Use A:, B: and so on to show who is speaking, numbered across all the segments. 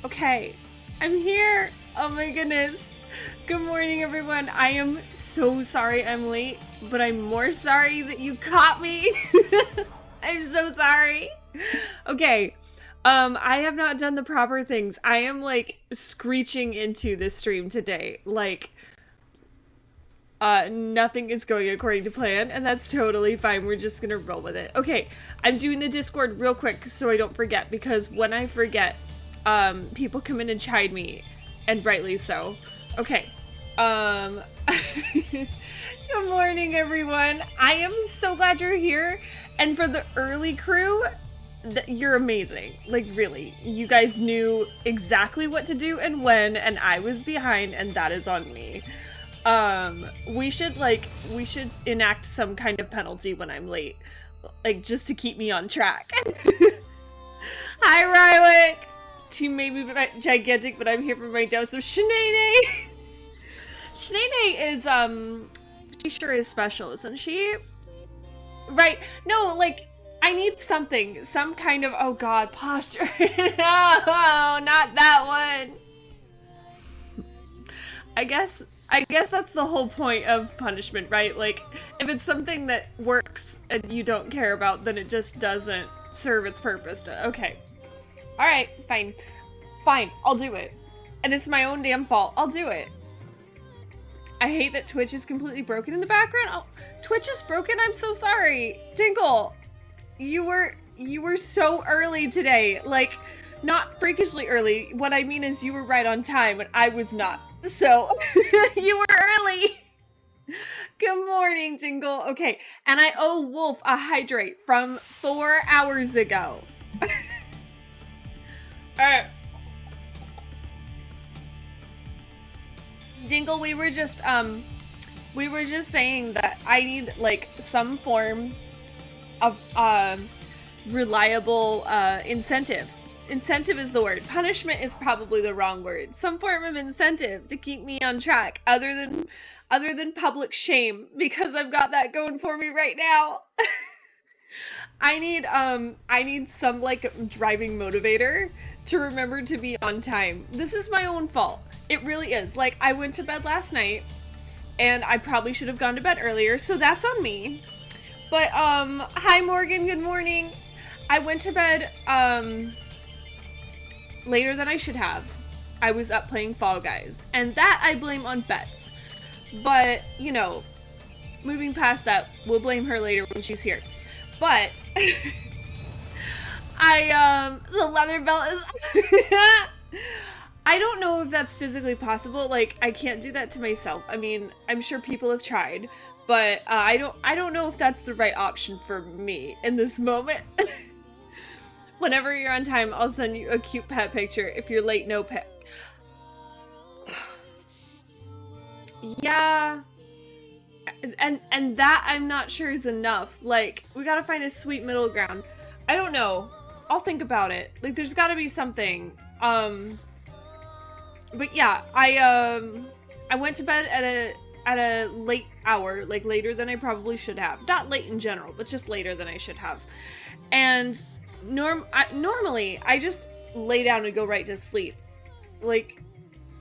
A: Okay, I'm here. Oh my goodness. Good morning, everyone. I am so sorry I'm late, but I'm more sorry that you caught me. I'm so sorry. Okay, I have not done the proper things. I am like screeching into this stream today. Like, nothing is going according to plan, and that's totally fine. We're just gonna roll with it. Okay, I'm doing the Discord real quick so I don't forget, because when I forget, people come in and chide me, and rightly so. Okay, good morning, everyone. I am so glad you're here, and for the early crew, you're amazing. Like, really, you guys knew exactly what to do and when, and I was behind, and that is on me. We should enact some kind of penalty when I'm late, like, just to keep me on track. Hi, Rywick! Team may be gigantic, but I'm here for my dose of Shanae. Shanae is, she sure is special, isn't she? Right, no, like, I need something, some kind of, oh god, posture. No, not that one. I guess that's the whole point of punishment, right? Like, if it's something that works and you don't care about, then it just doesn't serve its purpose. Okay. Alright, fine. Fine, I'll do it. And it's my own damn fault. I'll do it. I hate that Twitch is completely broken in the background. Oh, Twitch is broken? I'm so sorry. Tinkle, you were so early today. Like, not freakishly early. What I mean is you were right on time and I was not. So, you were early. Good morning, Tingle. Okay, and I owe Wolf a hydrate from 4 hours ago. Alright. Dingle, we were just saying that I need, like, some form of, reliable, incentive. Incentive is the word. Punishment is probably the wrong word. Some form of incentive to keep me on track, other than public shame, because I've got that going for me right now. I need some, like, driving motivator to remember to be on time. This is my own fault. It really is. Like, I went to bed last night, and I probably should have gone to bed earlier, so that's on me. But, hi Morgan, good morning. I went to bed, later than I should have. I was up playing Fall Guys, and that I blame on Bets. But, you know, moving past that, we'll blame her later when she's here. But, the leather belt is... I don't know if that's physically possible. Like, I can't do that to myself. I mean, I'm sure people have tried, but I don't know if that's the right option for me in this moment. Whenever you're on time, I'll send you a cute pet picture. If you're late, no pet. Yeah. And that I'm not sure is enough. Like, we gotta find a sweet middle ground. I don't know. I'll think about it. Like, there's gotta be something. But yeah, I went to bed at a late hour, like later than I probably should have. Not late in general, but just later than I should have. And normally I just lay down and go right to sleep. Like,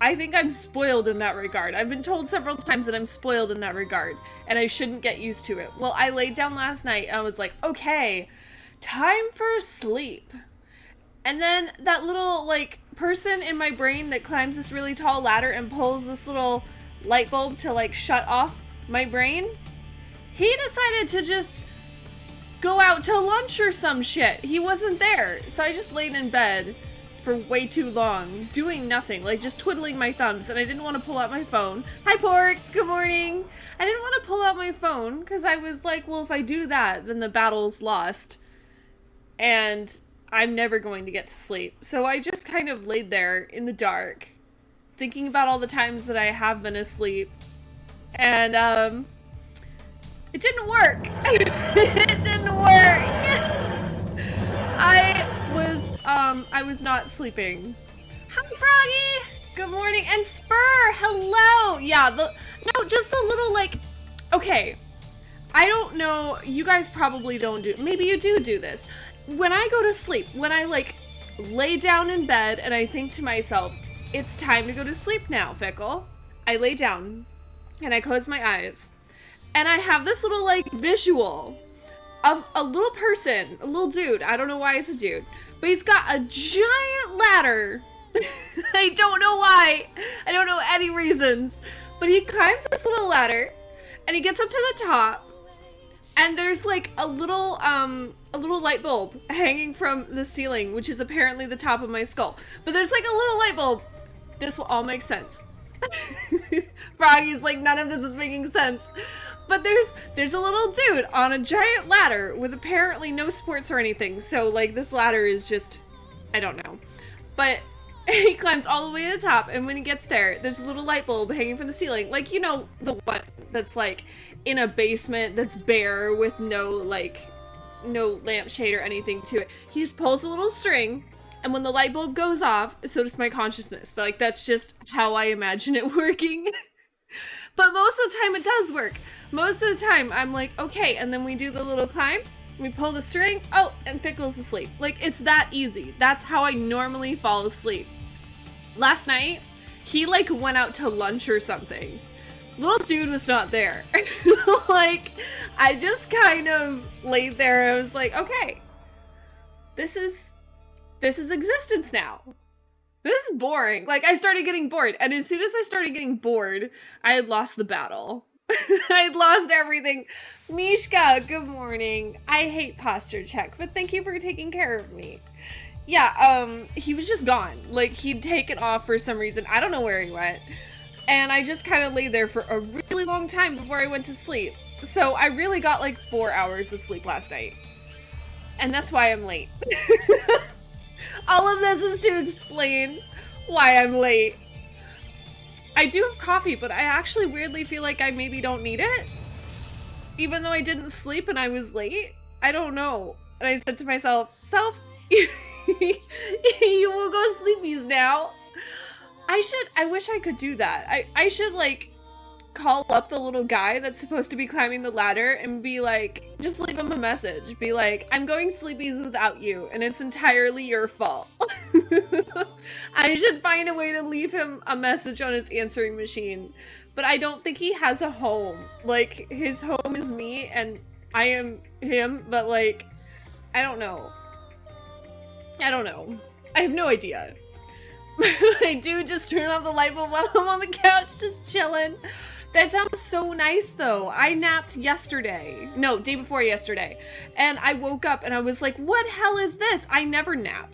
A: I think I'm spoiled in that regard. I've been told several times that I'm spoiled in that regard, and I shouldn't get used to it. Well, I laid down last night and I was like, okay, time for sleep. And then that little, like, person in my brain that climbs this really tall ladder and pulls this little light bulb to, like, shut off my brain, he decided to just go out to lunch or some shit. He wasn't there. So I just laid in bed for way too long, doing nothing, like just twiddling my thumbs, and I didn't want to pull out my phone. Hi, Pork. Good morning. I didn't want to pull out my phone because I was like, well, if I do that, then the battle's lost. And I'm never going to get to sleep. So I just kind of laid there in the dark, thinking about all the times that I have been asleep. And, it didn't work. It didn't work. I was not sleeping. Hi, Froggy. Good morning. And Spur, hello. Yeah, just the little, like, okay. I don't know, you guys probably don't do, maybe you do this. When I go to sleep, when I, like, lay down in bed and I think to myself, it's time to go to sleep now, Fickle. I lay down and I close my eyes and I have this little like visual of a little person, a little dude. I don't know why he's a dude, but he's got a giant ladder. I don't know why. I don't know any reasons, but he climbs this little ladder and he gets up to the top and there's like a little light bulb hanging from the ceiling, which is apparently the top of my skull. But there's like a little light bulb. This will all make sense. Froggy's like, none of this is making sense. But there's a little dude on a giant ladder with apparently no supports or anything. So like this ladder is just, I don't know. But he climbs all the way to the top, and when he gets there, there's a little light bulb hanging from the ceiling. Like, you know, the one that's like in a basement that's bare with no lampshade or anything to it. He just pulls a little string, and when the light bulb goes off, so does my consciousness. So, like, that's just how I imagine it working. But most of the time it does work. Most of the time I'm like, okay, and then we do the little climb, we pull the string, oh, and Fickle's asleep. Like, it's that easy. That's how I normally fall asleep. Last night, he like went out to lunch or something. Little dude was not there. Like, I just kind of laid there. I was like, okay, this is existence now. This is boring. Like, I started getting bored. And as soon as I started getting bored, I had lost the battle. I had lost everything. Mishka, good morning. I hate posture check, but thank you for taking care of me. Yeah, he was just gone. Like, he'd taken off for some reason. I don't know where he went. And I just kind of lay there for a really long time before I went to sleep. So I really got like 4 hours of sleep last night. And that's why I'm late. All of this is to explain why I'm late. I do have coffee, but I actually weirdly feel like I maybe don't need it. Even though I didn't sleep and I was late. I don't know. And I said to myself, you will go sleepies now. I wish I could do that. I should like call up the little guy that's supposed to be climbing the ladder and be like, just leave him a message. Be like, I'm going sleepies without you and it's entirely your fault. I should find a way to leave him a message on his answering machine. But I don't think he has a home. Like, his home is me and I am him, but like, I don't know. I have no idea. I do just turn off the light bulb while I'm on the couch just chilling. That sounds so nice though. I napped yesterday. No, day before yesterday. And I woke up and I was like, what hell is this? I never nap.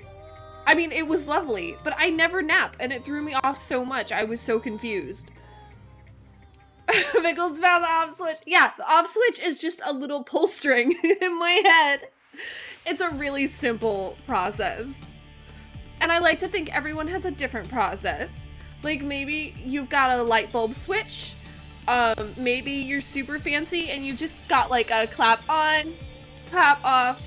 A: I mean, it was lovely, but I never nap and it threw me off so much. I was so confused. Mickles found the off switch. Yeah, the off switch is just a little pull string in my head. It's a really simple process. And I like to think everyone has a different process. Like, maybe you've got a light bulb switch. Maybe you're super fancy and you just got like a clap on, clap off,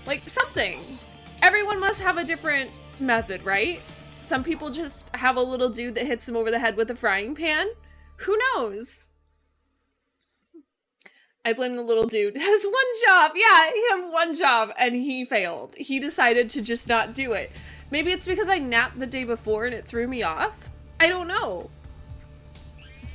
A: like something. Everyone must have a different method, right? Some people just have a little dude that hits them over the head with a frying pan. Who knows? I blame the little dude. Has one job. Yeah, he had one job and he failed. He decided to just not do it. Maybe it's because I napped the day before and it threw me off. I don't know.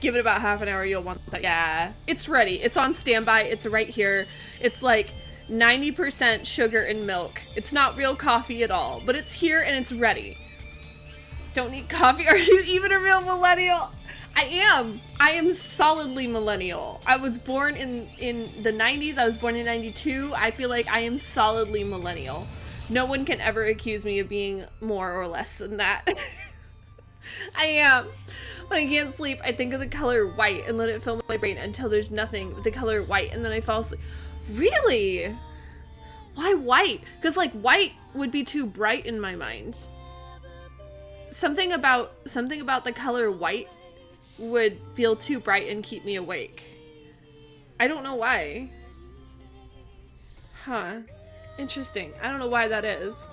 A: Give it about half an hour, you'll want that. Yeah, it's ready. It's on standby. It's right here. It's like 90% sugar and milk. It's not real coffee at all, but it's here and it's ready. Don't need coffee. Are you even a real millennial? I am solidly millennial. I was born in the 90s. I was born in 92. I feel like I am solidly millennial. No one can ever accuse me of being more or less than that. I am. When I can't sleep, I think of the color white and let it fill my brain until there's nothing but the color white, and then I fall asleep. Really? Why white? Because like white would be too bright in my mind. Something about the color white would feel too bright and keep me awake. I don't know why. Huh. Interesting. I don't know why that is.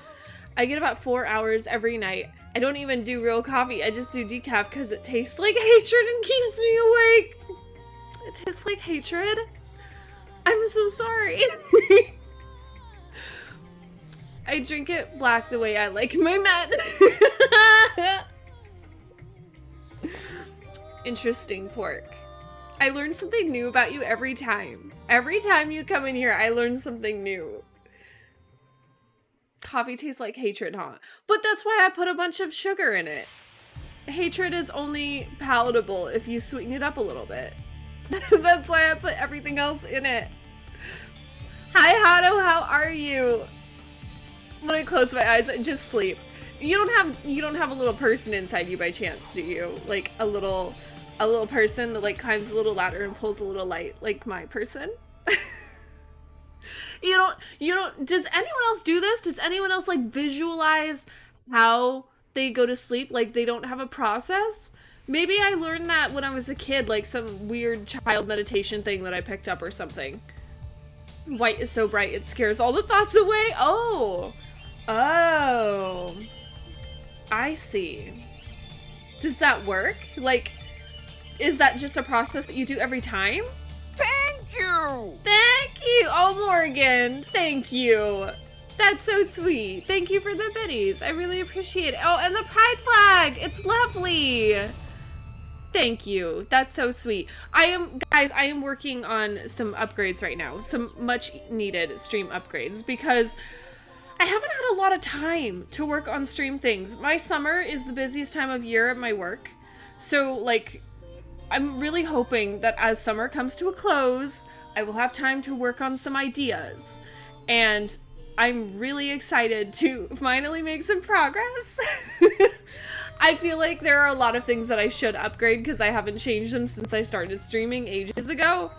A: I get about 4 hours every night. I don't even do real coffee. I just do decaf because it tastes like hatred and keeps me awake. It tastes like hatred? I'm so sorry. I drink it black the way I like my men. Interesting, Pork. I learn something new about you every time. Every time you come in here, I learn something new. Coffee tastes like hatred, huh? But that's why I put a bunch of sugar in it. Hatred is only palatable if you sweeten it up a little bit. That's why I put everything else in it. Hi, Hado, how are you? When I close my eyes, I just sleep. You don't have a little person inside you by chance, do you? Like a little person that like climbs a little ladder and pulls a little light, like my person? You don't, does anyone else do this? Does anyone else like visualize how they go to sleep? Like they don't have a process? Maybe I learned that when I was a kid, like some weird child meditation thing that I picked up or something. White is so bright, it scares all the thoughts away. Oh, I see. Does that work? Like, is that just a process that you do every time?
B: Thank you!
A: Thank you! Oh, Morgan, thank you. That's so sweet. Thank you for the biddies. I really appreciate it. Oh, and the pride flag! It's lovely! Thank you. That's so sweet. Guys, I am working on some upgrades right now. Some much needed stream upgrades because I haven't had a lot of time to work on stream things. My summer is the busiest time of year at my work. So, like, I'm really hoping that as summer comes to a close, I will have time to work on some ideas. And I'm really excited to finally make some progress. I feel like there are a lot of things that I should upgrade because I haven't changed them since I started streaming ages ago.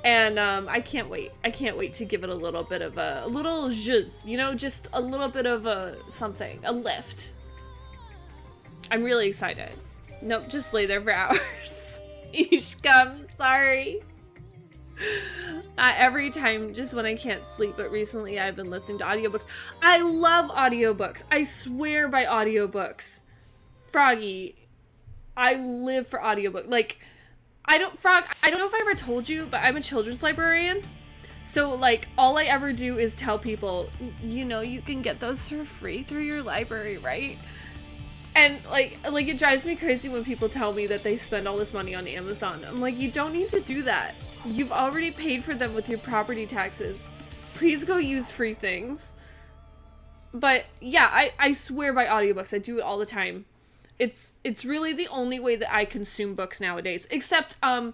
A: And I can't wait. I can't wait to give it a little bit of a little zhuzh, you know, just a little bit of a something, a lift. I'm really excited. Nope, just lay there for hours. Ishka, I'm sorry. Every time, just when I can't sleep, but recently I've been listening to audiobooks. I love audiobooks. I swear by audiobooks. Froggy, I live for audiobook. Like, Frog, I don't know if I ever told you, but I'm a children's librarian. So, like, all I ever do is tell people, you know, you can get those for free through your library, right? And, like it drives me crazy when people tell me that they spend all this money on Amazon. I'm like, you don't need to do that. You've already paid for them with your property taxes. Please go use free things. But, yeah, I swear by audiobooks. I do it all the time. It's really the only way that I consume books nowadays. Except I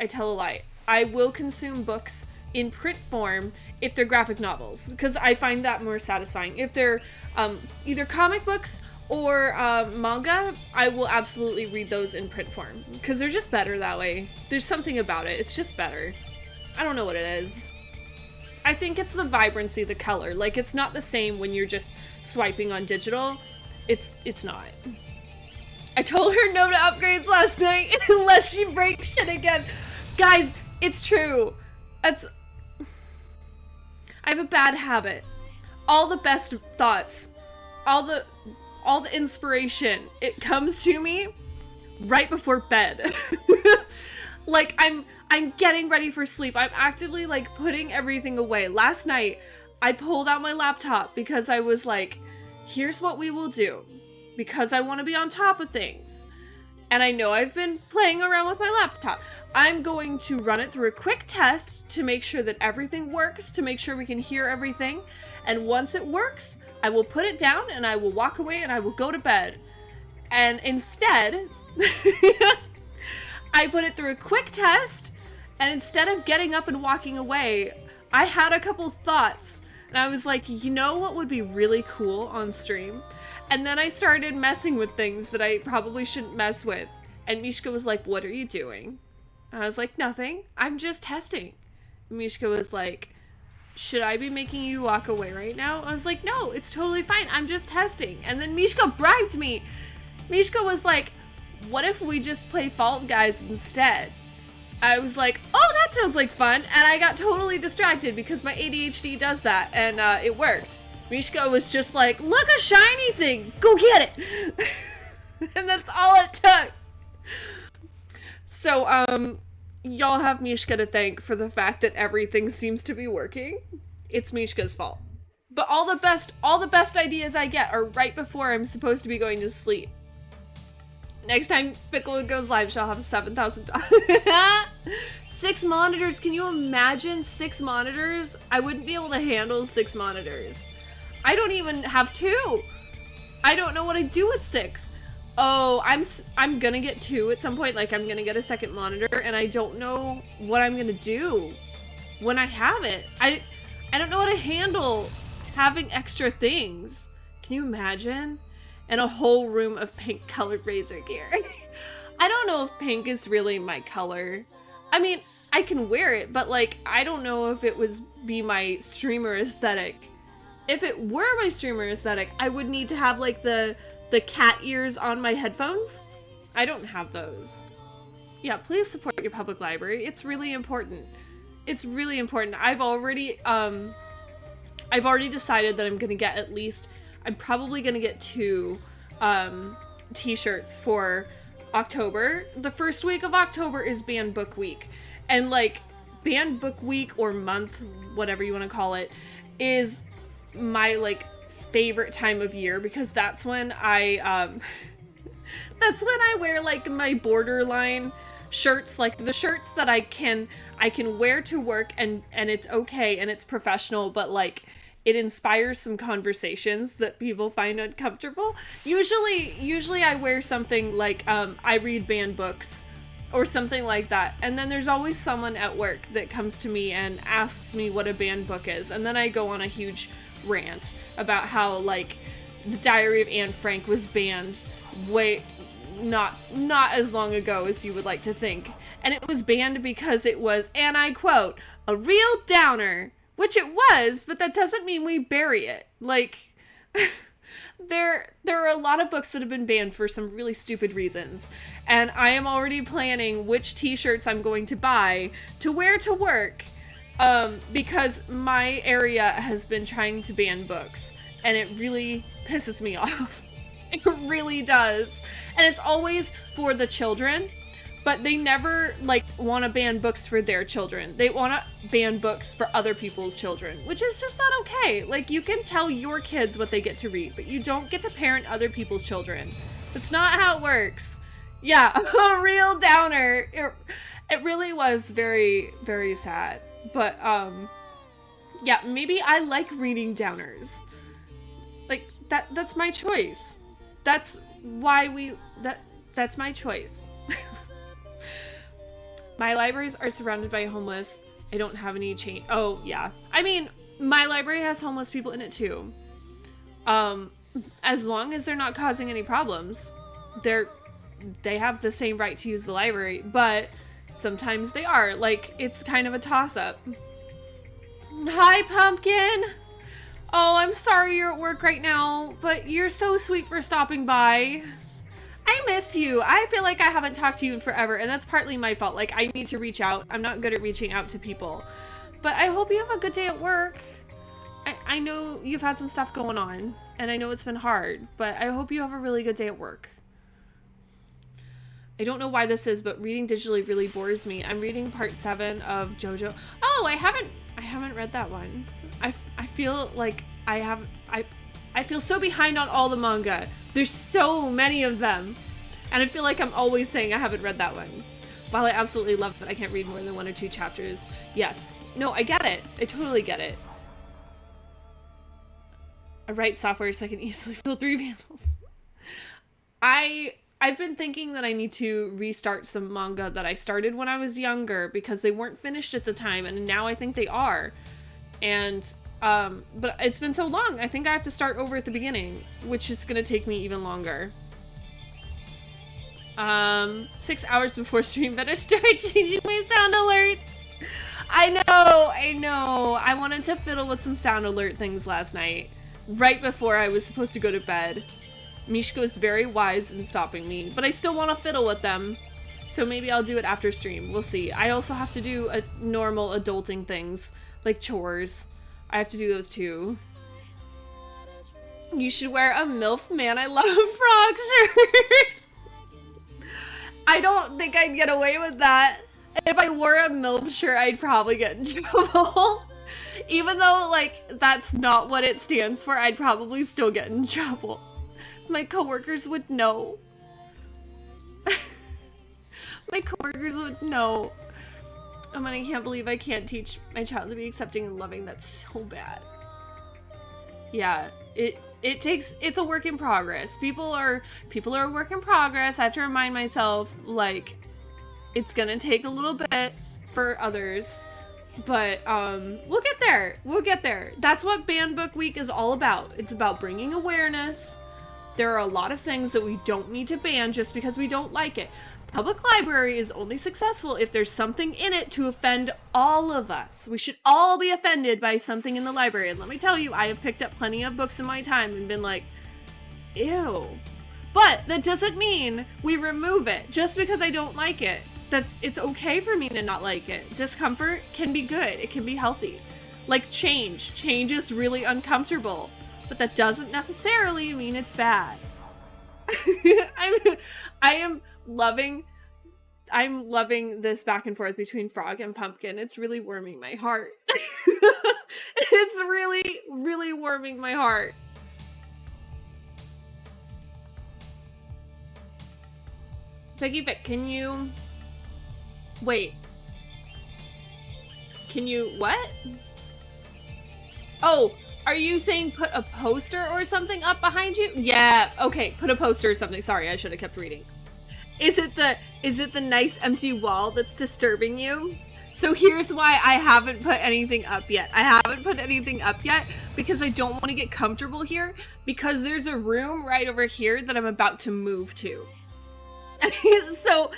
A: tell a lie. I will consume books in print form if they're graphic novels, because I find that more satisfying. If they're either comic books or manga, I will absolutely read those in print form, because they're just better that way. There's something about it. It's just better. I don't know what it is. I think it's the vibrancy, the color. Like, it's not the same when you're just swiping on digital. It's not. I told her no to upgrades last night unless she breaks shit again. Guys, it's true. I have a bad habit. All the best thoughts, all the inspiration, it comes to me right before bed. Like, I'm getting ready for sleep. I'm actively, like, putting everything away. Last night, I pulled out my laptop because I was like, here's what we will do, because I want to be on top of things. And I know I've been playing around with my laptop. I'm going to run it through a quick test to make sure that everything works, to make sure we can hear everything. And once it works, I will put it down and I will walk away and I will go to bed. And instead, I put it through a quick test, and instead of getting up and walking away, I had a couple thoughts. And I was like, you know what would be really cool on stream? And then I started messing with things that I probably shouldn't mess with. And Mishka was like, what are you doing? And I was like, nothing. I'm just testing. And Mishka was like, should I be making you walk away right now? I was like, no, it's totally fine. I'm just testing. And then Mishka bribed me. Mishka was like, what if we just play Fall Guys instead? I was like, oh, that sounds like fun. And I got totally distracted because my ADHD does that. And it worked. Mishka was just like, look, a shiny thing. Go get it. And that's all it took. So, y'all have Mishka to thank for the fact that everything seems to be working. It's Mishka's fault. But all the best ideas I get are right before I'm supposed to be going to sleep. Next time Fickle goes live, she'll have 7,000. 6 monitors. Can you imagine 6 monitors? I wouldn't be able to handle 6 monitors. I don't even have 2. I don't know what I do with 6. Oh, I'm gonna get 2 at some point. Like, I'm gonna get a second monitor, and I don't know what I'm gonna do when I have it. I don't know how to handle having extra things. Can you imagine? And a whole room of pink colored Razer gear. I don't know if pink is really my color. I mean, I can wear it, but like, I don't know if it was be my streamer aesthetic. If it were my streamer aesthetic, I would need to have like the cat ears on my headphones. I don't have those. Yeah, please support your public library. It's really important. It's really important. I've already decided that I'm gonna get at least, I'm probably gonna get 2 t-shirts for October. The first week of October is Banned Book Week. And like, Banned Book Week or month, whatever you want to call it, is my like favorite time of year, because that's when I that's when I wear like my borderline shirts, like the shirts that I can wear to work and it's okay and it's professional, but like it inspires some conversations that people find uncomfortable. Usually I wear something like I read banned books or something like that, and then there's always someone at work that comes to me and asks me what a banned book is, and then I go on a huge rant about how like the Diary of Anne Frank was banned not as long ago as you would like to think, and it was banned because it was, and I quote, a real downer, which it was, but that doesn't mean we bury it. Like, there are a lot of books that have been banned for some really stupid reasons, and I am already planning which t-shirts I'm going to buy to wear to work, because my area has been trying to ban books, and it really pisses me off. It really does. And it's always for the children, but they never like want to ban books for their children. They want to ban books for other people's children, which is just not okay. Like, you can tell your kids what they get to read, but you don't get to parent other people's children. That's not how it works. Yeah, a real downer. It really was very, very sad. But yeah, maybe I like reading downers. Like, that's my choice. That's why that's my choice. My libraries are surrounded by homeless. I don't have any change. Oh, yeah. I mean, my library has homeless people in it too. As long as they're not causing any problems, they have the same right to use the library, but sometimes they are. Like, it's kind of a toss-up. Hi, Pumpkin! Oh, I'm sorry you're at work right now, but you're so sweet for stopping by. I miss you. I feel like I haven't talked to you in forever, and that's partly my fault. Like, I need to reach out. I'm not good at reaching out to people. But I hope you have a good day at work. I know you've had some stuff going on, and I know it's been hard, but I hope you have a really good day at work. I don't know why this is, but reading digitally really bores me. I'm reading part 7 of JoJo. Oh, I haven't read that one. I feel like I feel so behind on all the manga. There's so many of them. And I feel like I'm always saying I haven't read that one. While I absolutely love it, I can't read more than 1 or 2 chapters. Yes. No, I get it. I totally get it. I write software so I can easily fill 3 panels. I've been thinking that I need to restart some manga that I started when I was younger because they weren't finished at the time, and now I think they are. And but it's been so long, I think I have to start over at the beginning, which is gonna take me even longer. 6 hours before stream, better start changing my sound alerts. I know. I wanted to fiddle with some sound alert things last night, right before I was supposed to go to bed. Mishko is very wise in stopping me, but I still want to fiddle with them. So maybe I'll do it after stream. We'll see. I also have to do normal adulting things, like chores. I have to do those too. You should wear a MILF Man I Love Frog shirt. I don't think I'd get away with that. If I wore a MILF shirt, I'd probably get in trouble. Even though, like, that's not what it stands for, I'd probably still get in trouble. So my coworkers would know. My coworkers would know. Oh man, I can't believe I can't teach my child to be accepting and loving. That's so bad. Yeah, it's a work in progress. People are a work in progress. I have to remind myself, like, it's gonna take a little bit for others, but we'll get there. We'll get there. That's what Banned Book Week is all about. It's about bringing awareness. There are a lot of things that we don't need to ban just because we don't like it. Public library is only successful if there's something in it to offend all of us. We should all be offended by something in the library. And let me tell you, I have picked up plenty of books in my time and been like, ew. But that doesn't mean we remove it just because I don't like it. It's okay for me to not like it. Discomfort can be good. It can be healthy. Like change. Change is really uncomfortable, but that doesn't necessarily mean it's bad. I'm loving this back and forth between Frog and Pumpkin. It's really warming my heart. It's really, really warming my heart. Piggy Vic, can you... Wait. Can you... What? Oh, are you saying put a poster or something up behind you? Yeah, okay, put a poster or something. Sorry, I should have kept reading. Is it the nice empty wall that's disturbing you? So here's why I haven't put anything up yet. I haven't put anything up yet because I don't want to get comfortable here, because there's a room right over here that I'm about to move to. So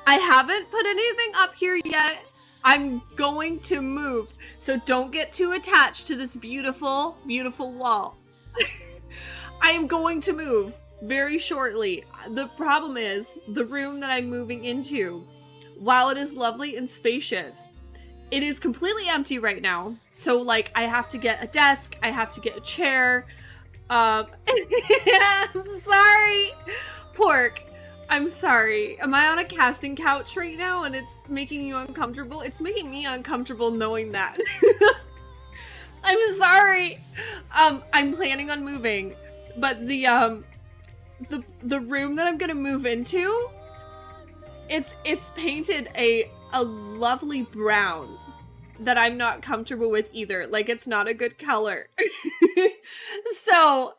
A: I haven't put anything up here yet. I'm going to move, so don't get too attached to this beautiful, beautiful wall. I am going to move very shortly. The problem is, the room that I'm moving into, while it is lovely and spacious, it is completely empty right now. So, like, I have to get a desk, I have to get a chair. I'm sorry, Pork. I'm sorry. Am I on a casting couch right now and it's making you uncomfortable? It's making me uncomfortable knowing that. I'm sorry. I'm planning on moving, but the room that I'm gonna move into, it's painted a lovely brown that I'm not comfortable with either. Like, it's not a good color. So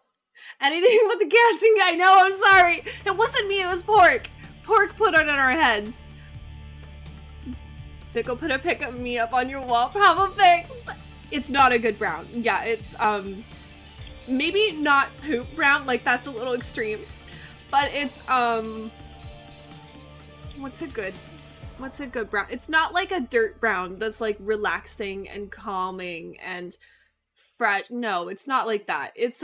A: anything with the casting, I know, I'm sorry. It wasn't me, it was Pork. Pork put it in our heads. Pickle, put a pic of me up on your wall, problem fixed. It's not a good brown. Yeah, it's, maybe not poop brown, like that's a little extreme. But it's, what's a good brown? It's not like a dirt brown that's like relaxing and calming and fresh. No, it's not like that. It's,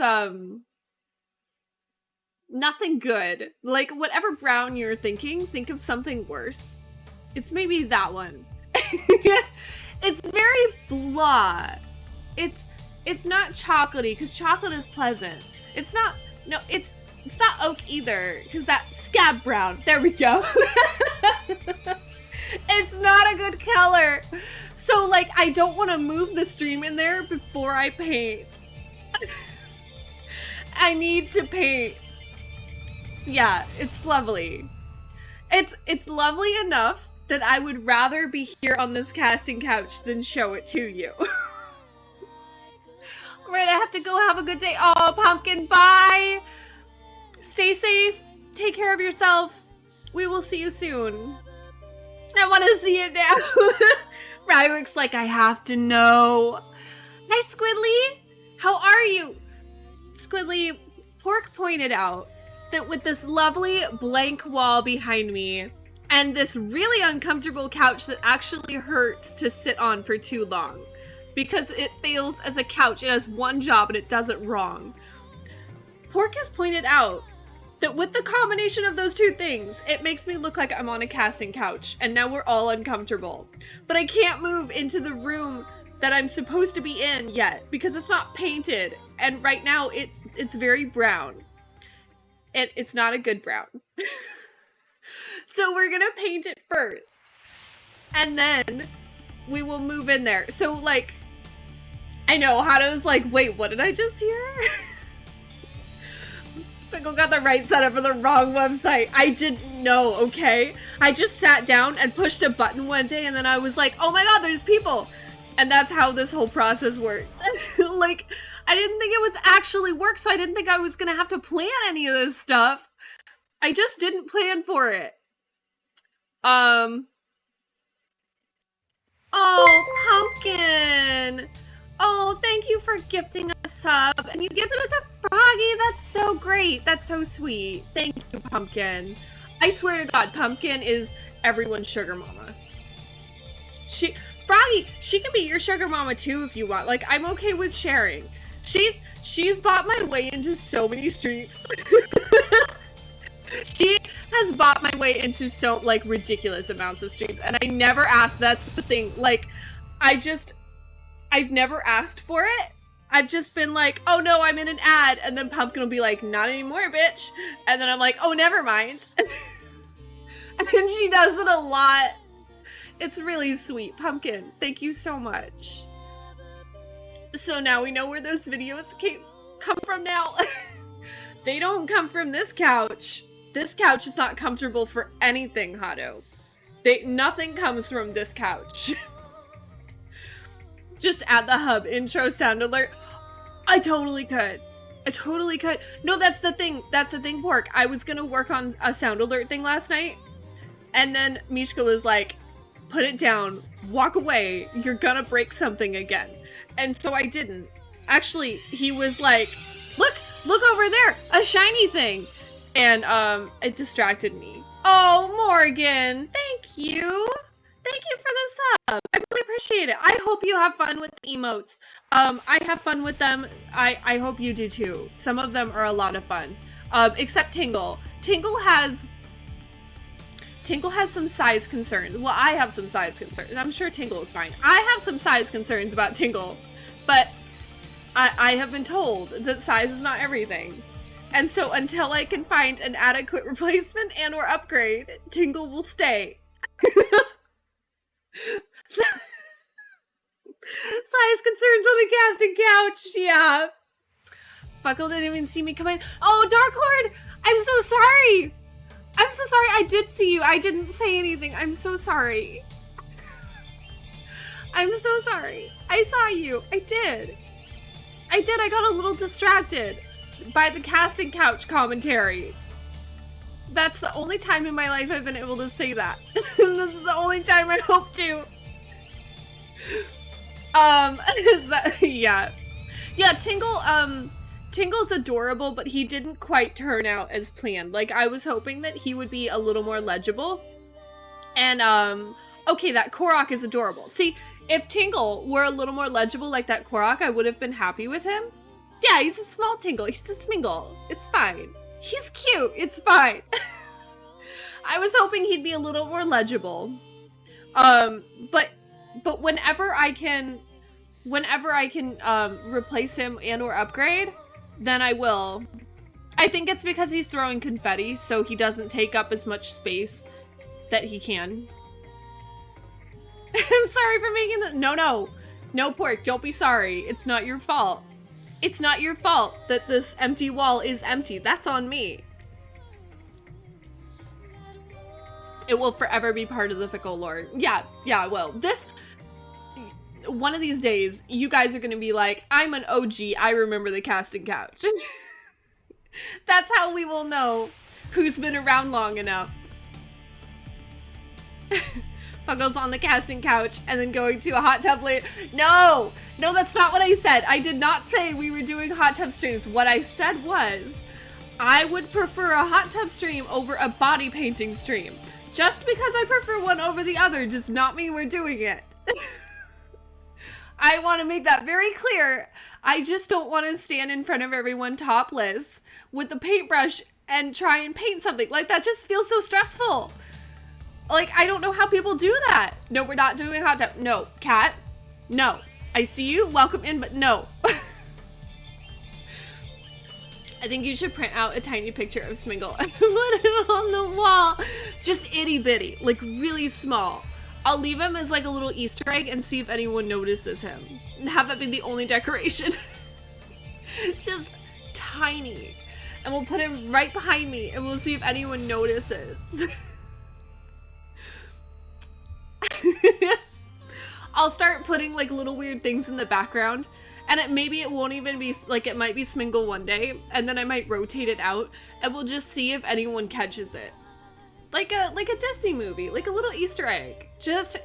A: nothing good. Like, whatever brown you're thinking, think of something worse. It's maybe that one. It's very blah. It's not chocolatey, because chocolate is pleasant. It's not oak either, because that scab brown. There we go. It's not a good color. So, like, I don't want to move the stream in there before I paint. I need to paint. Yeah, it's lovely. It's lovely enough that I would rather be here on this casting couch than show it to you. Alright, I have to go. Have a good day. Oh, Pumpkin, bye! Stay safe. Take care of yourself. We will see you soon. I want to see it now. Rywick's like, I have to know. Hi, Squidly. How are you? Squidly, Pork pointed out that with this lovely blank wall behind me and this really uncomfortable couch that actually hurts to sit on for too long because it fails as a couch, it has one job and it does it wrong. Pork has pointed out that with the combination of those two things, it makes me look like I'm on a casting couch and now we're all uncomfortable. But I can't move into the room that I'm supposed to be in yet because it's not painted, and right now it's very brown. It's not a good brown. So we're gonna paint it first. And then we will move in there. So, like, I know, Hato's like, wait, what did I just hear? Pickle got the right setup for the wrong website. I didn't know, okay? I just sat down and pushed a button one day and then I was like, oh my god, there's people! And that's how this whole process worked. Like, I didn't think it was actually work, so I didn't think I was gonna have to plan any of this stuff. I just didn't plan for it. Oh, Pumpkin! Oh, thank you for gifting a sub. And you gifted it to Froggy. That's so great. That's so sweet. Thank you, Pumpkin. I swear to God, Pumpkin is everyone's sugar mama. Froggy, she can be your sugar mama too if you want. Like, I'm okay with sharing. She's bought my way into so many streams. She has bought my way into so, like, ridiculous amounts of streams, and I never asked. That's the thing. Like, I've never asked for it. I've just been like, oh no, I'm in an ad, and then Pumpkin will be like, not anymore, bitch. And then I'm like, oh, never mind. And she does it a lot. It's really sweet. Pumpkin, thank you so much. So now we know where those videos come from now. They don't come from this couch. This couch is not comfortable for anything, Hato. Nothing comes from this couch. Just add the hub intro sound alert. I totally could. I totally could. No, that's the thing. That's the thing, Pork. I was gonna work on a sound alert thing last night. And then Mishka was like, put it down, walk away. You're gonna break something again. And so I didn't. Actually, he was like, look over there, a shiny thing. And it distracted me. Oh, Morgan, thank you. Thank you for the sub. I really appreciate it. I hope you have fun with the emotes. I have fun with them. I hope you do too. Some of them are a lot of fun. Except Tingle. Tingle has some size concerns. Well, I have some size concerns. I'm sure Tingle is fine. I have some size concerns about Tingle. But I have been told that size is not everything. And so until I can find an adequate replacement and or upgrade, Tingle will stay. Size concerns on the casting couch, yeah. Fuckle didn't even see me come in. Oh, Dark Lord, I'm so sorry. I'm so sorry. I did see you. I didn't say anything. I'm so sorry. I'm so sorry. I saw you. I did. I got a little distracted by the casting couch commentary. That's the only time in my life I've been able to say that. This is the only time I hope to. Yeah. Yeah, Tingle's adorable, but he didn't quite turn out as planned. Like, I was hoping that he would be a little more legible. And, okay, that Korok is adorable. See, if Tingle were a little more legible like that Korok, I would have been happy with him. Yeah, he's a small Tingle. He's a Smingle. It's fine. He's cute. It's fine. I was hoping he'd be a little more legible. But whenever I can replace him and or upgrade, then I will. I think it's because he's throwing confetti, so he doesn't take up as much space that he can. I'm sorry for making that. No, Pork, don't be sorry. It's not your fault. It's not your fault that this empty wall is empty. That's on me. It will forever be part of the Fickle lore. Yeah, it will. One of these days, you guys are gonna be like, I'm an OG, I remember the casting couch. That's how we will know who's been around long enough. Fuggles on the casting couch and then going to a hot tub later. No, that's not what I said. I did not say we were doing hot tub streams. What I said was, I would prefer a hot tub stream over a body painting stream. Just because I prefer one over the other does not mean we're doing it. I want to make that very clear. I just don't want to stand in front of everyone topless with the paintbrush and try and paint something. Like, that just feels so stressful. Like, I don't know how people do that. No, we're not doing hot tub. No, Cat. No. I see you. Welcome in, but no. I think you should print out a tiny picture of Smingle and put it on the wall. Just itty bitty, like really small. I'll leave him as like a little Easter egg and see if anyone notices him. And have that be the only decoration. Just tiny. And we'll put him right behind me and we'll see if anyone notices. I'll start putting like little weird things in the background, and maybe it won't even be like, it might be Smingle one day, and then I might rotate it out and we'll just see if anyone catches it. Like a Disney movie, like a little Easter egg. Just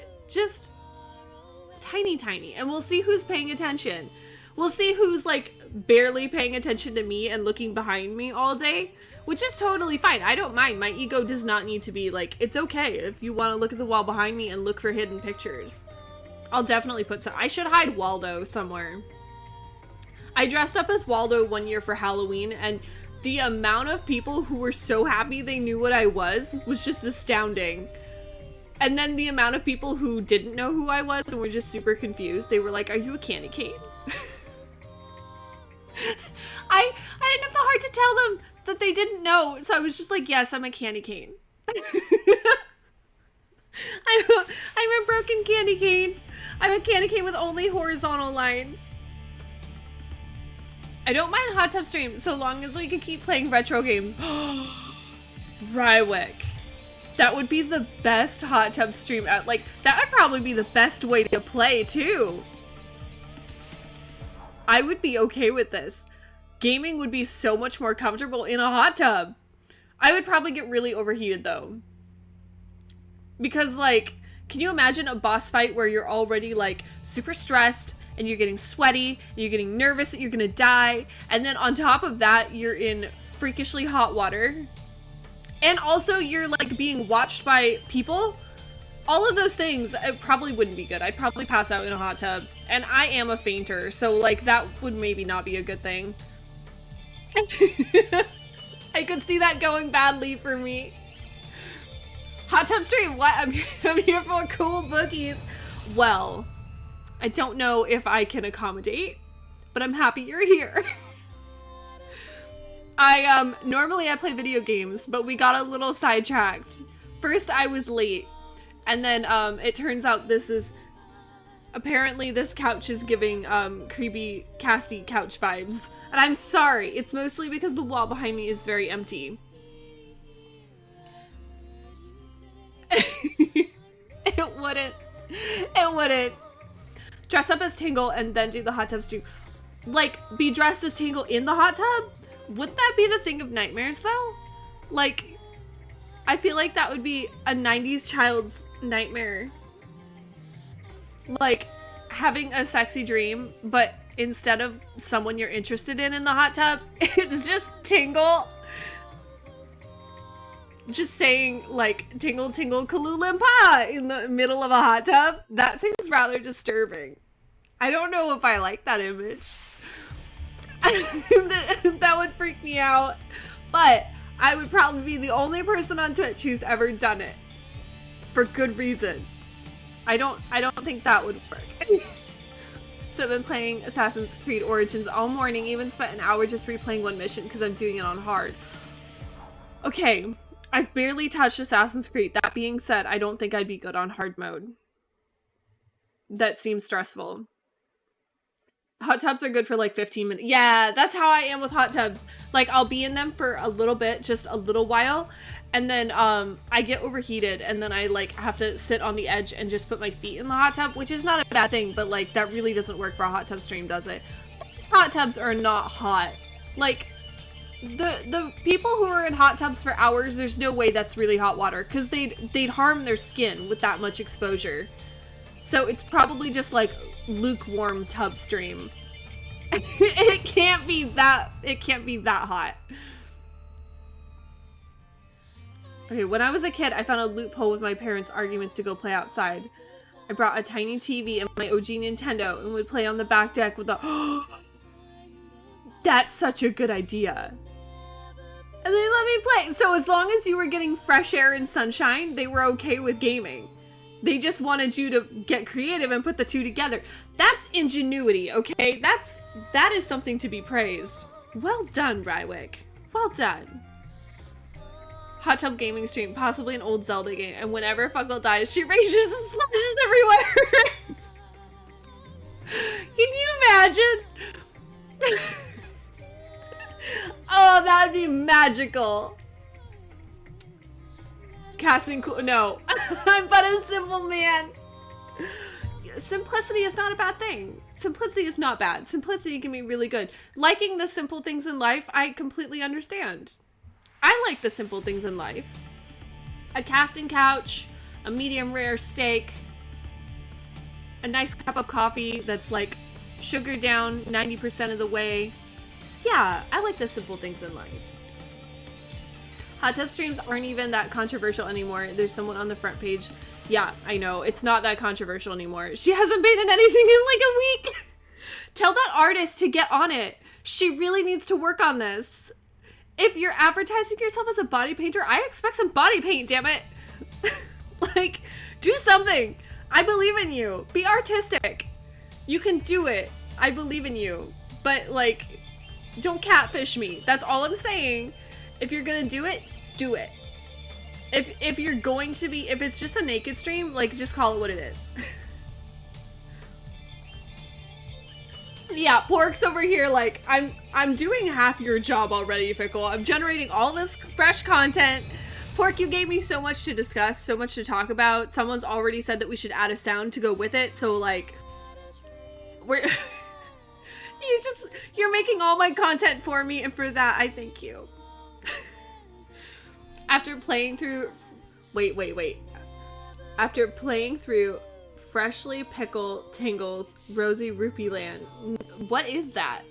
A: tiny, and we'll see who's paying attention. We'll see who's like barely paying attention to me and looking behind me all day, which is totally fine. I don't mind. My ego does not need to be like, it's okay if you want to look at the wall behind me and look for hidden pictures. I'll definitely put some. I should hide Waldo somewhere. I dressed up as Waldo one year for Halloween, and the amount of people who were so happy they knew what I was just astounding. And then the amount of people who didn't know who I was and were just super confused. They were like, are you a candy cane? I didn't have the heart to tell them that they didn't know, so I was just like, yes, I'm a candy cane. I'm a broken candy cane. I'm a candy cane with only horizontal lines. I don't mind hot tub streams so long as we can keep playing retro games. Rywick. That would be the best hot tub stream out. Like, that would probably be the best way to play too. I would be okay with this. Gaming would be so much more comfortable in a hot tub. I would probably get really overheated though. Because like, can you imagine a boss fight where you're already like super stressed and you're getting sweaty, and you're getting nervous that you're gonna die, and then on top of that, you're in freakishly hot water. And also you're like being watched by people. All of those things, it probably wouldn't be good. I'd probably pass out in a hot tub. And I am a fainter, so like that would maybe not be a good thing. I could see that going badly for me. Hot tub stream, what? I'm here for cool bookies. Well, I don't know if I can accommodate, but I'm happy you're here. Normally I play video games, but we got a little sidetracked. First I was late, and then it turns out apparently this couch is giving creepy Casty couch vibes. And I'm sorry, it's mostly because the wall behind me is very empty. It wouldn't. Dress up as Tingle and then do the hot tub stream. Like, be dressed as Tingle in the hot tub? Wouldn't that be the thing of nightmares though? Like, I feel like that would be a 90s child's nightmare. Like, having a sexy dream, but instead of someone you're interested in the hot tub, it's just Tingle. Just saying, like, Tingle Tingle Kalulimpa in the middle of a hot tub. That seems rather disturbing. I don't know if I like that image. That would freak me out. But I would probably be the only person on Twitch who's ever done it. For good reason. I don't think that would work. So I've been playing Assassin's Creed Origins all morning, even spent an hour just replaying one mission because I'm doing it on hard. Okay, I've barely touched Assassin's Creed. That being said, I don't think I'd be good on hard mode. That seems stressful. Hot tubs are good for like 15 minutes. Yeah, that's how I am with hot tubs. Like, I'll be in them for a little bit, just a little while, and then I get overheated, and then I like have to sit on the edge and just put my feet in the hot tub, which is not a bad thing, but like that really doesn't work for a hot tub stream, does it? These hot tubs are not hot. Like, the people who are in hot tubs for hours, there's no way that's really hot water, because they'd harm their skin with that much exposure. So it's probably just like lukewarm tub stream. It can't be that hot. Okay, when I was a kid, I found a loophole with my parents' arguments to go play outside. I brought a tiny TV and my OG Nintendo and would play on the back deck with a That's such a good idea. And they let me play. So as long as you were getting fresh air and sunshine, they were okay with gaming. They just wanted you to get creative and put the two together. That's ingenuity, okay? That is something to be praised. Well done, Rywick. Well done. Hot Tub Gaming stream, possibly an old Zelda game, and whenever Fuckle dies, she rages and splashes everywhere. Can you imagine? Oh, that'd be magical. Casting cool. No, I'm but a simple man. Simplicity is not a bad thing. Simplicity is not bad. Simplicity can be really good. Liking the simple things in life, I completely understand. I like the simple things in life. A casting couch, a medium rare steak, a nice cup of coffee that's like sugar down 90% of the way. Yeah, I like the simple things in life. Hot tub streams aren't even that controversial anymore. There's someone on the front page. Yeah, I know. It's not that controversial anymore. She hasn't been in anything in like a week. Tell that artist to get on it. She really needs to work on this. If you're advertising yourself as a body painter, I expect some body paint, damn it. Like, do something. I believe in you. Be artistic. You can do it. I believe in you. But, like, don't catfish me. That's all I'm saying. If you're gonna do it, do it. If you're going to be, if it's just a naked stream, like, just call it what it is. Yeah, Pork's over here like, I'm doing half your job already, Fickle. I'm generating all this fresh content. Pork, you gave me so much to discuss, so much to talk about. Someone's already said that we should add a sound to go with it, so like, we're... You're making all my content for me, and for that, I thank you. After playing through... Wait. After playing through Freshly Pickled Tingle's Rosy Rupee Land. What is that?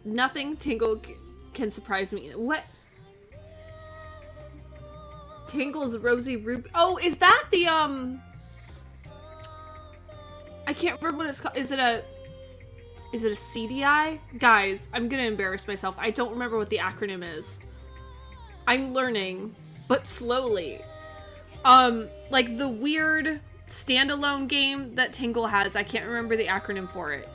A: Nothing Tingle can surprise me. What? Tingle's Rosy Rupee... Oh, is that the, I can't remember what it's called. Is it a CDI? Guys, I'm gonna embarrass myself. I don't remember what the acronym is. I'm learning, but slowly. Like the weird standalone game that Tingle has. I can't remember the acronym for it.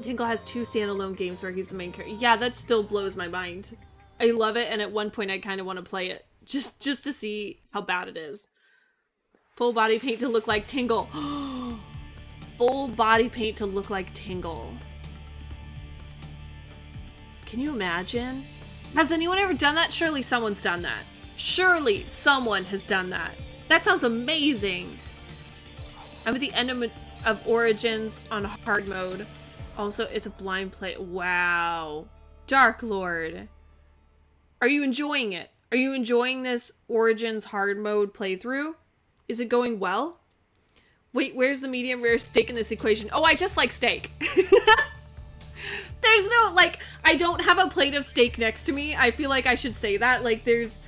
A: Tingle has 2 standalone games where he's the main character. Yeah, that still blows my mind. I love it, and at one point I kind of want to play it. Just to see how bad it is. Full body paint to look like Tingle. Full body paint to look like Tingle. Can you imagine? Has anyone ever done that? Surely someone's done that. Surely someone has done that. That sounds amazing. I'm at the end of Origins on hard mode. Also, it's a blind play. Wow. Dark Lord. Are you enjoying it? Are you enjoying this Origins hard mode playthrough? Is it going well? Wait, where's the medium rare steak in this equation? Oh, I just like steak. There's no, like, I don't have a plate of steak next to me. I feel like I should say that. Like, there's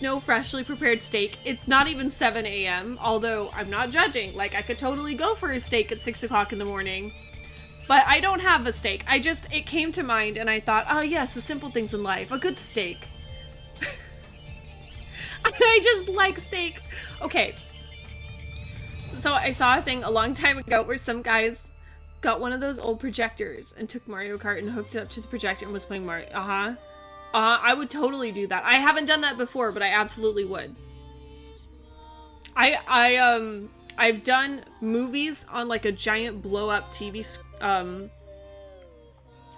A: no freshly prepared steak. It's not even 7 a.m., although I'm not judging. Like, I could totally go for a steak at 6 o'clock in the morning. But I don't have a steak. It came to mind, and I thought, oh yes, the simple things in life. A good steak. I just like steak. Okay. So I saw a thing a long time ago where some guys got one of those old projectors and took Mario Kart and hooked it up to the projector and was playing Mario. I would totally do that. I haven't done that before, but I absolutely would. I've done movies on like a giant blow up TV, I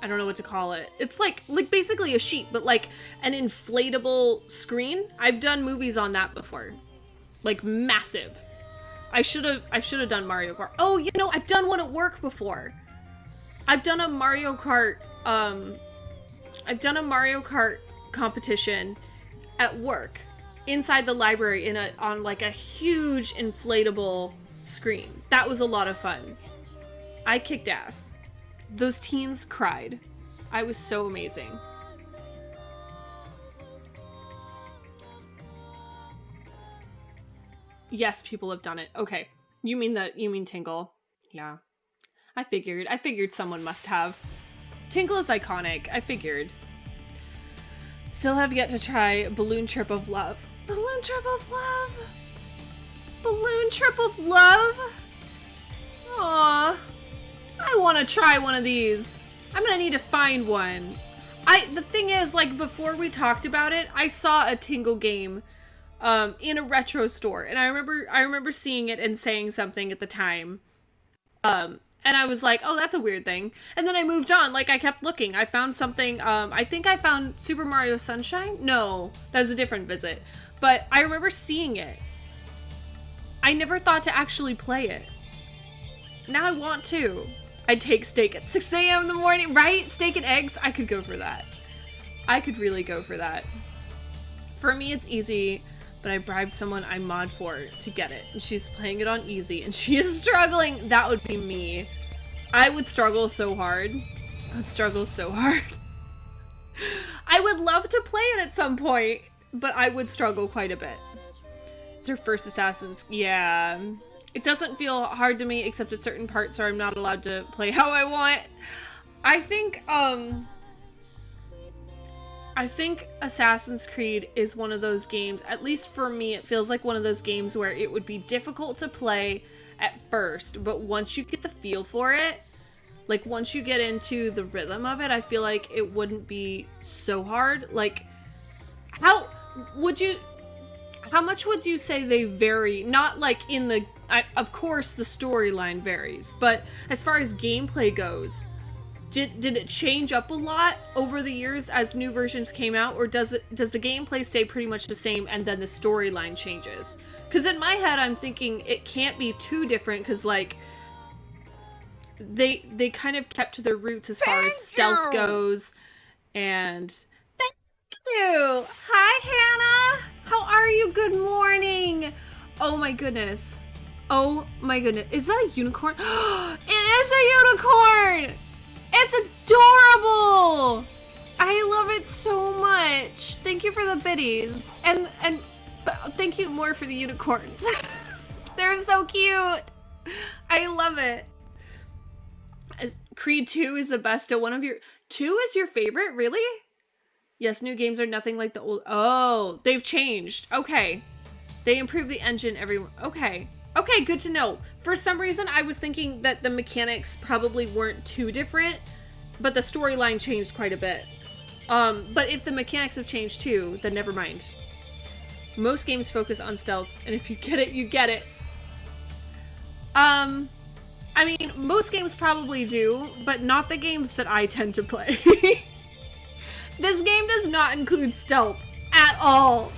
A: don't know what to call it. It's like basically a sheet, but like an inflatable screen. I've done movies on that before. Like massive. I should have done Mario Kart. Oh, you know, I've done one at work before. I've done a Mario Kart competition at work inside the library on like a huge inflatable screen. That was a lot of fun. I kicked ass. Those teens cried. I was so amazing. Yes, people have done it. Okay. You mean Tingle. Yeah. I figured someone must have. Tingle is iconic. I figured. Still have yet to try Balloon Trip of Love. Balloon Trip of Love! Balloon Trip of Love? Aww. I want to try one of these. I'm gonna need to find one. The thing is, like, before we talked about it, I saw a Tingle game in a retro store, and I remember seeing it and saying something at the time. And I was like, oh, that's a weird thing. And then I moved on. Like, I kept looking. I found something. I think I found Super Mario Sunshine. No, that was a different visit. But I remember seeing it. I never thought to actually play it. Now I want to. I'd take steak at 6 a.m. in the morning, right? Steak and eggs. I could go for that. I could really go for that. For me, it's easy. But I bribed someone I mod for to get it. And she's playing it on easy. And she is struggling. That would be me. I would struggle so hard. I would struggle so hard. I would love to play it at some point. But I would struggle quite a bit. It's her first Assassin's. Yeah. It doesn't feel hard to me except at certain parts where I'm not allowed to play how I want. I think Assassin's Creed is one of those games, at least for me, it feels like one of those games where it would be difficult to play at first, but once you get the feel for it, like once you get into the rhythm of it, I feel like it wouldn't be so hard. Like, how much would you say they vary? Not like in the, of course the storyline varies, but as far as gameplay goes, did it change up a lot over the years as new versions came out, or does the gameplay stay pretty much the same and then the storyline changes? Because in my head, I'm thinking it can't be too different because like they kind of kept to their roots as far as stealth goes. And thank you. Hi, Hannah. How are you? Good morning. Oh my goodness. Oh my goodness. Is that a unicorn? It is a unicorn. It's adorable! I love it so much. Thank you for the biddies. And thank you more for the unicorns. They're so cute. I love it. Creed 2 is the best. 2 is your favorite? Really? Yes, new games are nothing like the old. Oh, they've changed. Okay. They improved the engine Okay. Okay, good to know. For some reason, I was thinking that the mechanics probably weren't too different, but the storyline changed quite a bit. But if the mechanics have changed too, then never mind. Most games focus on stealth, and if you get it, you get it. I mean, most games probably do, but not the games that I tend to play. This game does not include stealth at all.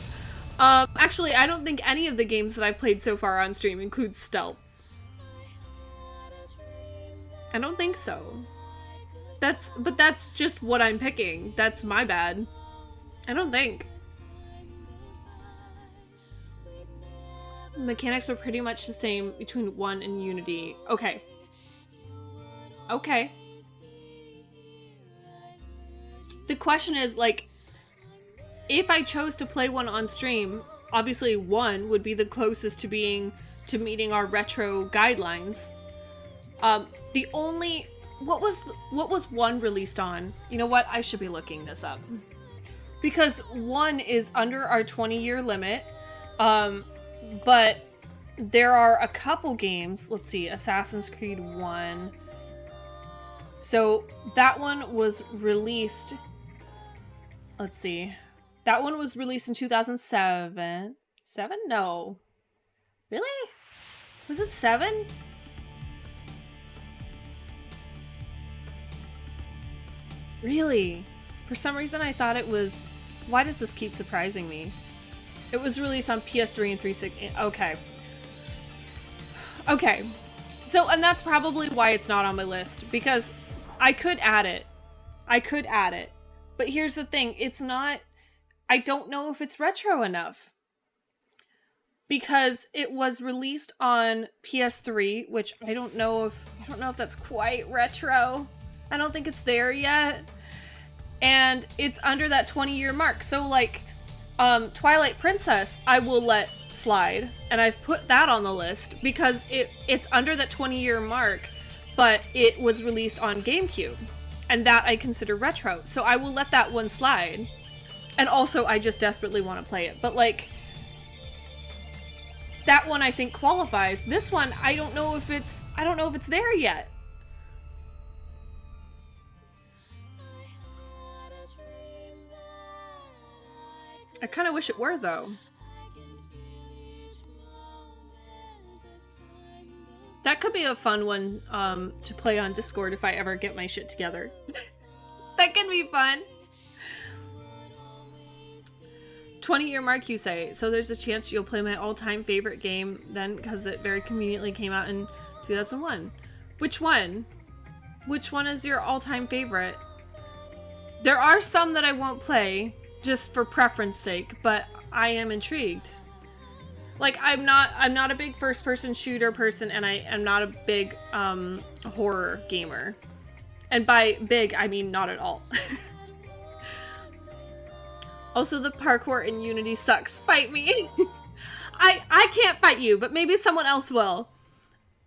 A: Actually, I don't think any of the games that I've played so far on stream include stealth. I don't think so. But that's just what I'm picking. That's my bad. I don't think. Mechanics are pretty much the same between 1 and Unity. Okay. Okay. The question is, like, if I chose to play one on stream, obviously 1 would be the closest to meeting our retro guidelines. What was 1 released on? You know what? I should be looking this up. Because 1 is under our 20-year limit. But there are a couple games. Let's see, Assassin's Creed 1. So that one was released. Let's see. That one was released in 2007. 7? No. Really? Was it 7? Really? For some reason I thought it was... Why does this keep surprising me? It was released on PS3 and 360. Okay. Okay. So, and that's probably why it's not on my list, because I could add it. But here's the thing, it's not... I don't know if it's retro enough. Because it was released on PS3, which I don't know if that's quite retro. I don't think it's there yet. And it's under that 20-year mark. So like Twilight Princess, I will let slide, and I've put that on the list because it's under that 20-year mark, but it was released on GameCube, and that I consider retro. So I will let that one slide. And also, I just desperately want to play it. But, like, that one I think qualifies. This one, I don't know if it's there yet. I kind of wish it were, though. That could be a fun one to play on Discord if I ever get my shit together. That can be fun. 20-year mark, you say. So there's a chance you'll play my all-time favorite game then, because it very conveniently came out in 2001. Which one? Which one is your all-time favorite? There are some that I won't play, just for preference sake, but I am intrigued. Like, I'm not a big first-person shooter person, and I am not a big horror gamer. And by big, I mean not at all. Also, the parkour in Unity sucks. Fight me. I can't fight you, but maybe someone else will.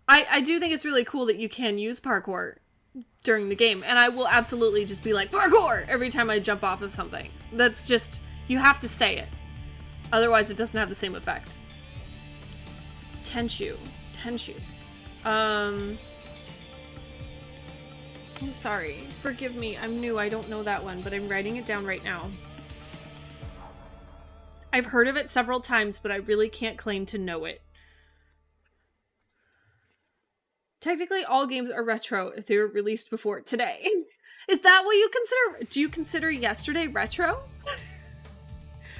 A: I do think it's really cool that you can use parkour during the game, and I will absolutely just be like, parkour! Every time I jump off of something. That's just, you have to say it. Otherwise, it doesn't have the same effect. Tenchu. I'm sorry. Forgive me. I'm new. I don't know that one, but I'm writing it down right now. I've heard of it several times, but I really can't claim to know it. Technically, all games are retro if they were released before today. Is that what you consider? Do you consider yesterday retro?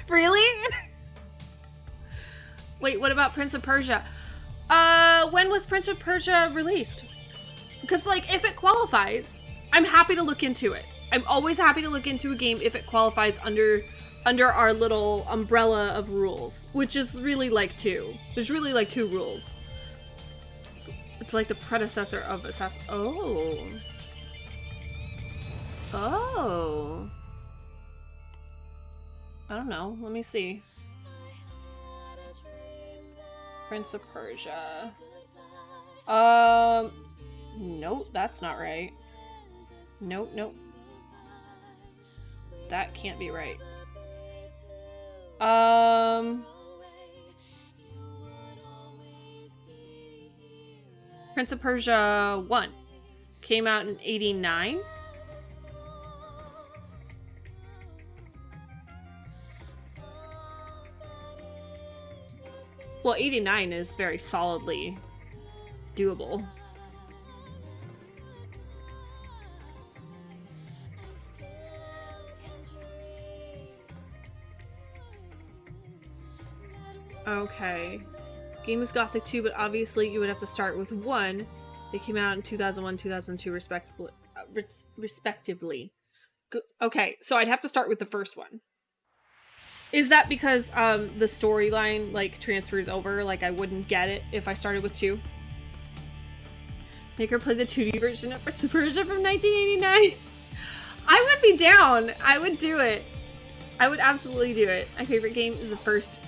A: Really? Wait, what about Prince of Persia? When was Prince of Persia released? Because, like, if it qualifies, I'm happy to look into it. I'm always happy to look into a game if it qualifies under our little umbrella of rules, which is really like 2. There's really like 2 rules. It's like the predecessor of Assassin. Oh. I don't know. Let me see. Prince of Persia. Nope, that's not right. Nope. That can't be right. Prince of Persia 1 came out in 89. Well, 89 is very solidly doable. Okay. Game is Gothic 2, but obviously you would have to start with 1. They came out in 2001, 2002 respectively. Okay, so I'd have to start with the first one. Is that because the storyline like transfers over? Like I wouldn't get it if I started with 2? Make her play the 2D version of Prince of Persia from 1989. I would be down. I would do it. I would absolutely do it. My favorite game is the first.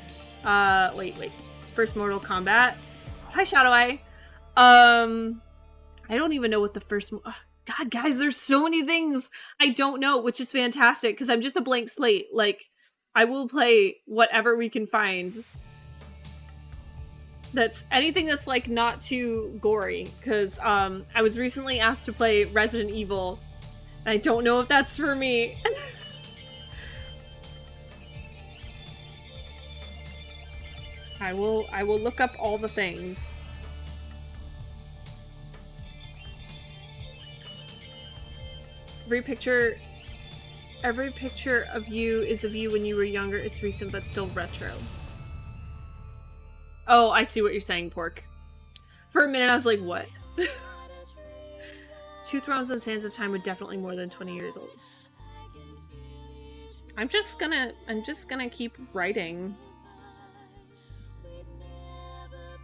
A: First Mortal Kombat. Hi, Shadow Eye. I don't even know what the first. God, guys, there's so many things I don't know, which is fantastic because I'm just a blank slate. Like, I will play whatever we can find. That's anything that's like not too gory. Because I was recently asked to play Resident Evil, and I don't know if that's for me. I will look up all the things. Every picture of you is of you when you were younger. It's recent but still retro. Oh, I see what you're saying, Pork. For a minute I was like, what? Two Thrones and Sands of Time were definitely more than 20 years old. I'm just gonna keep writing.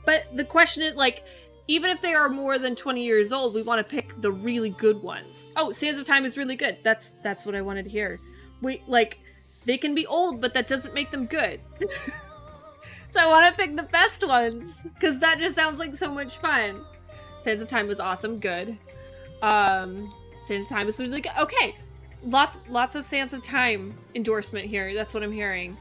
A: But the question is, like, even if they are more than 20 years old, we want to pick the really good ones. Oh, Sands of Time is really good. That's what I wanted to hear. They can be old, but that doesn't make them good. So I want to pick the best ones, because that just sounds like so much fun. Sands of Time was awesome. Good. Sands of Time is really good. Okay. Lots of Sands of Time endorsement here. That's what I'm hearing.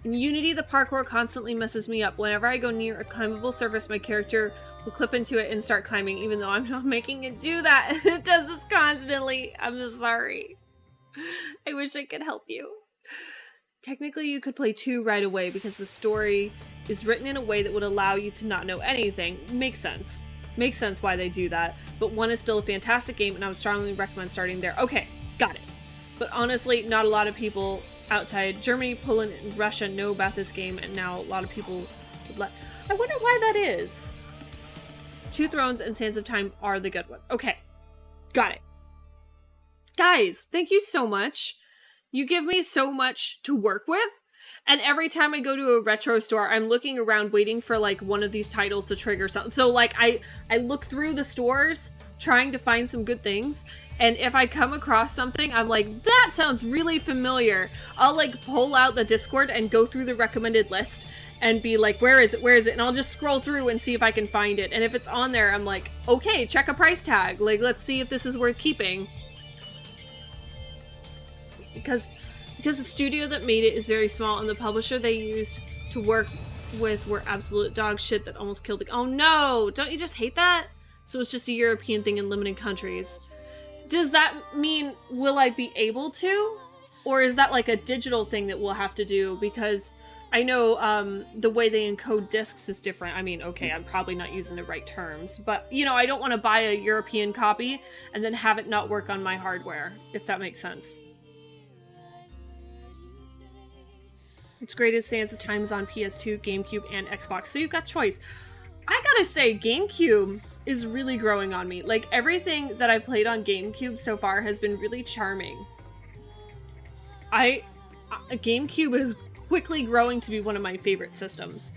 A: In Unity, the parkour constantly messes me up. Whenever I go near a climbable surface, my character will clip into it and start climbing, even though I'm not making it do that. It does this constantly. I'm sorry. I wish I could help you. Technically, you could play 2 right away because the story is written in a way that would allow you to not know anything. Makes sense. Makes sense why they do that. But 1 is still a fantastic game, and I would strongly recommend starting there. Okay, got it. But honestly, not a lot of people outside Germany, Poland, and Russia know about this game, and now a lot of people would let... I wonder why that is. 2 Thrones and Sands of Time are the good one. Okay, got it. Guys, thank you so much. You give me so much to work with, and every time I go to a retro store, I'm looking around waiting for like one of these titles to trigger something. So like I look through the stores trying to find some good things, and if I come across something, I'm like, that sounds really familiar. I'll like pull out the Discord and go through the recommended list and be like, where is it? Where is it? And I'll just scroll through and see if I can find it. And if it's on there, I'm like, okay, check a price tag. Like, let's see if this is worth keeping. Because the studio that made it is very small, and the publisher they used to work with were absolute dog shit that almost killed it. Oh no! Don't you just hate that? So it's just a European thing in limited countries. Does that mean, will I be able to? Or is that like a digital thing that we'll have to do? Because I know the way they encode discs is different. I mean, okay, I'm probably not using the right terms, but you know, I don't want to buy a European copy and then have it not work on my hardware, if that makes sense. It's great as Sands of Time is on PS2, GameCube, and Xbox, so you've got choice. I gotta say, GameCube is really growing on me. Like, everything that I played on GameCube so far has been really charming. GameCube is quickly growing to be one of my favorite systems.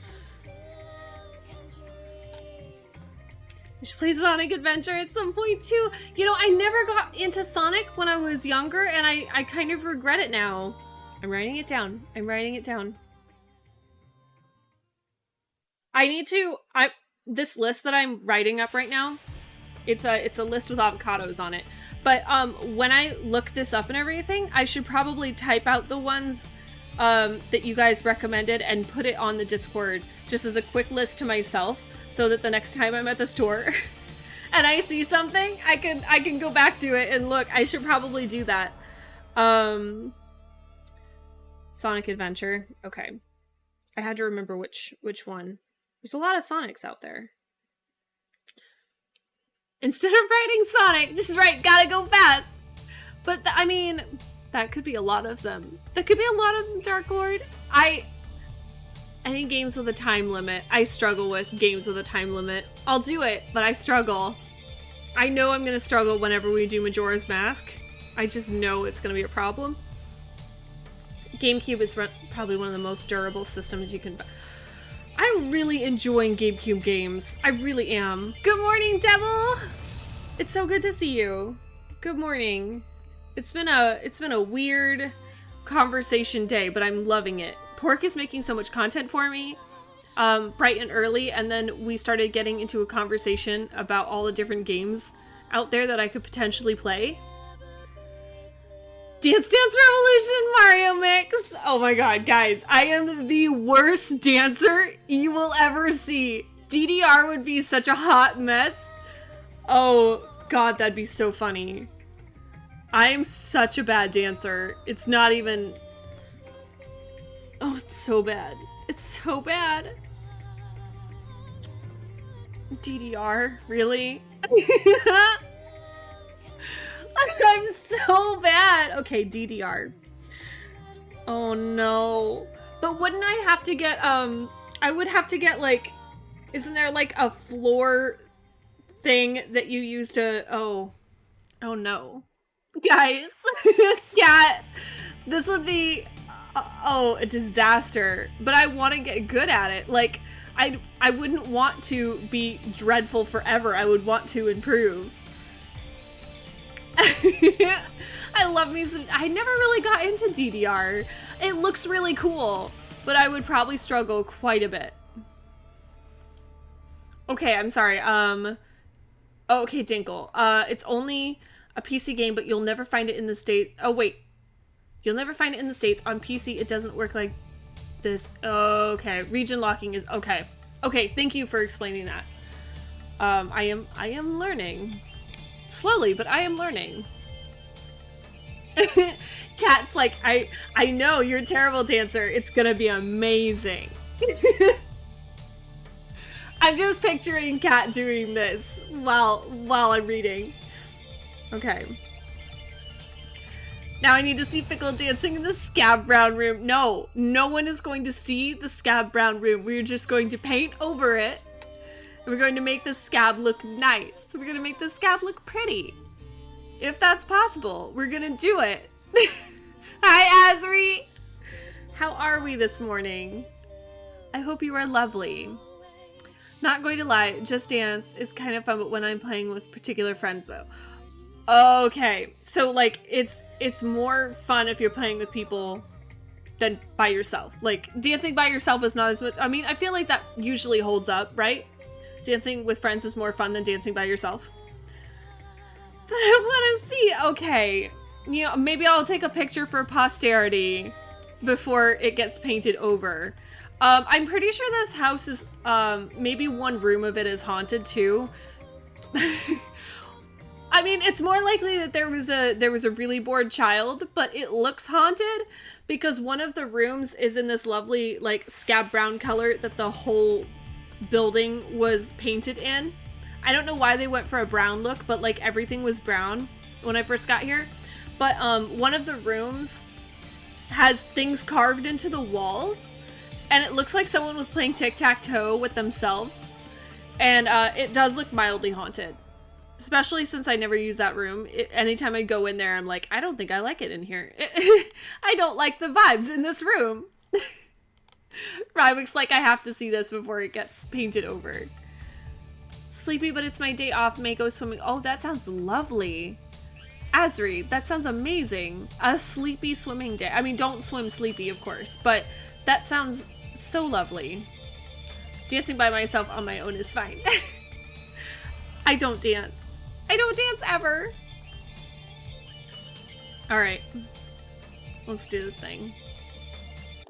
A: We should play Sonic Adventure at some point too. You know, I never got into Sonic when I was younger, and I kind of regret it now. I'm writing it down. I'm writing it down. This list that I'm writing up right now, it's a list with avocados on it. But when I look this up and everything, I should probably type out the ones that you guys recommended and put it on the Discord just as a quick list to myself, so that the next time I'm at the store and I see something, I can go back to it and look. I should probably do that. Sonic Adventure. Okay. I had to remember which one. There's a lot of Sonics out there. Instead of writing Sonic, just write gotta go fast. But I mean, that could be a lot of them. That could be a lot of them, Dark Lord. I think games with a time limit. I struggle with games with a time limit. I'll do it, but I struggle. I know I'm gonna struggle whenever we do Majora's Mask. I just know it's gonna be a problem. GameCube is probably one of the most durable systems you can buy. I'm really enjoying GameCube games. I really am. Good morning, Devil! It's so good to see you. Good morning. It's been a weird conversation day, but I'm loving it. Pork is making so much content for me, bright and early, and then we started getting into a conversation about all the different games out there that I could potentially play. Dance Dance Revolution Mario Mix! Oh my god, guys, I am the worst dancer you will ever see. DDR would be such a hot mess. Oh god, that'd be so funny. I am such a bad dancer. It's not even... Oh, it's so bad. It's so bad. DDR? Really? I'm so bad. Okay, DDR. Oh no. But wouldn't I have to get, I would have to get like, isn't there like a floor thing that you use to, oh no. Guys, yeah, this would be, a disaster. But I want to get good at it. Like, I wouldn't want to be dreadful forever. I would want to improve. I love me some... I never really got into DDR. It looks really cool, but I would probably struggle quite a bit. Okay, I'm sorry. Oh, okay, Dinkle. It's only a PC game, but you'll never find it in the States. Oh, wait. You'll never find it in the States. On PC, it doesn't work like this. Okay, region locking is... Okay. Okay, thank you for explaining that. I am learning. Slowly, but I am learning. Kat's like, I know you're a terrible dancer. It's gonna be amazing. I'm just picturing Kat doing this while I'm reading. Okay. Now I need to see Fickle dancing in the Scab Brown room. No one is going to see the Scab Brown room. We're just going to paint over it. And we're going to make the scab look nice. We're going to make the scab look pretty. If that's possible, we're going to do it. Hi, Azri. How are we this morning? I hope you are lovely. Not going to lie, Just Dance is kind of fun, but when I'm playing with particular friends, though. Okay, so like it's more fun if you're playing with people than by yourself. Like dancing by yourself is not as much. I mean, I feel like that usually holds up, right? Dancing with friends is more fun than dancing by yourself. But I want to see. Okay, you know, maybe I'll take a picture for posterity before it gets painted over. I'm pretty sure this house is maybe one room of it is haunted too. I mean, it's more likely that there was a really bored child, but it looks haunted because one of the rooms is in this lovely like scab brown color that the whole building was painted in. I don't know why they went for a brown look, but like everything was brown when I first got here. But one of the rooms has things carved into the walls, and it looks like someone was playing tic-tac-toe with themselves, and it does look mildly haunted. Especially since I never use that room. Anytime I go in there, I'm like, I don't think I like it in here. I don't like the vibes in this room. Rywick's like, I have to see this before it gets painted over. Sleepy, but it's my day off. May go swimming. Oh, that sounds lovely. Azri, that sounds amazing. A sleepy swimming day. I mean, don't swim sleepy, of course, but that sounds so lovely. Dancing by myself on my own is fine. I don't dance. I don't dance ever. All right. Let's do this thing.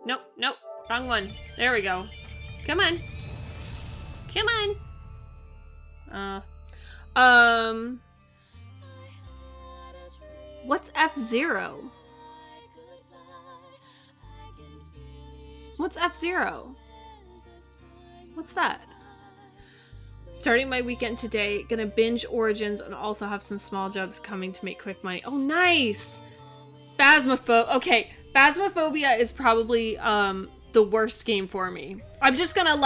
A: Nope, wrong one. There we go. Come on. Come on. What's F-Zero? What's F-Zero? What's that? Starting my weekend today, gonna binge Origins and also have some small jobs coming to make quick money. Oh, nice! Okay, Phasmophobia is probably the worst game for me. I'm just gonna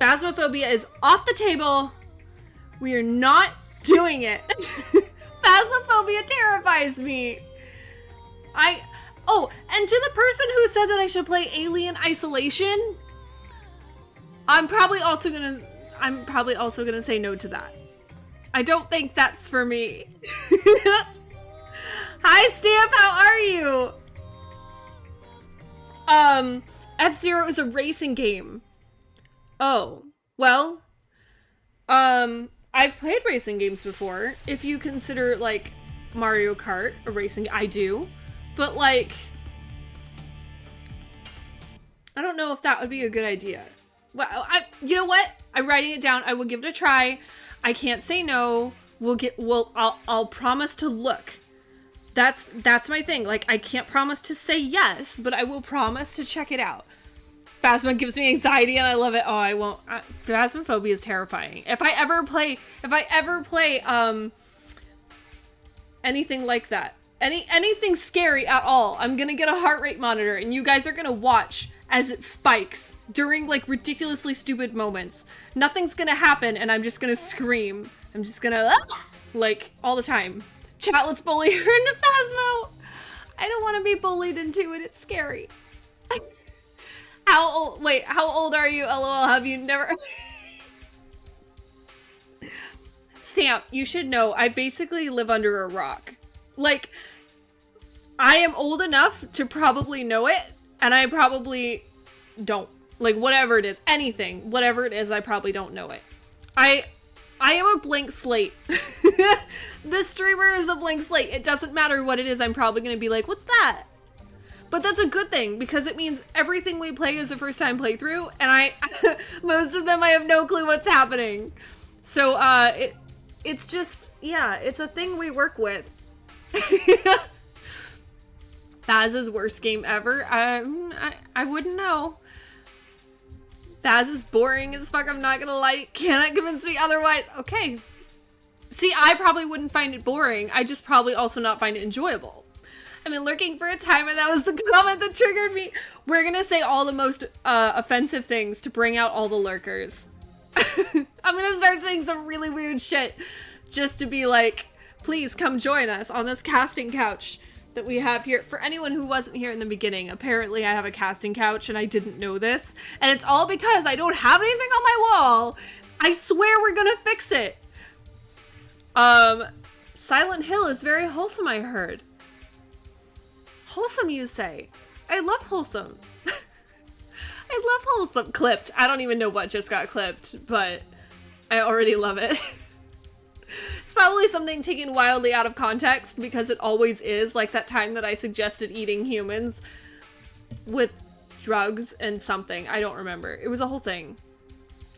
A: Phasmophobia is off the table. We are not doing it. Phasmophobia terrifies me. And to the person who said that I should play Alien Isolation, I'm probably also gonna say no to that. I don't think that's for me. Hi, Stamp, how are you? F-Zero is a racing game. Oh, well, I've played racing games before. If you consider, like, Mario Kart a racing, I do. But, like, I don't know if that would be a good idea. Well, you know what? I'm writing it down. I will give it a try. I can't say no. I'll promise to look. That's my thing. Like, I can't promise to say yes, but I will promise to check it out. Phasma gives me anxiety and I love it. Oh, I won't. Phasmophobia is terrifying. If I ever play anything like that, anything scary at all, I'm gonna get a heart rate monitor and you guys are gonna watch as it spikes during like ridiculously stupid moments. Nothing's gonna happen and I'm just gonna scream. I'm just gonna like all the time. Chat, let's bully her into Phasmo. I don't want to be bullied into it. It's scary. How old are you? LOL, have you never... Stamp, you should know, I basically live under a rock. Like, I am old enough to probably know it, and I probably don't. Like, whatever it is, anything, whatever it is, I probably don't know it. I am a blank slate. This streamer is a blank slate. It doesn't matter what it is, I'm probably gonna be like, what's that? But that's a good thing, because it means everything we play is a first-time playthrough, and most of them I have no clue what's happening. So, it's just, yeah, it's a thing we work with. Faz's worst game ever? I wouldn't know. Faz is boring as fuck, I'm not gonna lie. Cannot convince me otherwise. Okay. See, I probably wouldn't find it boring. I just probably also not find it enjoyable. I've been lurking for a time, and that was the comment that triggered me. We're gonna say all the most offensive things to bring out all the lurkers. I'm gonna start saying some really weird shit just to be like, please come join us on this casting couch that we have here. For anyone who wasn't here in the beginning, apparently I have a casting couch and I didn't know this. And it's all because I don't have anything on my wall. I swear we're gonna fix it. Silent Hill is very wholesome, I heard. Wholesome, you say? I love wholesome. I love wholesome. Clipped. I don't even know what just got clipped, but I already love it. It's probably something taken wildly out of context, because it always is, like that time that I suggested eating humans with drugs and something. I don't remember. It was a whole thing.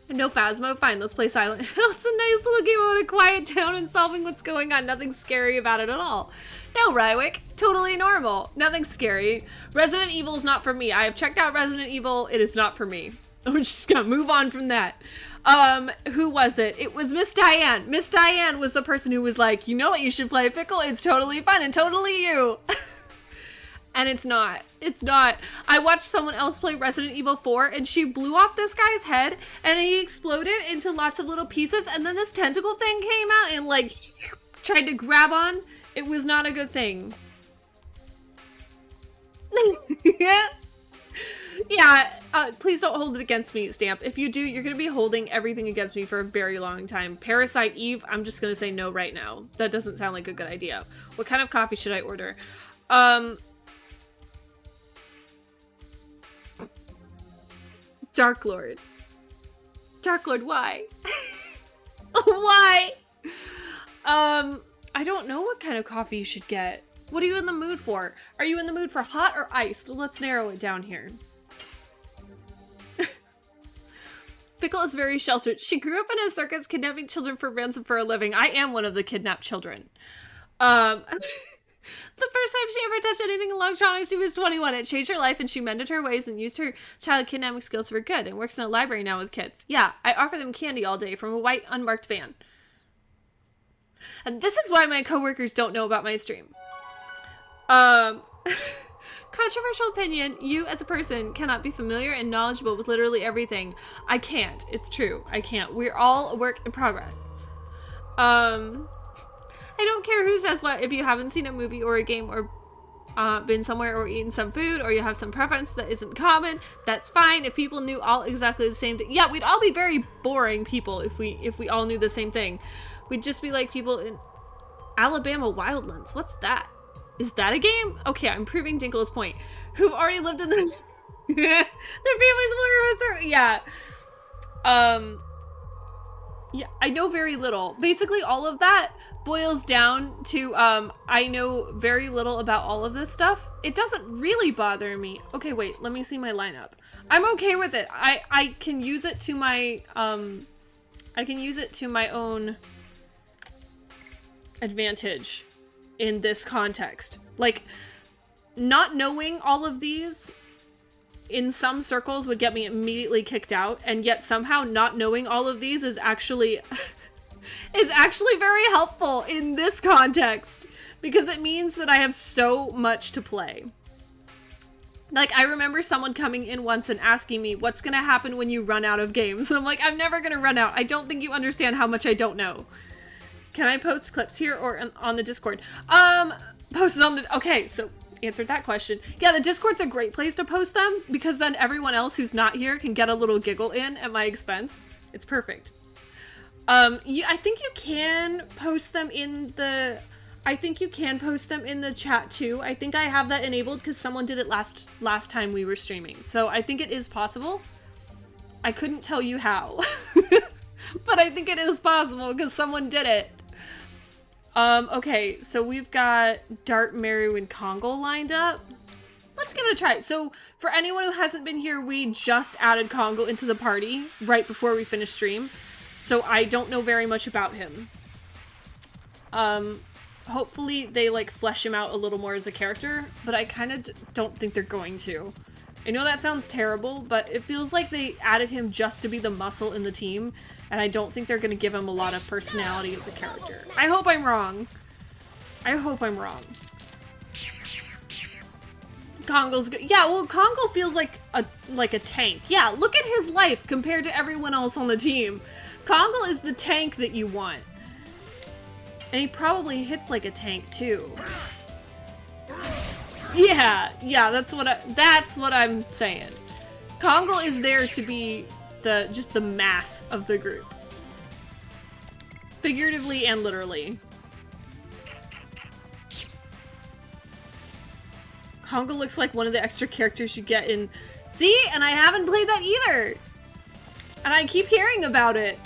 A: No Phasmo? Fine, let's play Silent Hill. It's a nice little game about a quiet town and solving what's going on. Nothing scary about it at all. No, Rywick. Totally normal. Nothing scary. Resident Evil is not for me. I have checked out Resident Evil. It is not for me. We're just gonna move on from that. Who was it? It was Miss Diane. Miss Diane was the person who was like, you know what, you should play Fickle. It's totally fun and totally you. And it's not. It's not. I watched someone else play Resident Evil 4 and she blew off this guy's head and he exploded into lots of little pieces, and then this tentacle thing came out and like tried to grab on. It was not a good thing. Yeah, please don't hold it against me, Stamp. If you do, you're gonna be holding everything against me for a very long time. Parasite Eve, I'm just gonna say no right now. That doesn't sound like a good idea. What kind of coffee should I order? Dark Lord. Dark Lord, why? Why? I don't know what kind of coffee you should get. What are you in the mood for? Are you in the mood for hot or iced? Let's narrow it down here. Fickle is very sheltered. She grew up in a circus kidnapping children for ransom for a living. I am one of the kidnapped children. The first time she ever touched anything electronic, she was 21. It changed her life and she mended her ways and used her child kidnapping skills for good and works in a library now with kids. Yeah, I offer them candy all day from a white unmarked van. And this is why my coworkers don't know about my stream. Controversial opinion, you as a person cannot be familiar and knowledgeable with literally everything. I can't. It's true. I can't. We're all a work in progress. I don't care who says what. If you haven't seen a movie or a game or been somewhere or eaten some food, or you have some preference that isn't common, that's fine. If people knew all exactly the same thing, yeah, we'd all be very boring people if we all knew the same thing. We'd just be like people in Alabama Wildlands. What's that? Is that a game? Okay, I'm proving Dinkle's point. Who've already lived in the their families were yeah. Yeah, I know very little. Basically, all of that boils down to I know very little about all of this stuff. It doesn't really bother me. Okay, wait, let me see my lineup. I'm okay with it. I can use it to my own advantage in this context. Like, not knowing all of these in some circles would get me immediately kicked out, and yet somehow not knowing all of these is actually very helpful in this context, because it means that I have so much to play. Like, I remember someone coming in once and asking me, what's gonna happen when you run out of games? And I'm like, I'm never gonna run out. I don't think you understand how much I don't know. Can I post clips here or on the Discord? Post it on the... Okay, so answered that question. Yeah, the Discord's a great place to post them, because then everyone else who's not here can get a little giggle in at my expense. It's perfect. I think you can post them in the... I think you can post them in the chat too. I think I have that enabled because someone did it last time we were streaming. So I think it is possible. I couldn't tell you how. But I think it is possible because someone did it. Okay, so we've got Dart, Meru, and Kongle lined up. Let's give it a try. So for anyone who hasn't been here, we just added Kongle into the party right before we finished stream. So I don't know very much about him. hopefully they like flesh him out a little more as a character, but I kind of don't think they're going to. I know that sounds terrible, but it feels like they added him just to be the muscle in the team, and I don't think they're going to give him a lot of personality as a character. I hope I'm wrong. I hope I'm wrong. Kongo's good. Yeah, well, Kongo feels like a tank. Yeah, look at his life compared to everyone else on the team. Kongo is the tank that you want. And he probably hits like a tank too. Yeah, that's what I'm saying. Kongo is there to be just the mass of the group. Figuratively and literally. Kongo looks like one of the extra characters you get in... See? And I haven't played that either! And I keep hearing about it.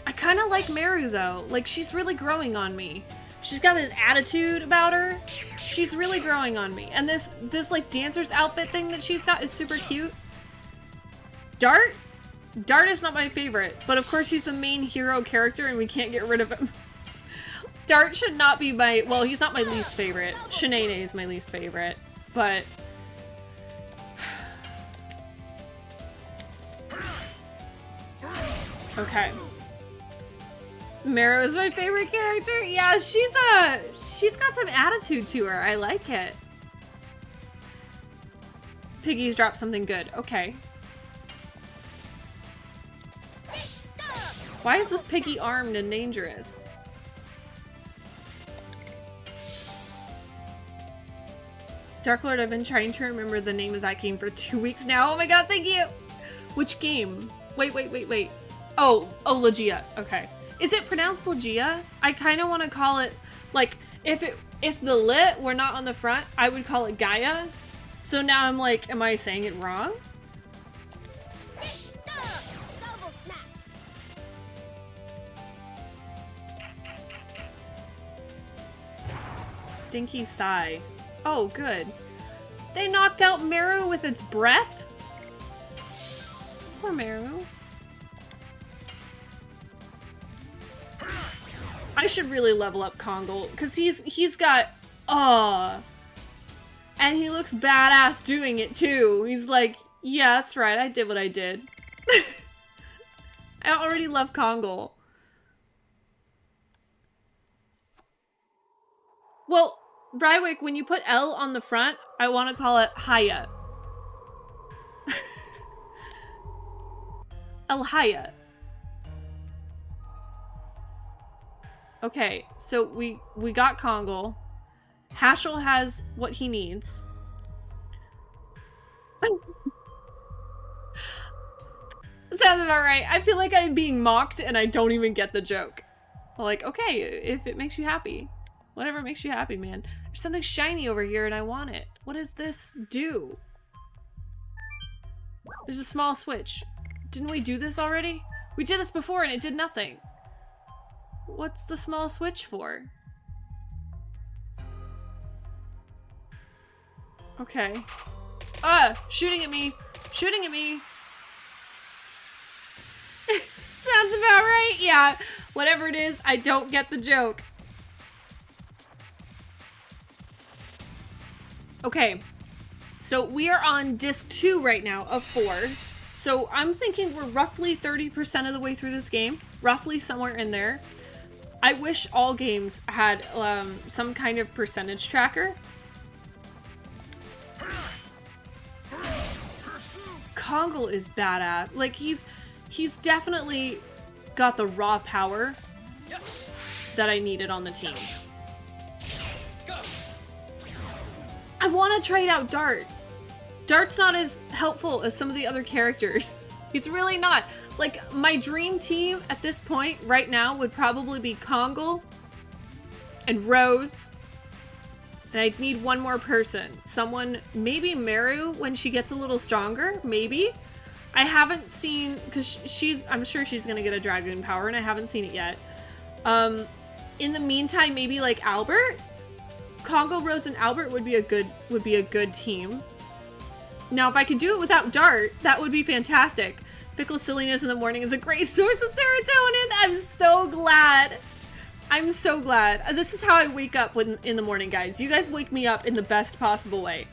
A: I kind of like Meru though. Like, she's really growing on me. She's got this attitude about her. She's really growing on me. And this like dancer's outfit thing that she's got is super cute. Dart? Dart is not my favorite, but of course he's the main hero character and we can't get rid of him. Dart should not be my, well, he's not my least favorite. Shanae is my least favorite, but okay. Meru is my favorite character. Yeah, she's got some attitude to her. I like it. Piggy's dropped something good. Okay. Why is this Piggy armed and dangerous? Dark Lord, I've been trying to remember the name of that game for 2 weeks now. Oh my god, thank you! Which game? Wait. Oh, Legia. Okay. Is it pronounced Legia? I kind of want to call it, like, if the lit were not on the front, I would call it Gaia. So now I'm like, am I saying it wrong? Stinky sigh. Oh, good. They knocked out Meru with its breath? Poor Meru. I should really level up Kongo, because he's got... and he looks badass doing it, too. He's like, yeah, that's right, I did what I did. I already love Kongo. Well, Brywick, when you put L on the front, I want to call it Haya. El Haya. Okay, so we got Kongo. Hashel has what he needs. Sounds about right. I feel like I'm being mocked and I don't even get the joke. Like, okay, if it makes you happy. Whatever makes you happy, man. There's something shiny over here and I want it. What does this do? There's a small switch. Didn't we do this already? We did this before and it did nothing. What's the small switch for? Okay. Shooting at me. Shooting at me. Sounds about right. Yeah. Whatever it is, I don't get the joke. Okay, so we are on disc 2 right now of 4. So I'm thinking we're roughly 30% of the way through this game, roughly somewhere in there. I wish all games had some kind of percentage tracker. Kongo is badass. Like he's definitely got the raw power that I needed on the team. I want to trade out Dart. Dart's not as helpful as some of the other characters. He's really not. Like, my dream team at this point, right now, would probably be Kongo and Rose. And I'd need one more person. Someone, maybe Meru when she gets a little stronger, maybe. I haven't seen, because I'm sure she's going to get a Dragoon power, and I haven't seen it yet. In the meantime, maybe like Albert? Kongo, Rose, and Albert would be a good team. Now, if I could do it without Dart, that would be fantastic. Fickle silliness in the morning is a great source of serotonin. I'm so glad. I'm so glad. This is how I wake up in the morning, guys. You guys wake me up in the best possible way.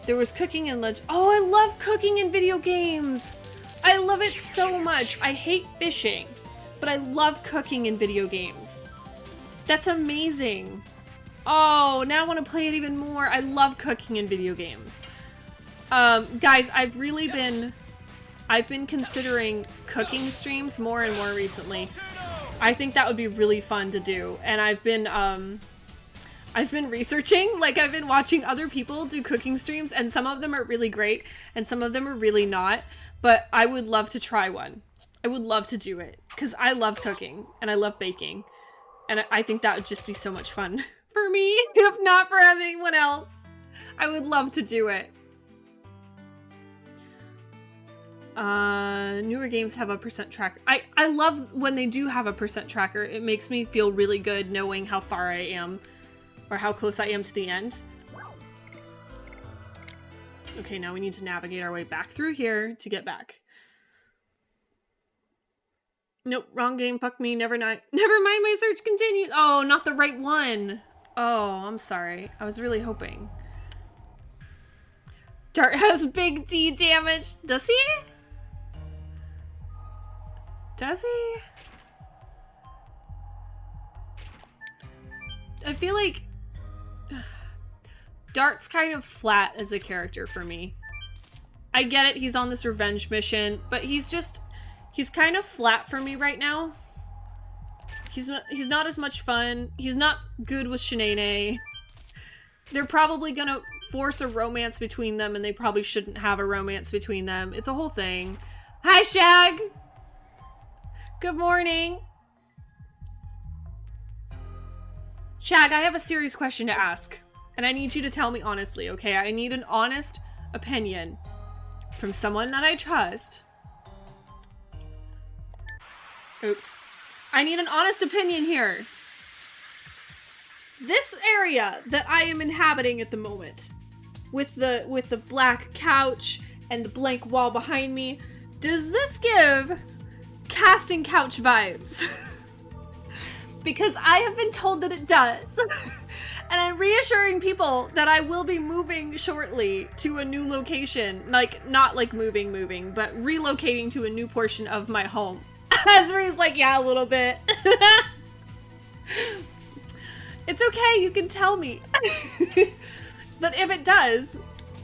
A: There was cooking in lunch. Oh, I love cooking in video games. I love it so much. I hate fishing, but I love cooking in video games. That's amazing. Oh, now I want to play it even more. I love cooking in video games. Guys, I've been considering cooking streams more and more recently. I think that would be really fun to do. And I've been researching, like I've been watching other people do cooking streams, and some of them are really great and some of them are really not, but I would love to try one. I would love to do it because I love cooking and I love baking, and I think that would just be so much fun for me, if not for anyone else. I would love to do it. Newer games have a percent tracker. I love when they do have a percent tracker. It makes me feel really good knowing how far I am or how close I am to the end. Okay, now we need to navigate our way back through here to get back. Nope, wrong game, fuck me, never mind, my search continues. Oh, not the right one. Oh, I'm sorry. I was really hoping. Dart has big D damage. Does he? Does he? I feel like Dart's kind of flat as a character for me. I get it, he's on this revenge mission, but he's kind of flat for me right now. He's not as much fun. He's not good with Shanae. They're probably gonna force a romance between them, and they probably shouldn't have a romance between them. It's a whole thing. Hi, Shag! Good morning. Shag, I have a serious question to ask, and I need you to tell me honestly, okay? I need an honest opinion from someone that I trust. Oops. I need an honest opinion here. This area that I am inhabiting at the moment, with the black couch and the blank wall behind me, does this give casting couch vibes? Because I have been told that it does. And I'm reassuring people that I will be moving shortly to a new location. Like, not like moving, but relocating to a new portion of my home. Azri's like, yeah, a little bit. It's okay, you can tell me. But if it does,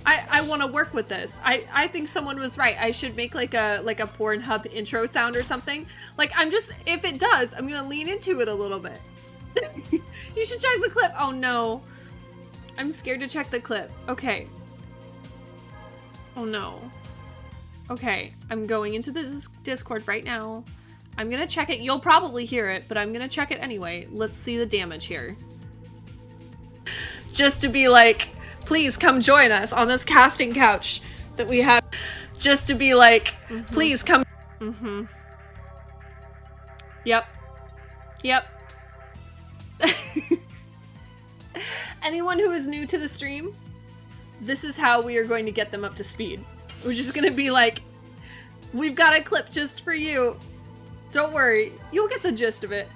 A: I want to work with this. I think someone was right. I should make like a Pornhub intro sound or something. Like, if it does, I'm gonna lean into it a little bit. You should check the clip. Oh no. I'm scared to check the clip. Okay. Oh no. Okay, I'm going into this Discord right now. I'm gonna check it. You'll probably hear it, but I'm gonna check it anyway. Let's see the damage here. Just to be like, please come join us on this casting couch that we have. Just to be like, please come. Yep. Anyone who is new to the stream, this is how we are going to get them up to speed. We're just gonna be like, we've got a clip just for you. Don't worry, you'll get the gist of it.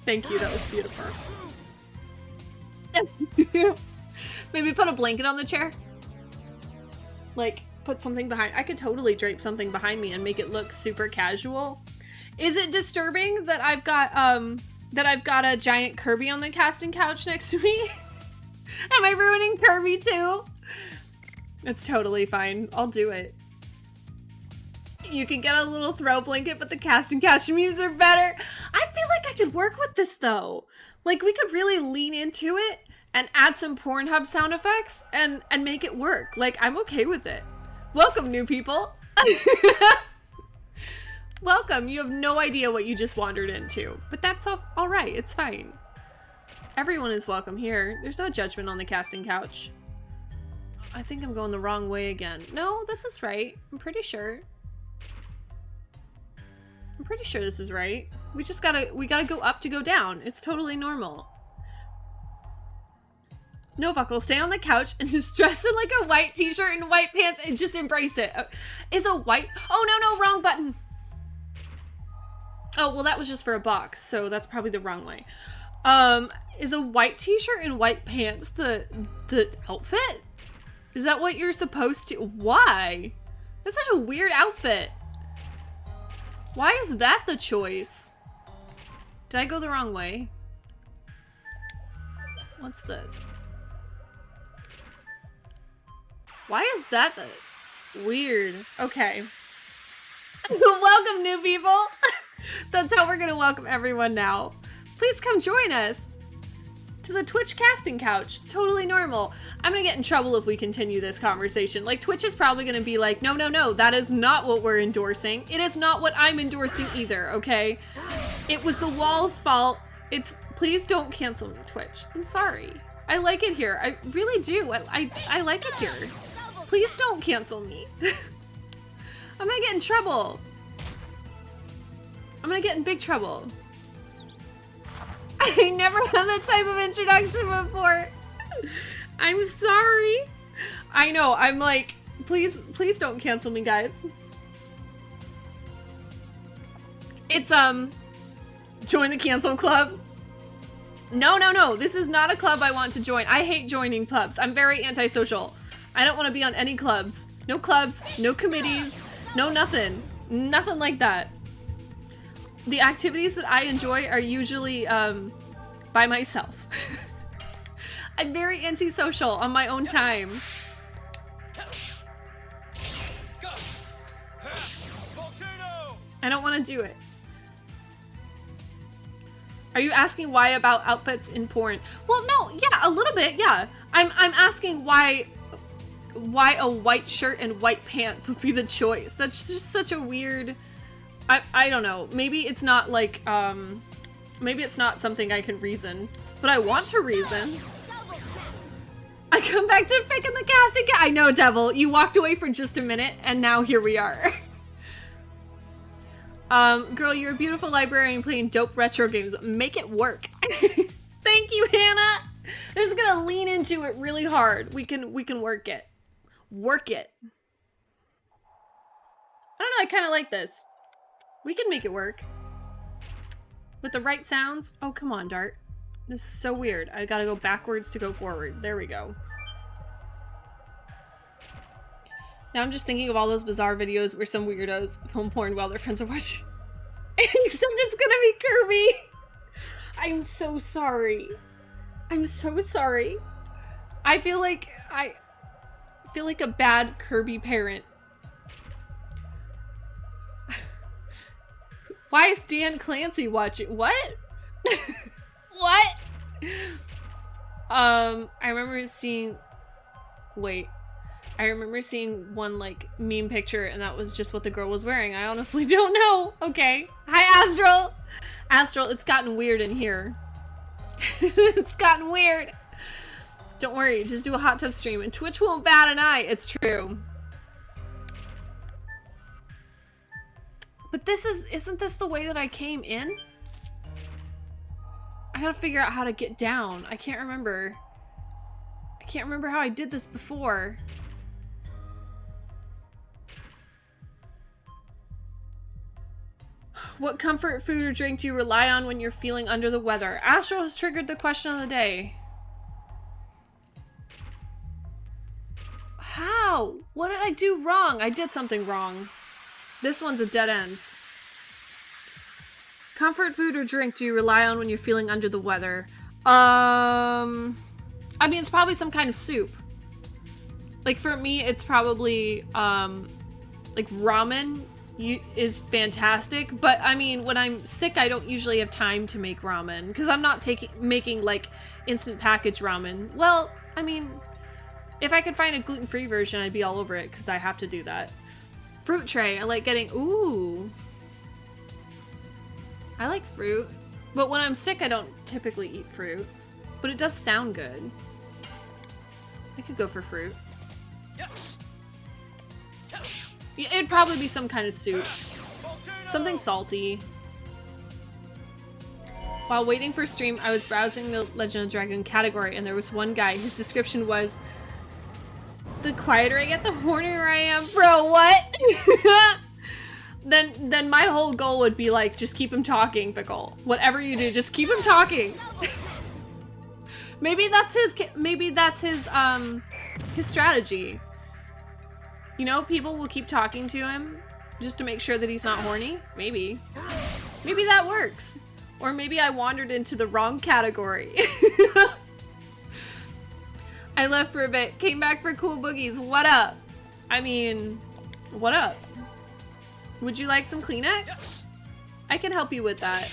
A: Thank you, that was beautiful. Maybe put a blanket on the chair. Like, put something behind. I could totally drape something behind me and make it look super casual. Is it disturbing that I've got a giant Kirby on the casting couch next to me? Am I ruining Kirby too? It's totally fine. I'll do it. You can get a little throw blanket, but the casting couch memes are better. I feel like I could work with this though. Like, we could really lean into it and add some Pornhub sound effects and make it work. Like, I'm okay with it. Welcome, new people. Welcome. You have no idea what you just wandered into, but that's all right. It's fine. Everyone is welcome here. There's no judgment on the casting couch. I think I'm going the wrong way again. No, this is right. I'm pretty sure. I'm pretty sure this is right. We gotta go up to go down. It's totally normal. No, Buckle, stay on the couch and just dress in like a white t-shirt and white pants and just embrace it. Is a white... Oh, no, wrong button. Oh, well, that was just for a box, so that's probably the wrong way. Is a white t-shirt and white pants the outfit? Is that what you're supposed to... Why? That's such a weird outfit. Why is that the choice? Did I go the wrong way? What's this? Why is that the... Weird. Okay. Welcome, new people. That's how we're gonna welcome everyone now. Please come join us to the Twitch casting couch. It's totally normal. I'm gonna get in trouble if we continue this conversation. Like, Twitch is probably gonna be like, no, that is not what we're endorsing. It is not what I'm endorsing either, okay? It was the wall's fault. Please don't cancel me, Twitch. I'm sorry. I like it here. I really do. I like it here. Please don't cancel me. I'm gonna get in trouble. I'm gonna get in big trouble. I never had that type of introduction before. I'm sorry. I know, I'm like, please don't cancel me, guys. It's, join the cancel club. No, this is not a club I want to join. I hate joining clubs. I'm very antisocial. I don't want to be on any clubs. No clubs, no committees, no nothing. Nothing like that. The activities that I enjoy are usually by myself. I'm very antisocial on my own time. I don't want to do it. Are you asking why about outfits in porn? Well, no, yeah, a little bit, yeah. I'm asking why a white shirt and white pants would be the choice. That's just such a weird... I don't know. Maybe it's not like, maybe it's not something I can reason, but I want to reason. I come back to picking the casting. I know, Devil. You walked away for just a minute, and now here we are. Girl, you're a beautiful librarian playing dope retro games. Make it work. Thank you, Hannah. They're just gonna lean into it really hard. We can work it. Work it. I don't know, I kind of like this. We can make it work. With the right sounds. Oh, come on, Dart. This is so weird. I gotta go backwards to go forward. There we go. Now I'm just thinking of all those bizarre videos where some weirdos film porn while their friends are watching. Except it's gonna be Kirby. I'm so sorry. I'm so sorry. I feel like a bad Kirby parent. Why is Dan Clancy watching? What? What? I remember seeing... Wait. I remember seeing one, like, meme picture, and that was just what the girl was wearing. I honestly don't know. Okay. Hi, Astral! Astral, it's gotten weird in here. It's gotten weird. Don't worry, just do a hot tub stream, and Twitch won't bat an eye. It's true. But isn't this the way that I came in? I gotta figure out how to get down. I can't remember. I can't remember how I did this before. What comfort food or drink do you rely on when you're feeling under the weather? Astro has triggered the question of the day. How? What did I do wrong? I did something wrong. This one's a dead end. Comfort food or drink do you rely on when you're feeling under the weather? I mean, it's probably some kind of soup. Like, for me, it's probably, like, ramen is fantastic. But, I mean, when I'm sick, I don't usually have time to make ramen. Because I'm not making, like, instant package ramen. Well, I mean, if I could find a gluten-free version, I'd be all over it. Because I have to do that. Fruit tray. I like getting... Ooh. I like fruit. But when I'm sick, I don't typically eat fruit. But it does sound good. I could go for fruit. Yeah, it'd probably be some kind of soup. Something salty. While waiting for stream, I was browsing the Legend of Dragon category, and there was one guy whose description was, "The quieter I get, the hornier I am." Bro, what? Then my whole goal would be like, just keep him talking, Pickle. Whatever you do, just keep him talking. Maybe that's his strategy. You know, people will keep talking to him just to make sure that he's not horny. Maybe that works. Or maybe I wandered into the wrong category. I left for a bit, came back for cool boogies. What up? I mean, what up? Would you like some Kleenex? I can help you with that.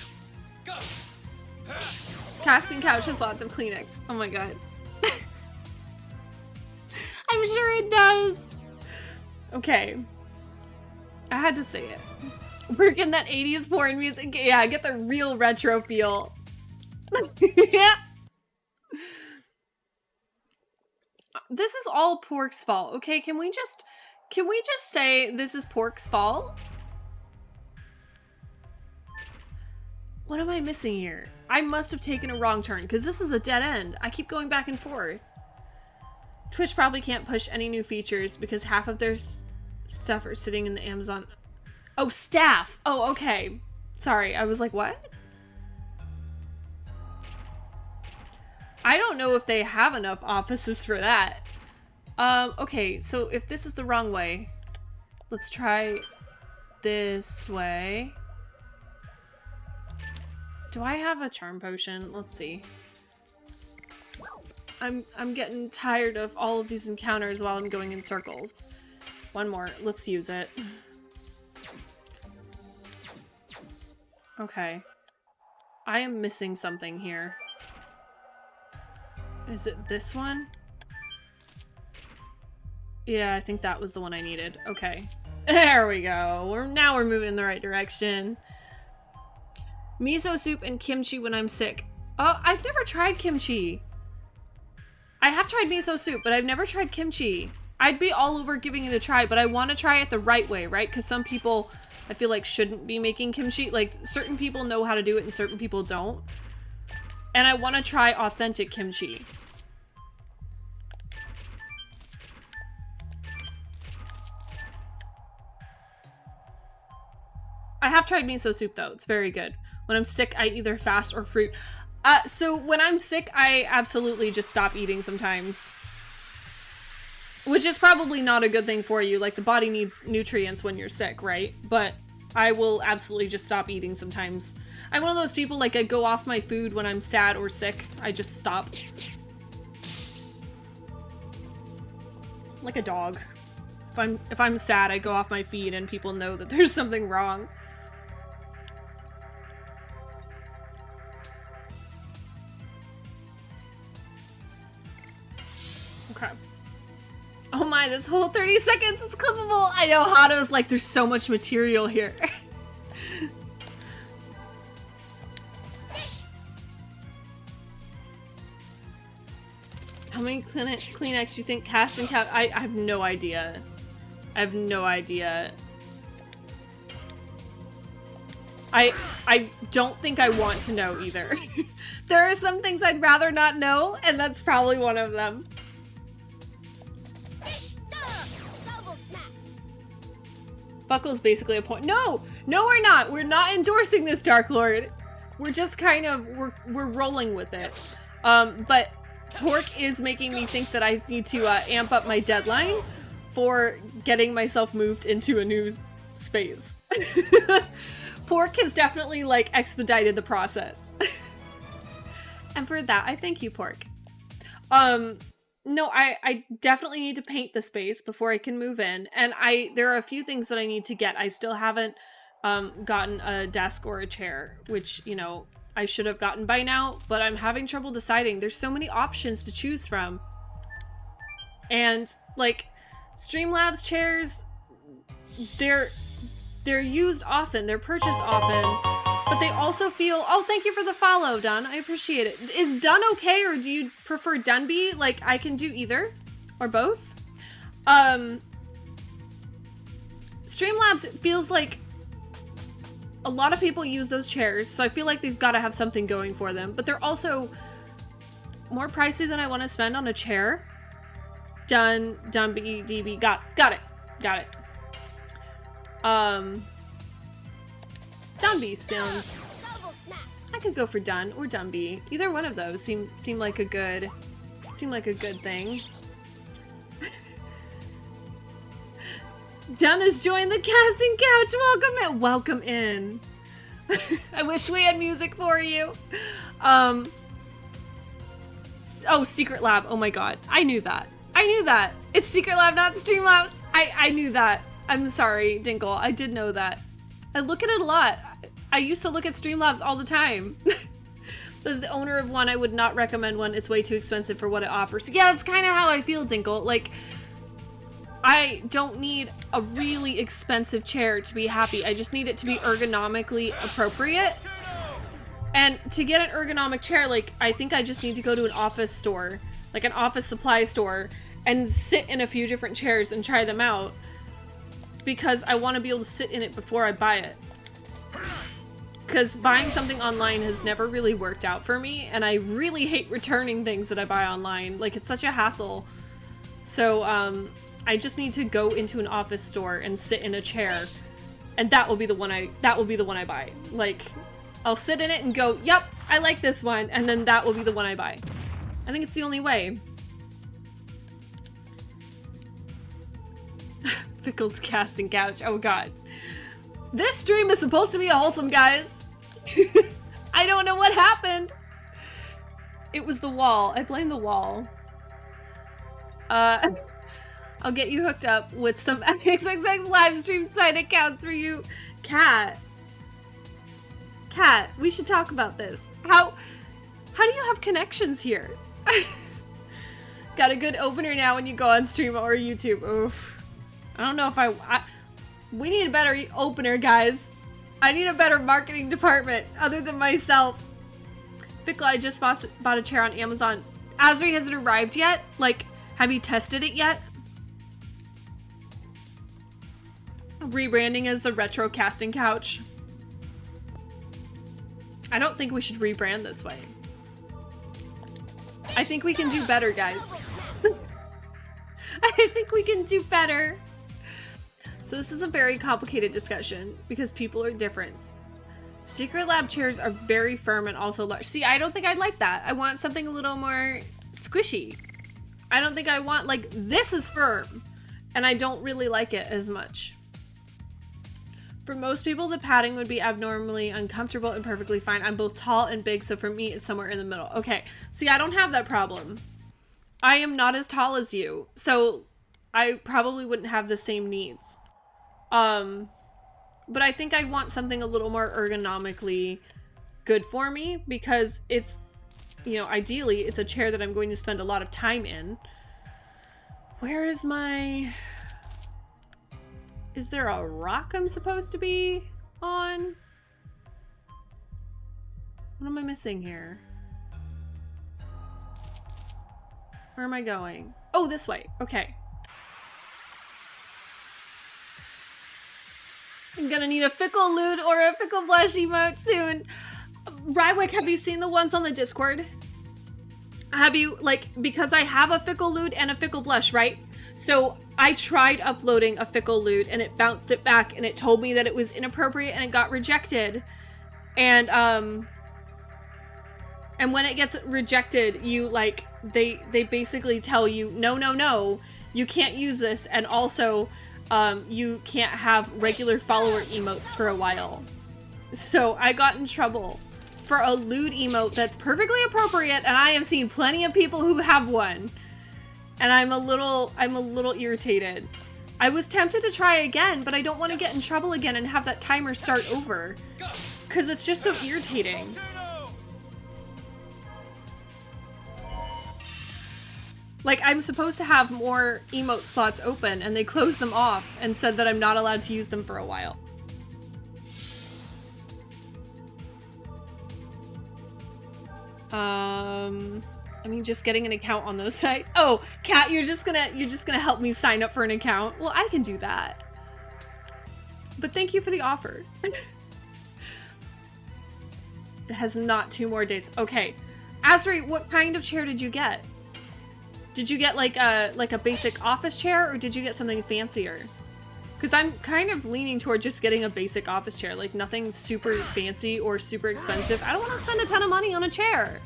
A: Casting Couch has lots of Kleenex. Oh my god. I'm sure it does. Okay. I had to say it. Work in that 80s porn music. Yeah, get the real retro feel. Yeah. This is all Pork's fault. Okay, can we just say this is Pork's fault? What am I missing here? I must have taken a wrong turn because this is a dead end. I keep going back and forth. Twitch probably can't push any new features because half of their stuff are sitting in the Amazon. Oh, staff. Oh, okay. Sorry, I was like, what? I don't know if they have enough offices for that. Okay, so if this is the wrong way, let's try this way. Do I have a charm potion? Let's see. I'm getting tired of all of these encounters while I'm going in circles. One more. Let's use it. Okay. I am missing something here. Is it this one? Yeah, I think that was the one I needed. Okay. There we go. Now we're moving in the right direction. Miso soup and kimchi when I'm sick. Oh, I've never tried kimchi. I have tried miso soup, but I've never tried kimchi. I'd be all over giving it a try, but I want to try it the right way, right? Because some people, I feel like, shouldn't be making kimchi. Like, certain people know how to do it and certain people don't. And I want to try authentic kimchi. I have tried miso soup, though. It's very good. When I'm sick, I either fast or fruit. So when I'm sick, I absolutely just stop eating sometimes. Which is probably not a good thing for you. Like, the body needs nutrients when you're sick, right? But I will absolutely just stop eating sometimes. I'm one of those people, like, I go off my food when I'm sad or sick. I just stop. Like a dog. If I'm sad, I go off my feed and people know that there's something wrong. Okay. Oh my, this whole 30 seconds is clippable! I know, Hato's like, there's so much material here. How many Kleenex do you think Casting Couch? I have no idea. I have no idea. I don't think I want to know either. There are some things I'd rather not know, and that's probably one of them. Buckle's basically a point. No, we're not. We're not endorsing this, Dark Lord. We're just kind of we're rolling with it. But Pork is making me think that I need to amp up my deadline for getting myself moved into a new space. Pork has definitely like expedited the process. And for that, I thank you, Pork. No, I definitely need to paint the space before I can move in. And there are a few things that I need to get. I still haven't gotten a desk or a chair, which, you know, I should have gotten by now, but I'm having trouble deciding. There's so many options to choose from. And like Streamlabs chairs, they're used often, they're purchased often. But they also feel, oh, thank you for the follow, Dun. I appreciate it. Is Dun okay, or do you prefer Dunby? Like, I can do either, or both. Streamlabs, it feels like a lot of people use those chairs, so I feel like they've got to have something going for them, but they're also more pricey than I want to spend on a chair. Done, DB, got it. Dunby sounds, I could go for Dun or Dunby. Either one of those seem like a good thing. Dun has joined the casting couch. Welcome in. I wish we had music for you. Oh, Secret Lab. Oh my god. I knew that. It's Secret Lab, not Streamlabs. I knew that. I'm sorry, Dinkle. I did know that. I look at it a lot. I used to look at Streamlabs all the time. As the owner of one, I would not recommend one. It's way too expensive for what it offers. Yeah, that's kind of how I feel, Dinkle. Like, I don't need a really expensive chair to be happy. I just need it to be ergonomically appropriate. And to get an ergonomic chair, like, I think I just need to go to an office store, like an office supply store, and sit in a few different chairs and try them out. Because I want to be able to sit in it before I buy it. Because buying something online has never really worked out for me, and I really hate returning things that I buy online. Like, it's such a hassle. So, I just need to go into an office store and sit in a chair, and that will be the one I buy. Like, I'll sit in it and go, yep, I like this one, and then that will be the one I buy. I think it's the only way. Fickle's casting couch. Oh god. This stream is supposed to be wholesome, guys. I don't know what happened. It was the wall. I blame the wall. I'll get you hooked up with some XXX live stream site accounts for you. Cat, we should talk about this. How do you have connections here? Got a good opener now when you go on stream or YouTube. Oof. I don't know if we need a better opener, guys. I need a better marketing department other than myself. Fickle, I just bought a chair on Amazon. Asri, has it arrived yet? Like, have you tested it yet? Rebranding as the retro casting couch. I don't think we should rebrand this way. I think we can do better, guys. I think we can do better. So this is a very complicated discussion because people are different. Secret Lab chairs are very firm and also large. See, I don't think I'd like that. I want something a little more squishy. I don't think I want, like, this is firm, and I don't really like it as much. For most people, the padding would be abnormally uncomfortable and perfectly fine. I'm both tall and big, so for me, it's somewhere in the middle. Okay, see, I don't have that problem. I am not as tall as you, so I probably wouldn't have the same needs. But I think I'd want something a little more ergonomically good for me because it's, you know, ideally it's a chair that I'm going to spend a lot of time in. Where is my... Is there a rock I'm supposed to be on? What am I missing here? Where am I going? Oh, this way. Okay. I'm gonna need a Fickle Lewd or a Fickle Blush emote soon. Rywick, have you seen the ones on the Discord? Have you, like, because I have a Fickle Lewd and a Fickle Blush, right? So I tried uploading a Fickle Lewd and it bounced it back and it told me that it was inappropriate and it got rejected. And when it gets rejected, you, like, they basically tell you, no, you can't use this, and also you can't have regular follower emotes for a while. So I got in trouble for a lewd emote that's perfectly appropriate, and I have seen plenty of people who have one. And I'm a little irritated. I was tempted to try again, but I don't want to get in trouble again and have that timer start over. Because it's just so irritating. Like, I'm supposed to have more emote slots open, and they closed them off and said that I'm not allowed to use them for a while. I mean, just getting an account on those sites. Oh, Kat, you're just gonna help me sign up for an account? Well, I can do that. But thank you for the offer. It has not 2 more days. Okay. Asri, what kind of chair did you get? Did you get like a basic office chair, or did you get something fancier? Because I'm kind of leaning toward just getting a basic office chair, like nothing super fancy or super expensive. I don't want to spend a ton of money on a chair.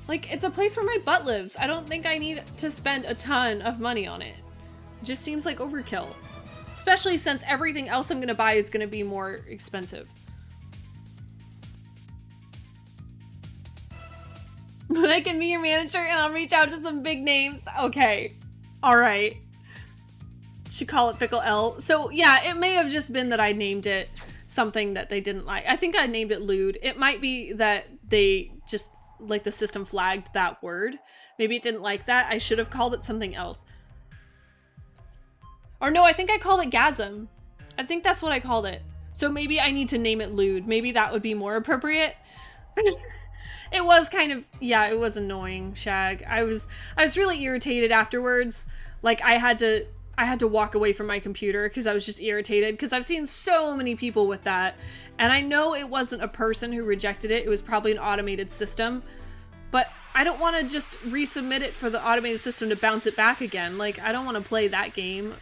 A: Like, it's a place where my butt lives. I don't think I need to spend a ton of money on it. It just seems like overkill. Especially since everything else I'm gonna buy is gonna be more expensive. But I can be your manager and I'll reach out to some big names. Okay. Alright. Should call it Fickle L. So yeah, it may have just been that I named it something that they didn't like. I think I named it lewd. It might be that they just, like, the system flagged that word. Maybe it didn't like that. I should have called it something else. Or no, I think I called it gasm. I think that's what I called it. So maybe I need to name it lewd. Maybe that would be more appropriate. It was kind of, yeah, it was annoying, Shag. I was really irritated afterwards. Like, I had to walk away from my computer because I was just irritated, because I've seen so many people with that. And I know it wasn't a person who rejected it. It was probably an automated system. But I don't want to just resubmit it for the automated system to bounce it back again. Like, I don't want to play that game.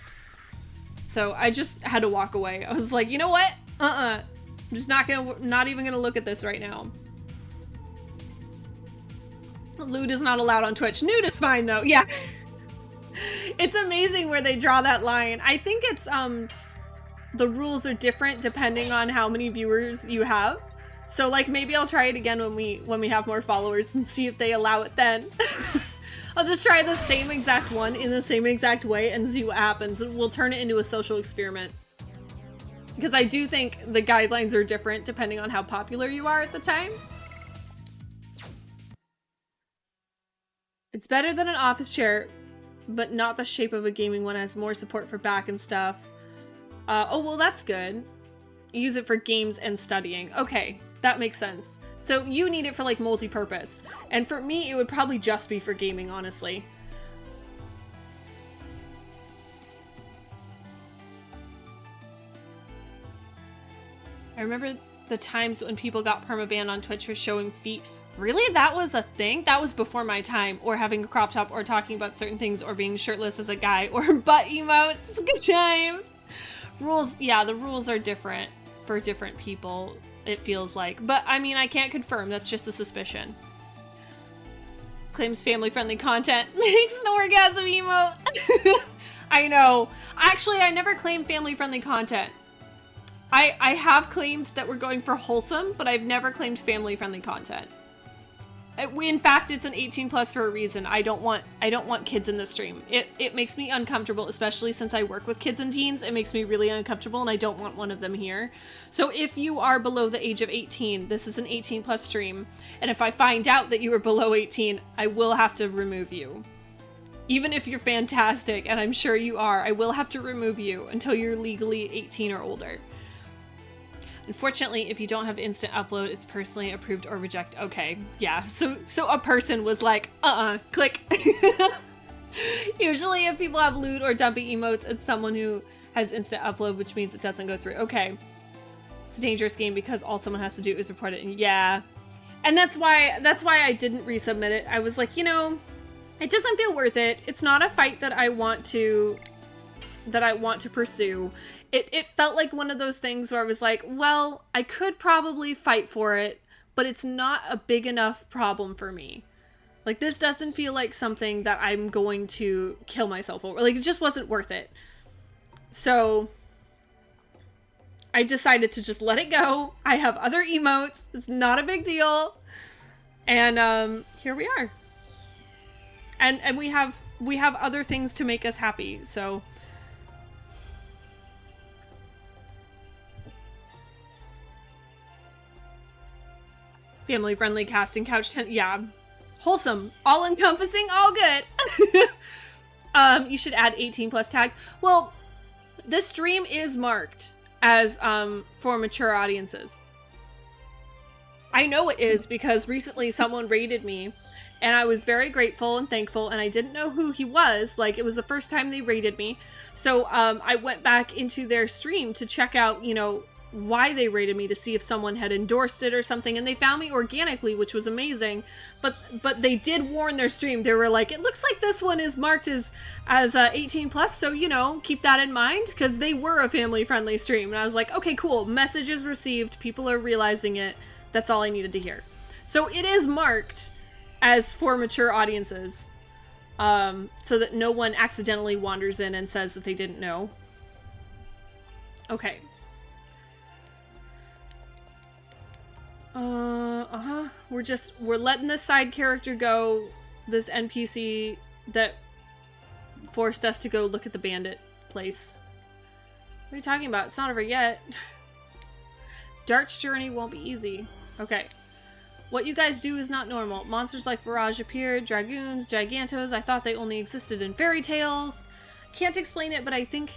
A: So I just had to walk away. I was like, you know what? I'm just not even gonna look at this right now. Lewd is not allowed on Twitch. Nude is fine though. Yeah. It's amazing where they draw that line. I think it's the rules are different depending on how many viewers you have. So like, maybe I'll try it again when we have more followers and see if they allow it then. I'll just try the same exact one in the same exact way and see what happens. We'll turn it into a social experiment. Because I do think the guidelines are different depending on how popular you are at the time. It's better than an office chair, but not the shape of a gaming one. Has more support for back and stuff. Oh, well, that's good. Use it for games and studying. Okay, that makes sense. So you need it for like multi-purpose. And for me, it would probably just be for gaming, honestly. I remember the times when people got permabanned on Twitch for showing feet. Really? That was a thing? That was before my time. Or having a crop top, or talking about certain things, or being shirtless as a guy, or butt emotes. Good times. Rules, yeah, the rules are different for different people, it feels like. But, I mean, I can't confirm. That's just a suspicion. Claims family-friendly content. Makes an orgasm emote. I know. Actually, I never claimed family-friendly content. I have claimed that we're going for wholesome, but I've never claimed family-friendly content. In fact, it's an 18 plus for a reason. I don't want kids in the stream. It makes me uncomfortable, especially since I work with kids and teens. It makes me really uncomfortable, and I don't want one of them here. So if you are below the age of 18, this is an 18 plus stream. And if I find out that you are below 18, I will have to remove you. Even if you're fantastic, and I'm sure you are, I will have to remove you until you're legally 18 or older. Unfortunately, if you don't have instant upload, it's personally approved or reject. Okay, yeah. So a person was like, click. Usually if people have lewd or dumpy emotes, it's someone who has instant upload, which means it doesn't go through. Okay. It's a dangerous game because all someone has to do is report it. And yeah. And that's why I didn't resubmit it. I was like, you know, it doesn't feel worth it. It's not a fight that I want to pursue. It felt like one of those things where I was like, well, I could probably fight for it, but it's not a big enough problem for me. Like, this doesn't feel like something that I'm going to kill myself over. Like, it just wasn't worth it. So I decided to just let it go. I have other emotes. It's not a big deal. And here we are. And we have other things to make us happy, so family-friendly casting couch tent. Yeah. Wholesome. All-encompassing. All good. You should add 18 plus tags. Well, this stream is marked as for mature audiences. I know it is because recently someone raided me and I was very grateful and thankful, and I didn't know who he was. Like, it was the first time they raided me. So I went back into their stream to check out, you know, why they rated me to see if someone had endorsed it or something, and they found me organically, which was amazing. But they did warn their stream. They were like, it looks like this one is marked as 18 plus, so you know, keep that in mind, because they were a family friendly stream. And I was like, okay, cool, messages received, people are realizing it. That's all I needed to hear. So it is marked as for mature audiences, so that no one accidentally wanders in and says that they didn't know. Okay. We're letting this side character go, this NPC that forced us to go look at the bandit place. What are you talking about? It's not over yet. Dart's journey won't be easy. Okay. What you guys do is not normal. Monsters like Virage appeared, dragoons, gigantos. I thought they only existed in fairy tales. Can't explain it, but I think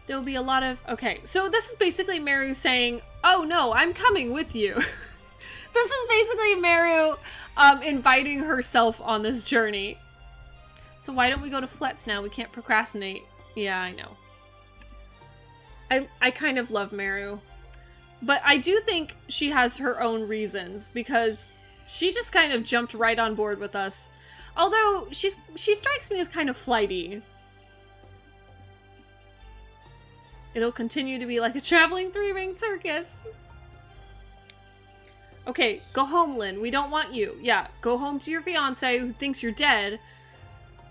A: there'll be a lot of... Okay, so this is basically Meru saying, oh no, I'm coming with you. This is basically Meru inviting herself on this journey. So why don't we go to Fletz now? We can't procrastinate. Yeah, I know. I kind of love Meru. But I do think she has her own reasons, because she just kind of jumped right on board with us. Although, she strikes me as kind of flighty. It'll continue to be like a traveling three-ring circus. Okay, go home, Lynn. We don't want you. Yeah, go home to your fiancé who thinks you're dead.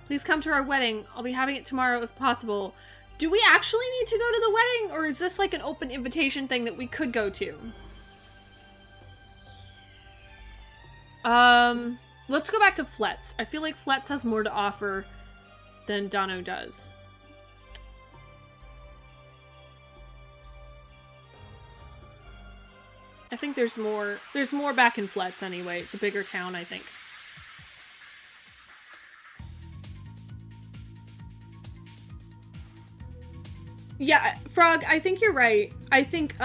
A: Please come to our wedding. I'll be having it tomorrow if possible. Do we actually need to go to the wedding, or is this like an open invitation thing that we could go to? Let's go back to Fletz. I feel like Fletz has more to offer than Dano does. I think there's more back in Fletz anyway. It's a bigger town, I think. Yeah, Frog, I think you're right. I think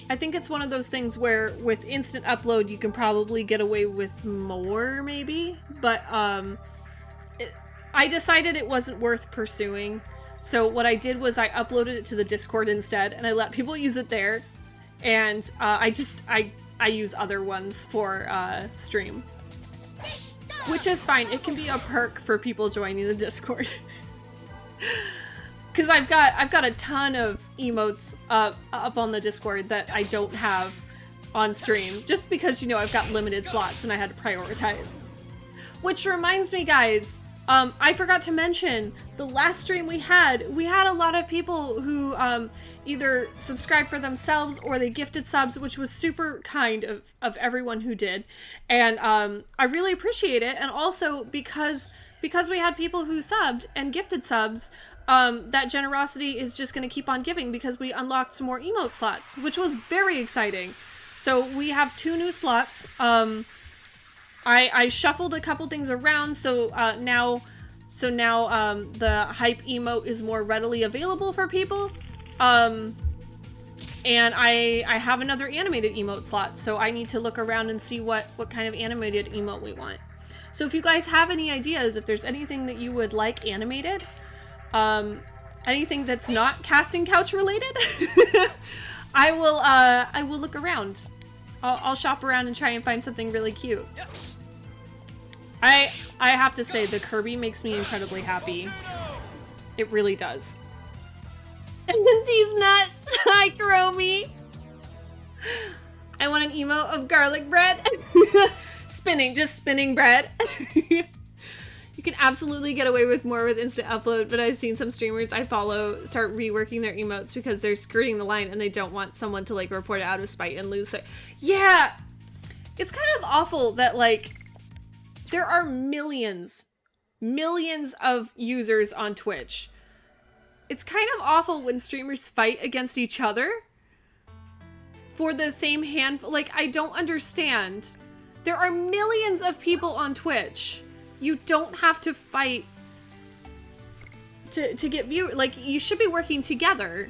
A: it's one of those things where with instant upload you can probably get away with more, maybe, but I decided it wasn't worth pursuing. So what I did was I uploaded it to the Discord instead, and I let people use it there, and I use other ones for stream, which is fine. It can be a perk for people joining the Discord. Because I've got a ton of emotes up on the Discord that I don't have on stream, just because, you know, I've got limited slots and I had to prioritize. Which reminds me, guys, I forgot to mention, the last stream we had a lot of people who either subscribed for themselves or they gifted subs, which was super kind of everyone who did. And I really appreciate it. And also because we had people who subbed and gifted subs, that generosity is just going to keep on giving because we unlocked some more emote slots, which was very exciting. So we have 2 new slots. I shuffled a couple things around, so now the hype emote is more readily available for people. And I have another animated emote slot, so I need to look around and see what kind of animated emote we want. So if you guys have any ideas, if there's anything that you would like animated, anything that's not casting couch related, I will look around. I'll shop around and try and find something really cute. I have to say, the Kirby makes me incredibly happy. It really does. These nuts! Hi, Chromie! I want an emote of garlic bread. Just spinning bread. You can absolutely get away with more with instant upload, but I've seen some streamers I follow start reworking their emotes because they're skirting the line and they don't want someone to like report it out of spite and lose it. Yeah! It's kind of awful that like there are millions of users on Twitch. It's kind of awful when streamers fight against each other for the same handful. Like, I don't understand. There are millions of people on Twitch. You don't have to fight to get view. Like, you should be working together.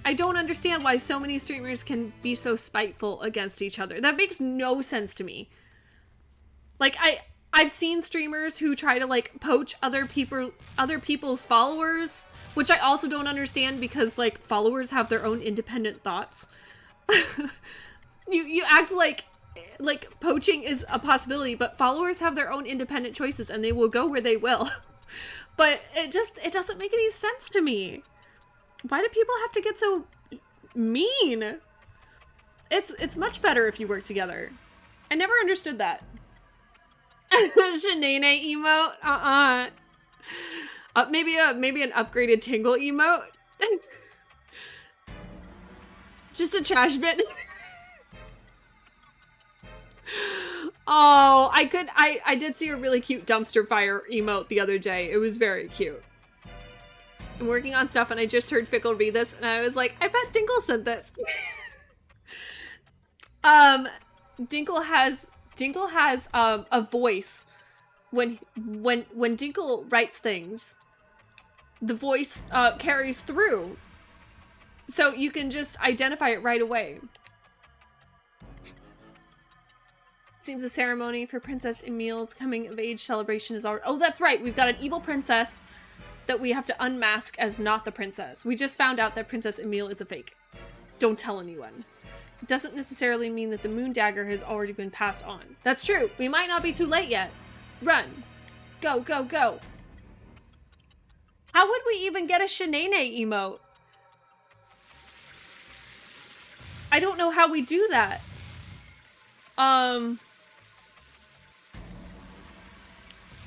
A: I don't understand why so many streamers can be so spiteful against each other. That makes no sense to me. Like, I've seen streamers who try to like poach other people's followers Which I also don't understand because, like, followers have their own independent thoughts. You act like poaching is a possibility, but followers have their own independent choices and they will go where they will. But it doesn't make any sense to me. Why do people have to get so mean? It's much better if you work together. I never understood that. Shanae emote? Maybe an upgraded Tingle emote? Just a trash bin. Oh, I did see a really cute dumpster fire emote the other day. It was very cute. I'm working on stuff and I just heard Fickle read this and I was like, I bet Dinkle sent this. Dinkle has a voice. When Dinkle writes things, the voice carries through. So you can just identify it right away. Seems the ceremony for Princess Emile's coming of age celebration is already— oh, that's right, we've got an evil princess that we have to unmask as not the princess. We just found out that Princess Emile is a fake. Don't tell anyone. It doesn't necessarily mean that the moon dagger has already been passed on. That's true, we might not be too late yet. Run. Go, go, go. How would we even get a Shanae emote? I don't know how we do that.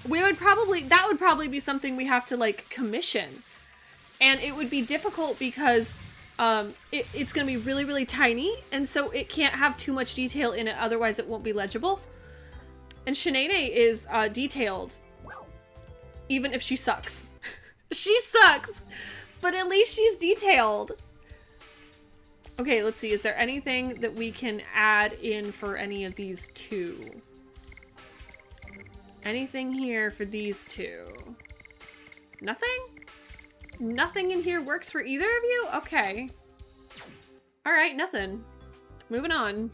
A: That would probably be something we have to, like, commission. And it would be difficult because it's gonna be really, really tiny, and so it can't have too much detail in it, otherwise it won't be legible. And Shanae is detailed, even if she sucks. She sucks, but at least she's detailed. Okay, let's see. Is there anything that we can add in for any of these two? Anything here for these two? Nothing? Nothing in here works for either of you? Okay. All right, nothing. Moving on.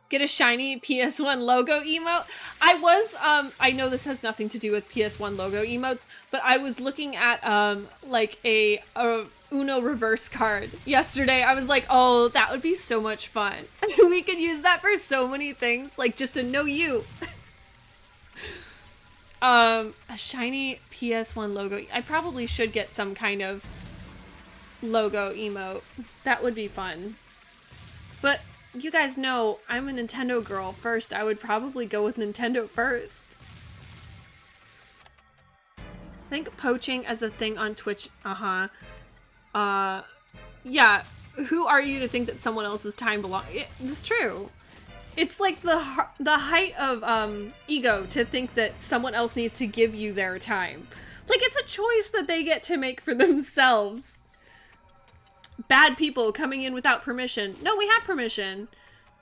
A: Get a shiny PS1 logo emote. I know this has nothing to do with PS1 logo emotes, but I was looking at like a Uno reverse card yesterday. I was like, oh, that would be so much fun. We could use that for so many things, like just a know you. A shiny PS1 logo. I probably should get some kind of logo emote. That would be fun. But you guys know I'm a Nintendo girl first. I would probably go with Nintendo first. I think poaching as a thing on Twitch. Yeah. Who are you to think that someone else's time belongs? It's true. It's like the height of ego to think that someone else needs to give you their time. Like, it's a choice that they get to make for themselves. Bad people coming in without permission. No, we have permission.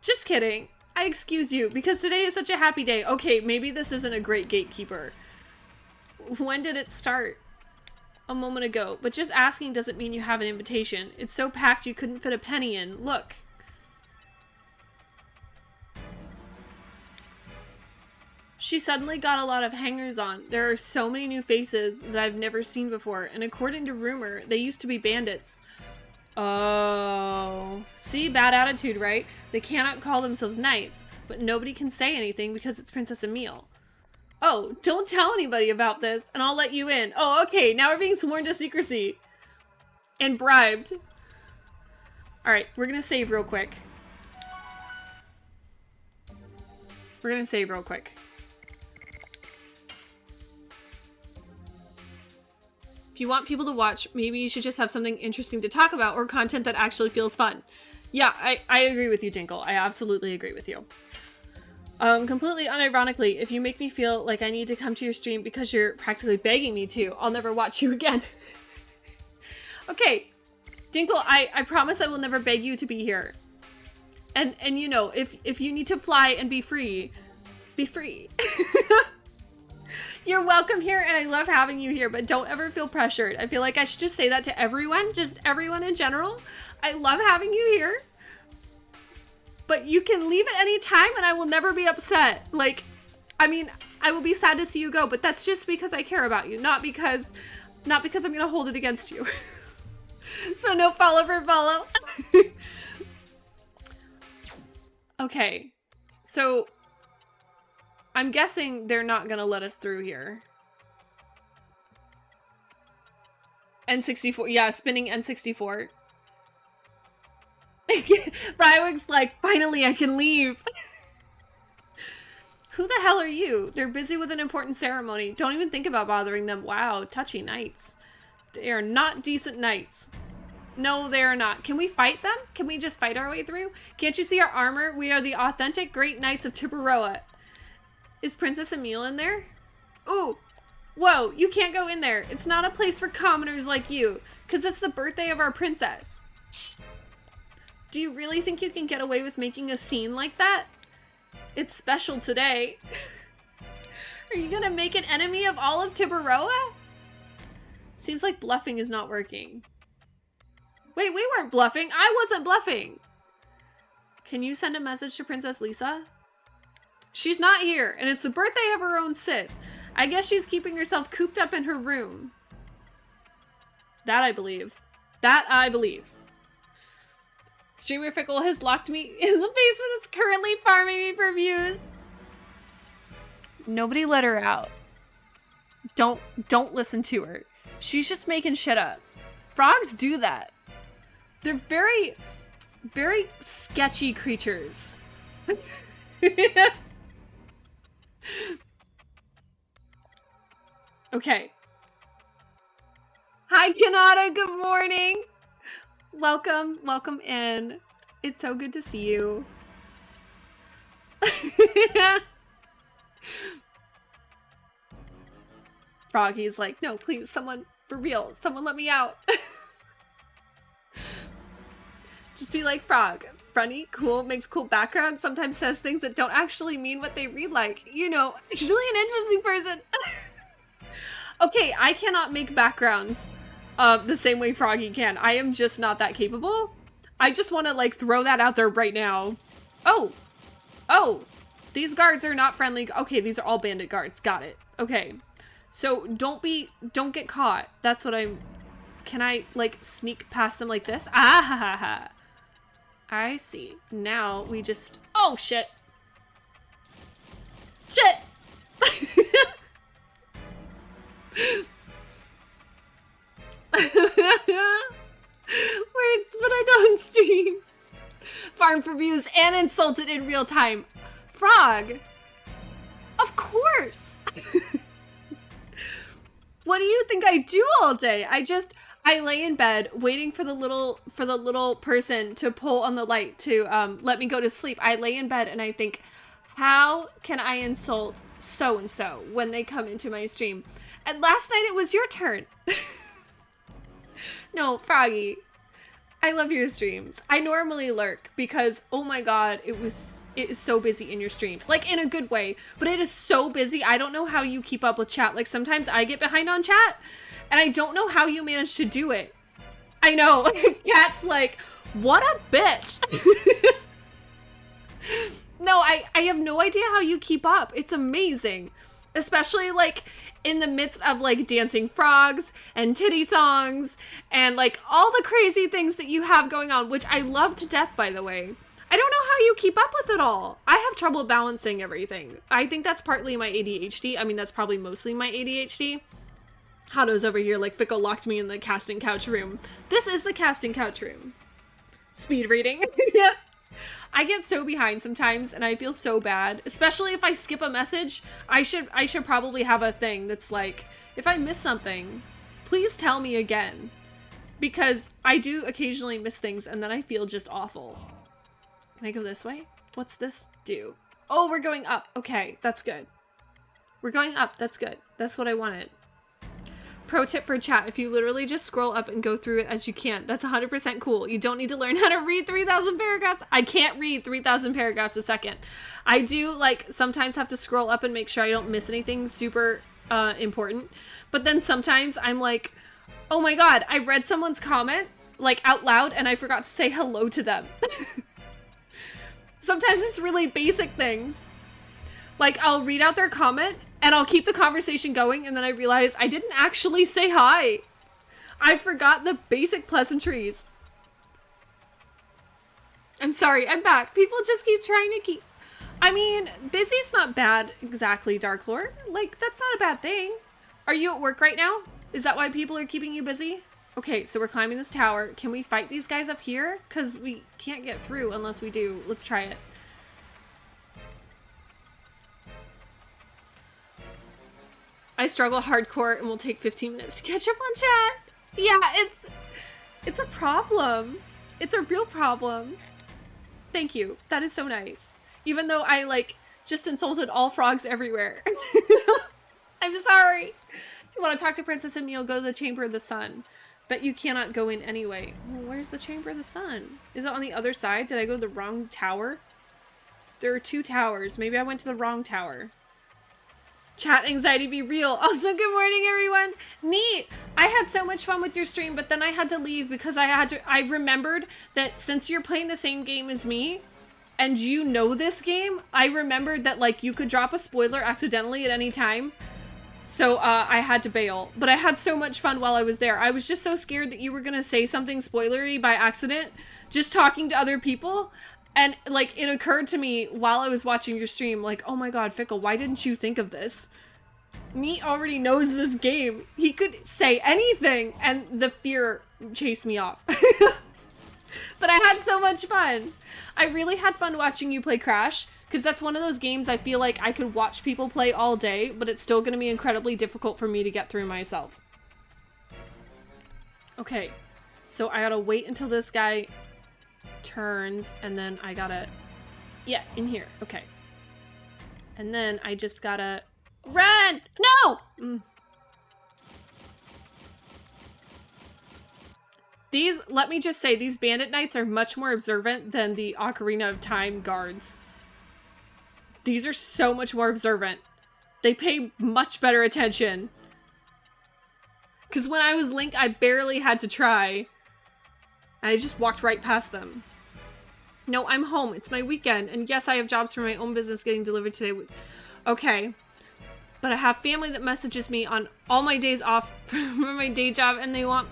A: Just kidding. I excuse you because today is such a happy day. Okay, maybe this isn't a great gatekeeper. When did it start? A moment ago. But just asking doesn't mean you have an invitation. It's so packed you couldn't fit a penny in. Look. She suddenly got a lot of hangers on. There are so many new faces that I've never seen before, and according to rumor, they used to be bandits. Oh, see, bad attitude, right? They cannot call themselves knights, but nobody can say anything because it's Princess Emile. Oh, don't tell anybody about this, and I'll let you in. Oh, okay, now we're being sworn to secrecy. And bribed. Alright, we're gonna save real quick. If you want people to watch, maybe you should just have something interesting to talk about or content that actually feels fun. Yeah, I agree with you, Dinkle. I absolutely agree with you. Completely unironically, if you make me feel like I need to come to your stream because you're practically begging me to, I'll never watch you again. Okay, Dinkle, I promise I will never beg you to be here. And you know, if you need to fly and be free, be free. You're welcome here, and I love having you here, but don't ever feel pressured. I feel like I should just say that to everyone, just everyone in general. I love having you here, but you can leave at any time, and I will never be upset. Like, I mean, I will be sad to see you go, but that's just because I care about you, not because I'm gonna hold it against you. So no follow for follow. Okay, so I'm guessing they're not gonna let us through here. N64, yeah, spinning N64. Brywig's like, finally I can leave. Who the hell are you? They're busy with an important ceremony. Don't even think about bothering them. Wow, touchy knights. They are not decent knights. No, they are not. Can we fight them? Can we just fight our way through? Can't you see our armor? We are the authentic great knights of Tipperarrowah. Is Princess Emile in there? Ooh. Whoa, you can't go in there. It's not a place for commoners like you, because it's the birthday of our princess. Do you really think you can get away with making a scene like that? It's special today. Are you gonna make an enemy of all of Tipperarrowah? Seems like bluffing is not working. Wait, we weren't bluffing. I wasn't bluffing. Can you send a message to Princess Lisa? She's not here, and it's the birthday of her own sis. I guess she's keeping herself cooped up in her room. That I believe. That I believe. Streamer Fickle has locked me in the basement that's currently farming me for views. Nobody let her out. Don't listen to her. She's just making shit up. Frogs do that. They're very, very sketchy creatures. Okay. Hi, Kanata. Good morning. Welcome in. It's so good to see you. Froggy's like, no, please, someone, for real, someone let me out. Just be like, Frog. Funny, cool, makes cool background, sometimes says things that don't actually mean what they read like. You know, actually an interesting person. Okay, I cannot make backgrounds the same way Froggy can. I am just not that capable. I just want to, like, throw that out there right now. Oh, these guards are not friendly. Okay, these are all bandit guards. Got it. Okay, so don't get caught. That's what I'm, can I, like, sneak past them like this? Ah ha ha ha. I see. Now we just, oh shit. Shit. Words, but I don't stream. Farm for views and insulted in real time. Frog. Of course. What do you think I do all day? I lay in bed waiting for the little person to pull on the light to let me go to sleep. I lay in bed and I think, how can I insult so-and-so when they come into my stream? And last night it was your turn. No, Froggy, I love your streams. I normally lurk because, oh my god, it is so busy in your streams. Like, in a good way, but it is so busy. I don't know how you keep up with chat. Like, sometimes I get behind on chat, and I don't know how you manage to do it. I know. Cat's like, what a bitch. No, I have no idea how you keep up. It's amazing. Especially, like, in the midst of, like, dancing frogs and titty songs and, like, all the crazy things that you have going on, which I love to death, by the way. I don't know how you keep up with it all. I have trouble balancing everything. I think that's partly my ADHD. I mean, that's probably mostly my ADHD. Hato's over here, like, Fickle locked me in the casting couch room. This is the casting couch room. Speed reading. Yeah. I get so behind sometimes and I feel so bad, especially if I skip a message. I should probably have a thing that's like, if I miss something, please tell me again, because I do occasionally miss things and then I feel just awful. Can I go this way? What's this do? Oh, we're going up. Okay, that's good. We're going up. That's good. That's what I wanted. Pro tip for chat, if you literally just scroll up and go through it as you can, that's 100% cool. You don't need to learn how to read 3,000 paragraphs. I can't read 3,000 paragraphs a second. I do, like, sometimes have to scroll up and make sure I don't miss anything super important. But then sometimes I'm like, oh my god, I read someone's comment, like, out loud, and I forgot to say hello to them. Sometimes it's really basic things. Like, I'll read out their comment, and I'll keep the conversation going, and then I realize I didn't actually say hi. I forgot the basic pleasantries. I'm sorry, I'm back. People just keep trying to keep... I mean, busy's not bad exactly, Dark Lord. Like, that's not a bad thing. Are you at work right now? Is that why people are keeping you busy? Okay, so we're climbing this tower. Can we fight these guys up here? Because we can't get through unless we do. Let's try it. I struggle hardcore and will take 15 minutes to catch up on chat. Yeah, it's a problem. It's a real problem. Thank you. That is so nice. Even though I, like, just insulted all frogs everywhere. I'm sorry. You want to talk to Princess Emil, go to the Chamber of the Sun. But you cannot go in anyway. Well, where's the Chamber of the Sun? Is it on the other side? Did I go to the wrong tower? There are 2 towers. Maybe I went to the wrong tower. Chat anxiety be real. Also, good morning, everyone. Neat. I had so much fun with your stream, but then I had to leave because I remembered that since you're playing the same game as me, and you know this game, I remembered that, like, you could drop a spoiler accidentally at any time. So, I had to bail. But I had so much fun while I was there. I was just so scared that you were gonna say something spoilery by accident, just talking to other people. And, like, it occurred to me while I was watching your stream, like, oh my god, Fickle, why didn't you think of this? Neat already knows this game. He could say anything, and the fear chased me off. But I had so much fun. I really had fun watching you play Crash, because that's one of those games I feel like I could watch people play all day, but it's still going to be incredibly difficult for me to get through myself. Okay, so I gotta wait until this guy turns, and then I gotta... Yeah, in here. Okay. And then I just gotta... Run! No! These, let me just say, these Bandit Knights are much more observant than the Ocarina of Time guards. These are so much more observant. They pay much better attention. Because when I was Link, I barely had to try. I just walked right past them. No, I'm home. It's my weekend. And yes, I have jobs for my own business getting delivered today. Okay. But I have family that messages me on all my days off from my day job, and they want...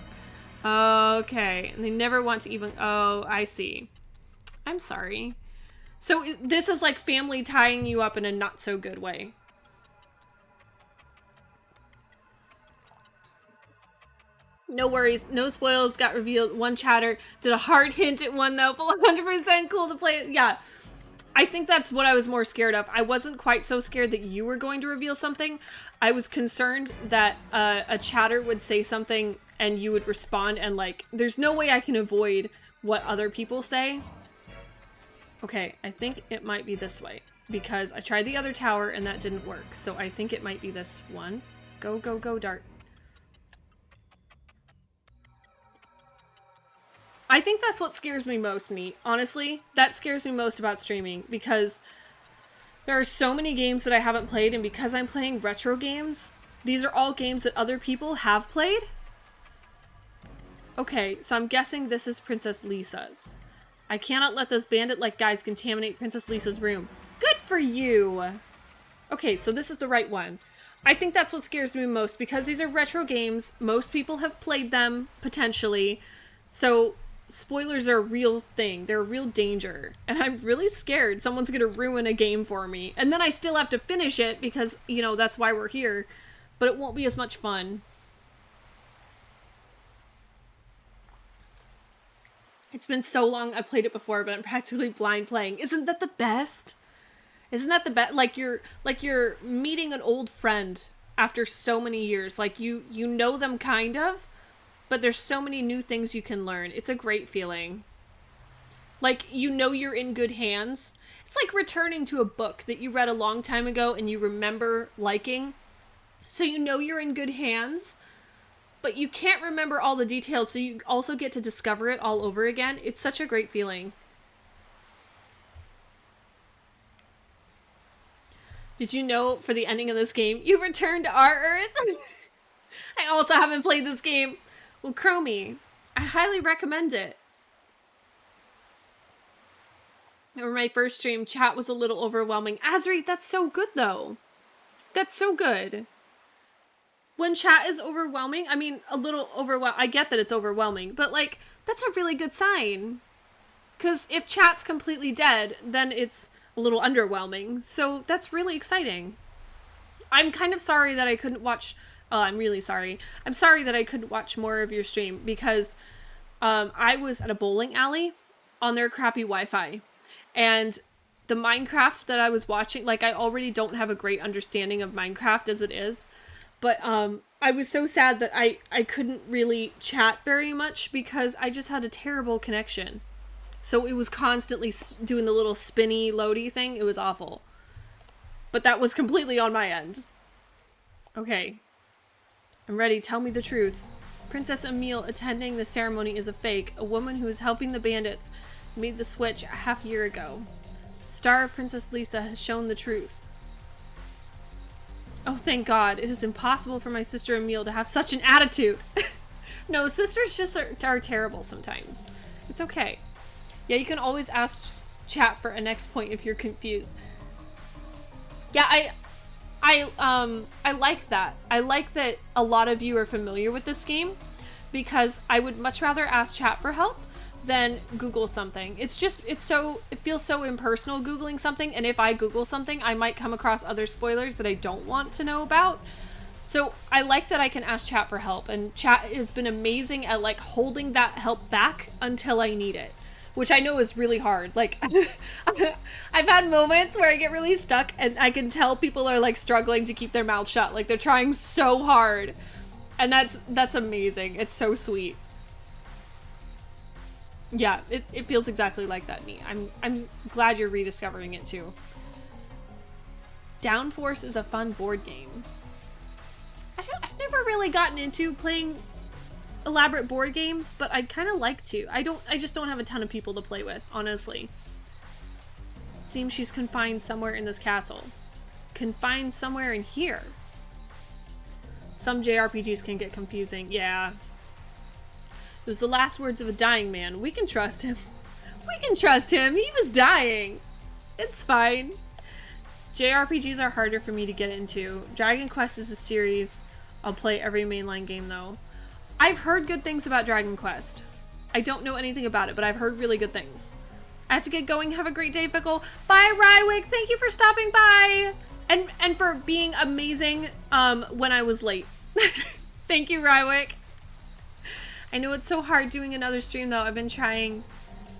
A: Okay. And they never want to even... Oh, I see. I'm sorry. So this is like family tying you up in a not so good way. No worries, no spoils got revealed. One chatter did a hard hint at one though, but 100% cool to play it. Yeah, I think that's what I was more scared of. I wasn't quite so scared that you were going to reveal something. I was concerned that a chatter would say something and you would respond, and like, there's no way I can avoid what other people say. Okay, I think it might be this way because I tried the other tower and that didn't work. So I think it might be this one. Go, go, go, Dart. I think that's what scares me most, Neat. Honestly, that scares me most about streaming because there are so many games that I haven't played, and because I'm playing retro games, these are all games that other people have played. Okay, so I'm guessing this is Princess Lisa's. I cannot let those bandit-like guys contaminate Princess Lisa's room. Good for you! Okay, so this is the right one. I think that's what scares me most because these are retro games. Most people have played them, potentially. So spoilers are a real thing. They're a real danger. And I'm really scared someone's gonna ruin a game for me. And then I still have to finish it because, you know, that's why we're here. But it won't be as much fun. It's been so long I played it before, but I'm practically blind playing. Isn't that the best? Isn't that the best? Like you're meeting an old friend after so many years. Like you know them kind of, but there's so many new things you can learn. It's a great feeling. Like, you know you're in good hands. It's like returning to a book that you read a long time ago and you remember liking. So you know you're in good hands, but you can't remember all the details, so you also get to discover it all over again. It's such a great feeling. Did you know for the ending of this game, you return to our Earth? I also haven't played this game. Well, Chromie, I highly recommend it. or my first stream, chat was a little overwhelming. Azri, that's so good though. That's so good. When chat is overwhelming, I mean, a little overwhelming. I get that it's overwhelming, but like, that's a really good sign. Because if chat's completely dead, then it's a little underwhelming. So that's really exciting. I'm kind of sorry that I couldn't watch. Oh, I'm really sorry. I'm sorry that I couldn't watch more of your stream because I was at a bowling alley on their crappy Wi-Fi. And the Minecraft that I was watching, like, I already don't have a great understanding of Minecraft as it is. But I was so sad that I couldn't really chat very much because I just had a terrible connection. So it was constantly doing the little spinny, loady thing. It was awful. But that was completely on my end. Okay. I'm ready. Tell me the truth. Princess Emile attending the ceremony is a fake. A woman who is helping the bandits made the switch a half year ago. Star of Princess Lisa has shown the truth. Oh, thank God. It is impossible for my sister Emile to have such an attitude. No, sisters just are terrible sometimes. It's okay. Yeah, you can always ask chat for a next point if you're confused. Yeah, I like that. I like that a lot of you are familiar with this game because I would much rather ask chat for help than Google something. It feels so impersonal Googling something, and if I Google something, I might come across other spoilers that I don't want to know about. So I like that I can ask chat for help, and chat has been amazing at like holding that help back until I need it, which I know is really hard. Like I've had moments where I get really stuck and I can tell people are like struggling to keep their mouth shut. Like they're trying so hard, and that's amazing. It's so sweet. Yeah, it feels exactly like that, Nee. I'm glad you're rediscovering it too. Downforce is a fun board game. I've never really gotten into playing elaborate board games, but I'd kind of like to. I just don't have a ton of people to play with, honestly. Seems she's confined somewhere in this castle. Confined somewhere in here. Some JRPGs can get confusing, yeah. It was the last words of a dying man. We can trust him. We can trust him. He was dying. It's fine. JRPGs are harder for me to get into. Dragon Quest is a series. I'll play every mainline game though. I've heard good things about Dragon Quest. I don't know anything about it, but I've heard really good things. I have to get going. Have a great day, Fickle. Bye, Rywick. Thank you for stopping by. And for being amazing when I was late. Thank you, Rywick. I know it's so hard doing another stream though. I've been trying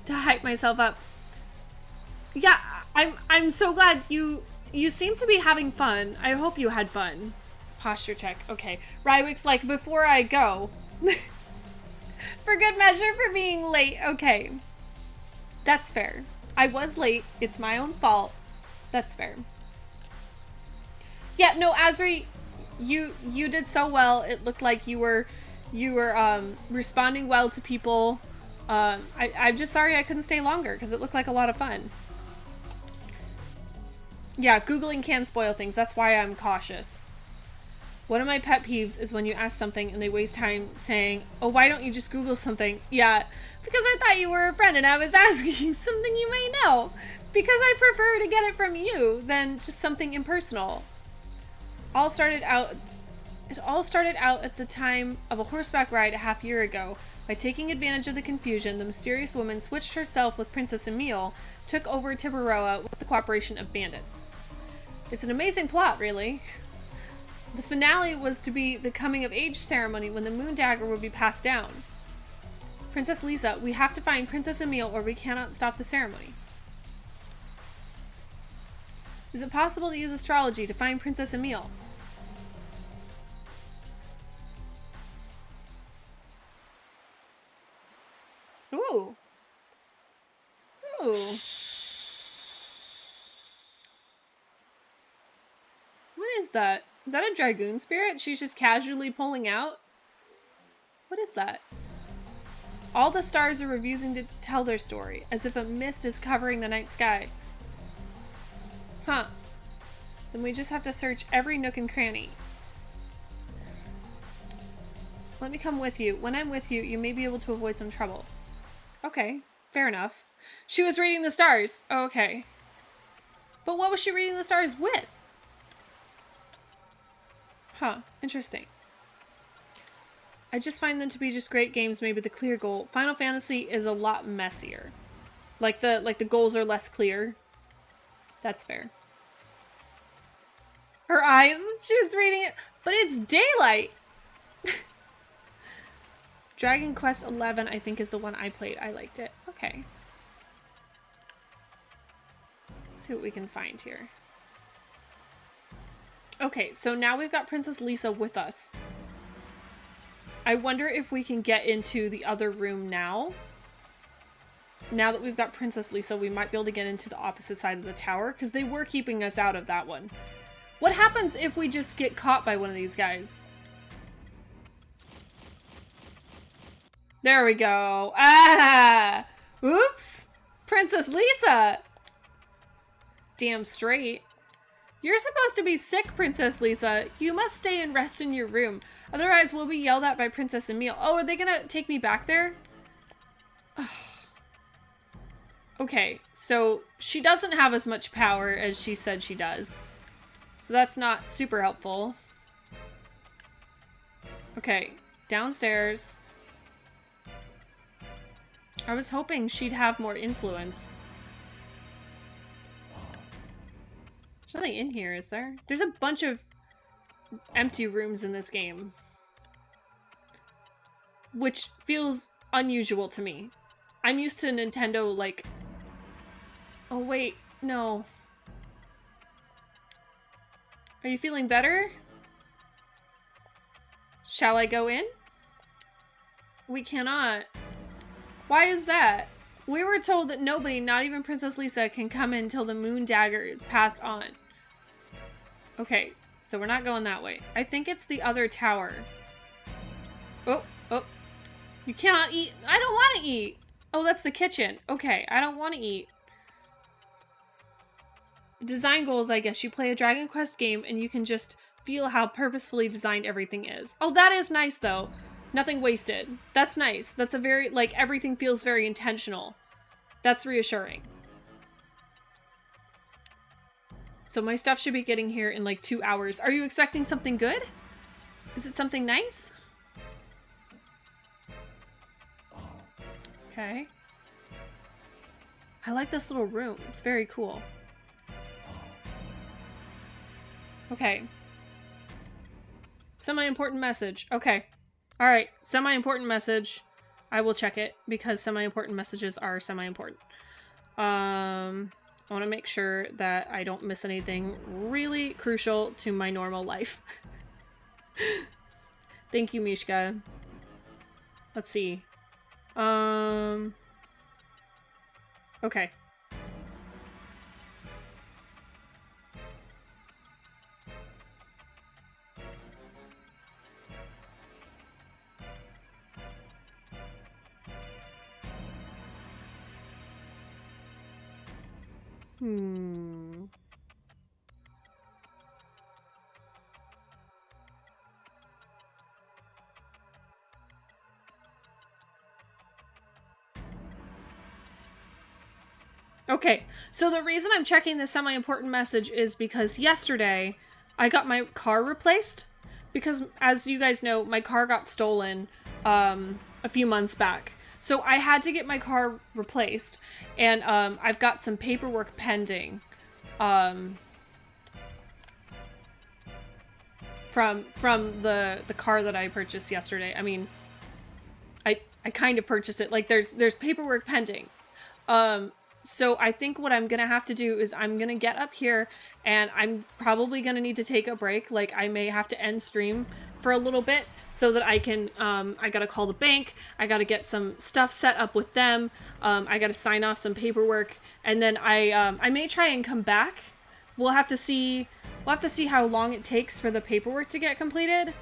A: to hype myself up. Yeah, I'm so glad you seem to be having fun. I hope you had fun. Posture check. Okay. Rywick's like, before I go. For good measure for being late. Okay. That's fair. I was late. It's my own fault. That's fair. Yeah, no, Azri, you did so well. It looked like you were responding well to people. I'm just sorry I couldn't stay longer because it looked like a lot of fun. Yeah, Googling can spoil things. That's why I'm cautious. One of my pet peeves is when you ask something and they waste time saying, oh, why don't you just Google something? Yeah, because I thought you were a friend and I was asking something you may know. Because I prefer to get it from you than just something impersonal. It all started out at the time of a horseback ride a half year ago. By taking advantage of the confusion, the mysterious woman switched herself with Princess Emile, took over Tiburoa with the cooperation of bandits. It's an amazing plot, really. The finale was to be the coming of age ceremony when the moon dagger would be passed down. Princess Lisa, we have to find Princess Emile or we cannot stop the ceremony. Is it possible to use astrology to find Princess Emile? Ooh. Ooh. What is that? Is that a dragoon spirit? She's just casually pulling out? What is that? All the stars are refusing to tell their story, as if a mist is covering the night sky. Huh. Then we just have to search every nook and cranny. Let me come with you. When I'm with you, you may be able to avoid some trouble. Okay, fair enough. She was reading the stars. Oh, okay. But what was she reading the stars with? Huh, interesting. I just find them to be just great games made with a clear goal. Final Fantasy is a lot messier. Like the goals are less clear. That's fair. Her eyes, she was reading it, but it's daylight. Dragon Quest 11, I think, is the one I played. I liked it. Okay. Let's see what we can find here. Okay, so now we've got Princess Lisa with us. I wonder if we can get into the other room now. Now that we've got Princess Lisa, we might be able to get into the opposite side of the tower, because they were keeping us out of that one. What happens if we just get caught by one of these guys? There we go. Ah! Oops! Princess Lisa! Damn straight. You're supposed to be sick, Princess Lisa. You must stay and rest in your room. Otherwise, we'll be yelled at by Princess Emil. Oh, are they gonna take me back there? Okay, so she doesn't have as much power as she said she does. So that's not super helpful. Okay, downstairs. I was hoping she'd have more influence. There's nothing in here, is there? There's a bunch of empty rooms in this game. Which feels unusual to me. I'm used to Nintendo, like... Oh, wait. No. Are you feeling better? Shall I go in? We cannot. Why is that? We were told that nobody, not even Princess Lisa, can come in until the moon dagger is passed on. Okay, so we're not going that way. I think it's the other tower. Oh, oh. You cannot eat. I don't want to eat. Oh, that's the kitchen. Okay, I don't want to eat. Design goals, I guess. You play a Dragon Quest game and you can just feel how purposefully designed everything is. Oh, that is nice, though. Nothing wasted. That's nice. That's a very, like, everything feels very intentional. That's reassuring. So my stuff should be getting here in, like, 2 hours. Are you expecting something good? Is it something nice? Okay. I like this little room. It's very cool. Okay. Semi-important message. Okay. Alright. Semi-important message. I will check it because semi-important messages are semi-important. I want to make sure that I don't miss anything really crucial to my normal life. Thank you, Mishka. Let's see. Okay. Okay, so the reason I'm checking this semi-important message is because yesterday I got my car replaced. Because, as you guys know, my car got stolen a few months back. So I had to get my car replaced, and I've got some paperwork pending from the car that I purchased yesterday. I mean, I kind of purchased it. Like, there's paperwork pending. So I think what I'm gonna have to do is I'm gonna get up here and I'm probably gonna need to take a break. Like, I may have to end stream for a little bit so that I can, I gotta call the bank, I gotta get some stuff set up with them, I gotta sign off some paperwork, and then I may try and come back. We'll have to see how long it takes for the paperwork to get completed.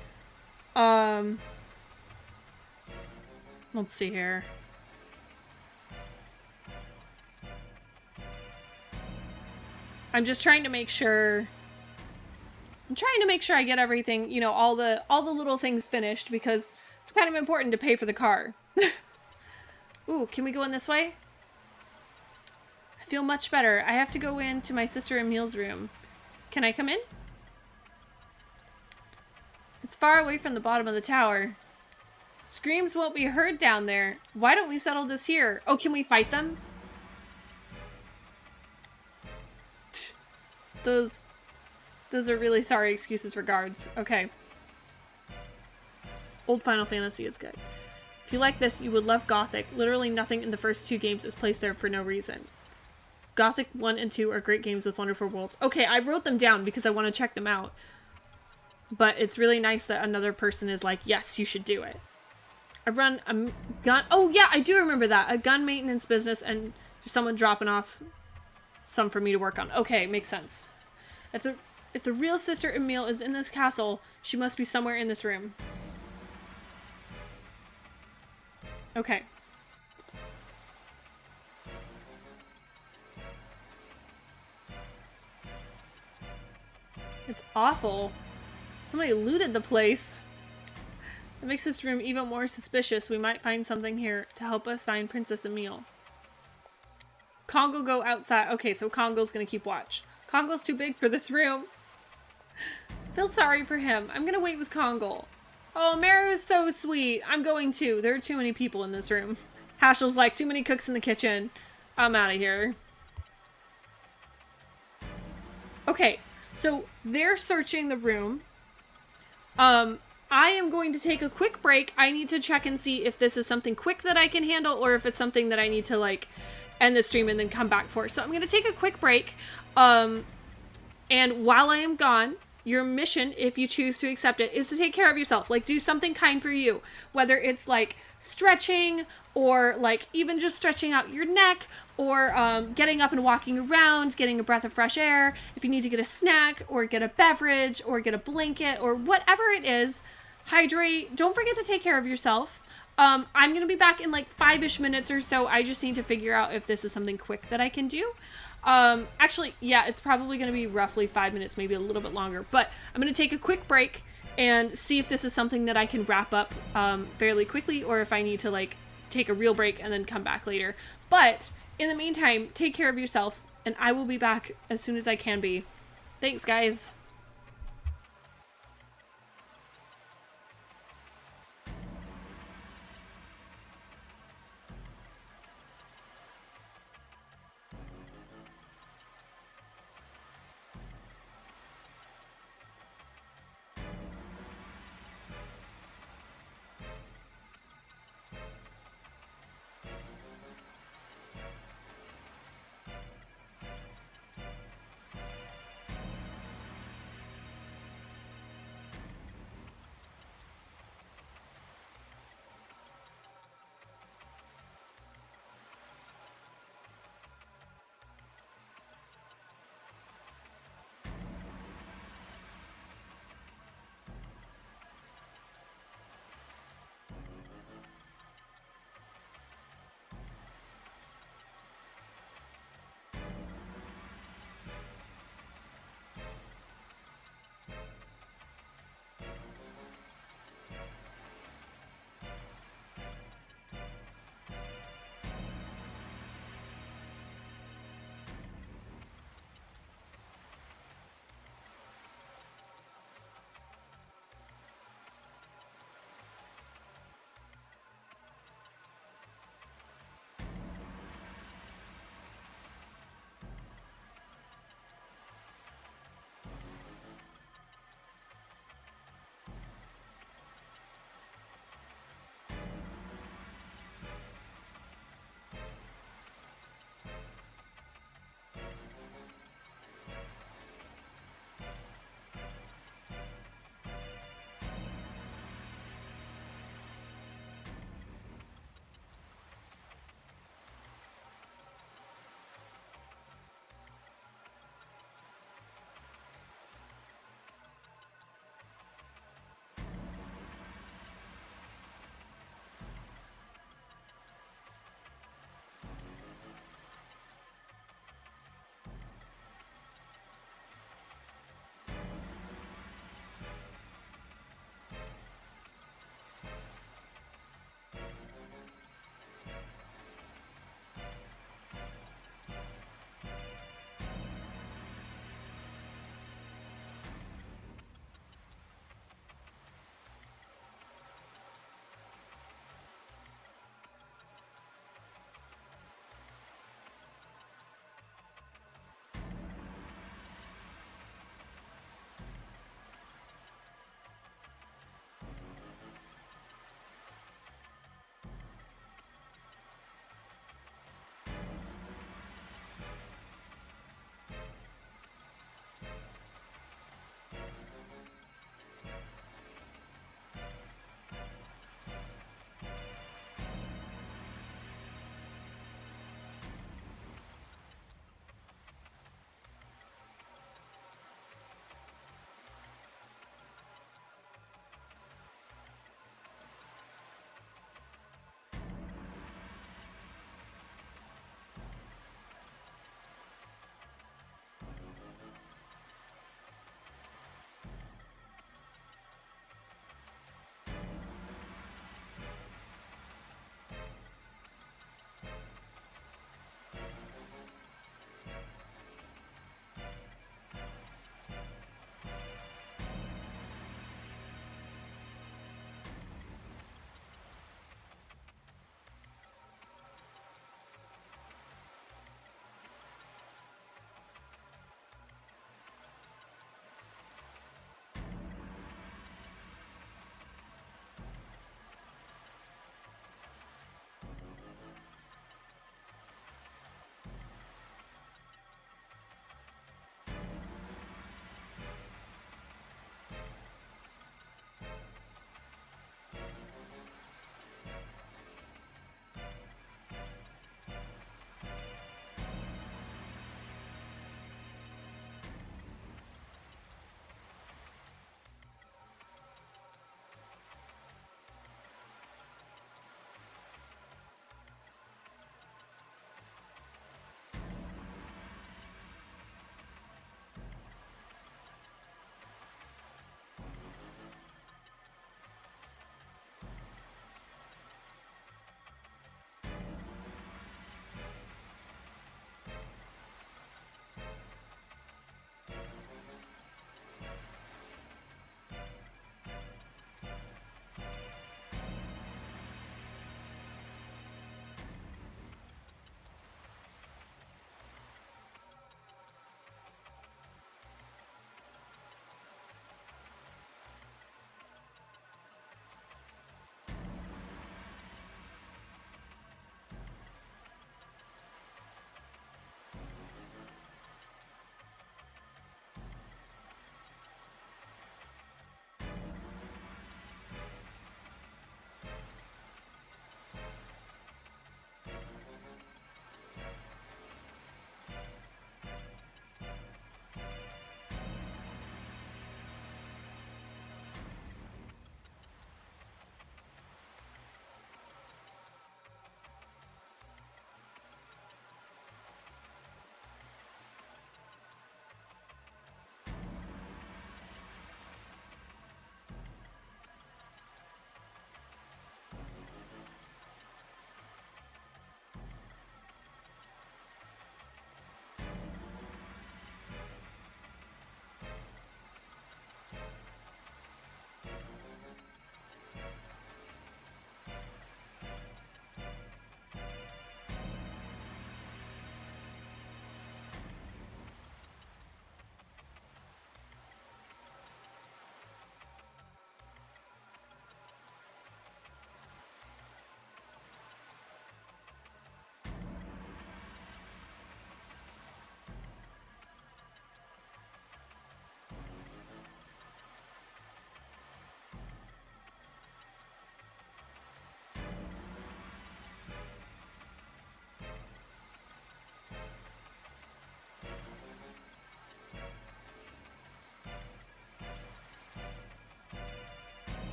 A: Let's see here. I'm just trying to make sure... I get everything, you know, all the little things finished, because it's kind of important to pay for the car. Ooh, can we go in this way? feel much better. I have to go into my sister Emil's room. Can I come in? It's far away from the bottom of the tower. Screams won't be heard down there. Why don't we settle this here? Oh, can we fight them? Those are really sorry excuses for guards. Okay. Old Final Fantasy is good. If you like this, you would love Gothic. Literally nothing in the first 2 games is placed there for no reason. Gothic 1 and 2 are great games with wonderful worlds. Okay, I wrote them down because I want to check them out. But it's really nice that another person is like, yes, you should do it. I run a gun... Oh, yeah, I do remember that. A gun maintenance business and someone dropping off some for me to work on. Okay, makes sense. If the real Sister Emil is in this castle, she must be somewhere in this room. Okay. It's awful. Somebody looted the place. It makes this room even more suspicious. We might find something here to help us find Princess Emil. Congo go outside. Okay, so Congo's gonna keep watch. Congo's too big for this room. Feel sorry for him. I'm gonna wait with Congo. Oh, Meru's so sweet. I'm going too. There are too many people in this room. Hashel's like, too many cooks in the kitchen. I'm out of here. Okay, so they're searching the room. I am going to take a quick break. I need to check and see if this is something quick that I can handle or if it's something that I need to like end the stream and then come back for. So I'm going to take a quick break. And while I am gone, your mission, if you choose to accept it, is to take care of yourself. Like, do something kind for you. Whether it's like stretching or like even just stretching out your neck or getting up and walking around, getting a breath of fresh air. If you need to get a snack or get a beverage or get a blanket or whatever it is, hydrate. Don't forget to take care of yourself. I'm going to be back in like 5-ish minutes or so. I just need to figure out if this is something quick that I can do. Actually, yeah, it's probably going to be roughly 5 minutes, maybe a little bit longer, but I'm going to take a quick break and see if this is something that I can wrap up, fairly quickly, or if I need to like take a real break and then come back later. But in the meantime, take care of yourself and I will be back as soon as I can be. Thanks, guys.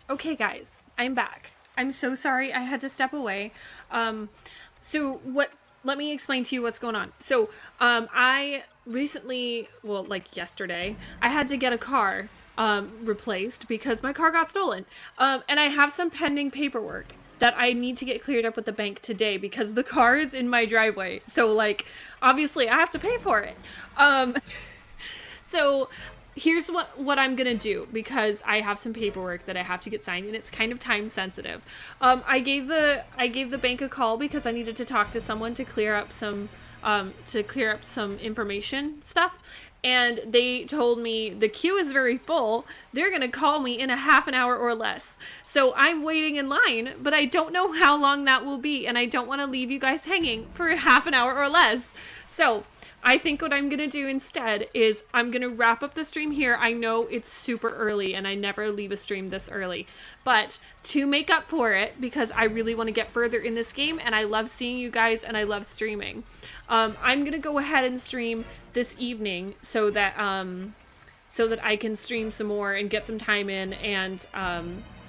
A: Okay, guys, I'm back. I'm so sorry I had to step away. So what? Let me explain to you what's going on. So, I recently, well, like yesterday, I had to get a car replaced because my car got stolen. And I have some pending paperwork that I need to get cleared up with the bank today because the car is in my driveway. So, like, obviously, I have to pay for it. So here's what I'm gonna do because I have some paperwork that I have to get signed and it's kind of time sensitive. I gave the bank a call because I needed to talk to someone to clear up some information stuff, and they told me the queue is very full. They're gonna call me in a half an hour or less. So I'm waiting in line, but I don't know how long that will be, and I don't want to leave you guys hanging for a half an hour or less. So I think what I'm going to do instead is I'm going to wrap up the stream here. I know it's super early and I never leave a stream this early, but to make up for it, because I really want to get further in this game and I love seeing you guys and I love streaming, I'm going to go ahead and stream this evening so that I can stream some more and get some time in. And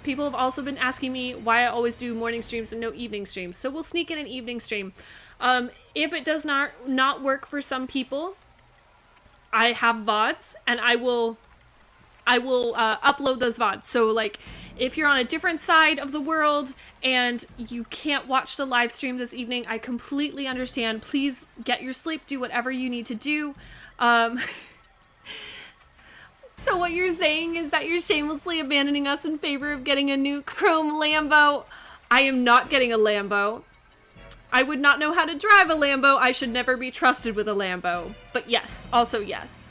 A: people have also been asking me why I always do morning streams and no evening streams. So we'll sneak in an evening stream. If it does not work for some people, I have VODs and I will upload those VODs. So like if you're on a different side of the world and you can't watch the live stream this evening, I completely understand. Please get your sleep, do whatever you need to do. So what you're saying is that you're shamelessly abandoning us in favor of getting a new chrome Lambo. I am not getting a Lambo. I would not know how to drive a Lambo. I should never be trusted with a Lambo. But yes, also yes.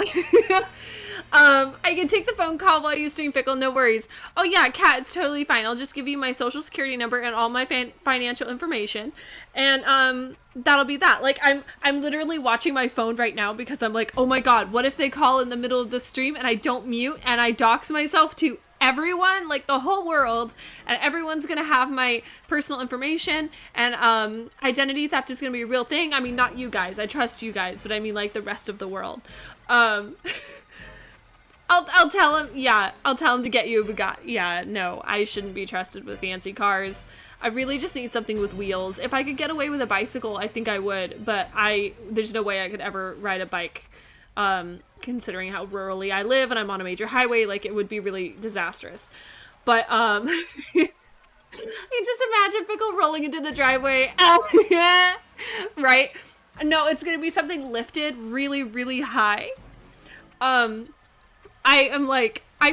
A: I can take the phone call while you stream, Fickle, no worries. Oh yeah, Kat, it's totally fine. I'll just give you my social security number and all my financial information. And that'll be that. Like I'm literally watching my phone right now because I'm like, oh my god, what if they call in the middle of the stream and I don't mute and I dox myself to everyone, like the whole world, and everyone's gonna have my personal information, and identity theft is gonna be a real thing. I mean, not you guys, I trust you guys, but I mean like the rest of the world. I'll tell him, yeah, I'll tell him to get you a Bugatti. Yeah, no, I shouldn't be trusted with fancy cars. I really just need something with wheels. If I could get away with a bicycle, I think I would, but there's no way I could ever ride a bike. Considering how rurally I live and I'm on a major highway, like it would be really disastrous. But you just imagine Pickle rolling into the driveway. Oh yeah, right? No, it's gonna be something lifted really, really high. I'm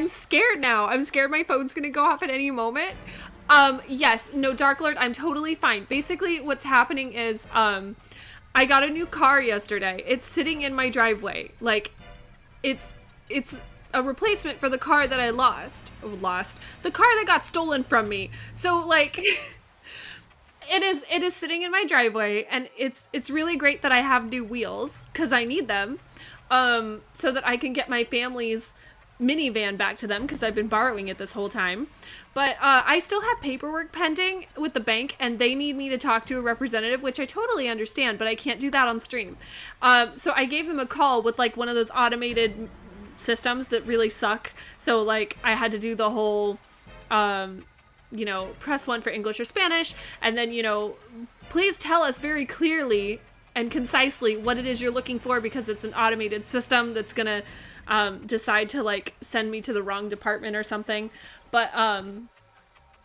A: scared now. I'm scared my phone's gonna go off at any moment. Yes, no, Dark Lord, I'm totally fine. Basically, what's happening is, I got a new car yesterday. It's sitting in my driveway. Like, it's a replacement for the car that I lost. The car that got stolen from me. So, like, it is sitting in my driveway, and it's really great that I have new wheels, because I need them, so that I can get my family's minivan back to them, because I've been borrowing it this whole time. But I still have paperwork pending with the bank, and they need me to talk to a representative, which I totally understand, but I can't do that on stream. So I gave them a call with like one of those automated systems that really suck. So like I had to do the whole press 1 for English or Spanish, and then please tell us very clearly and concisely what it is you're looking for, because it's an automated system that's gonna decide to like send me to the wrong department or something. But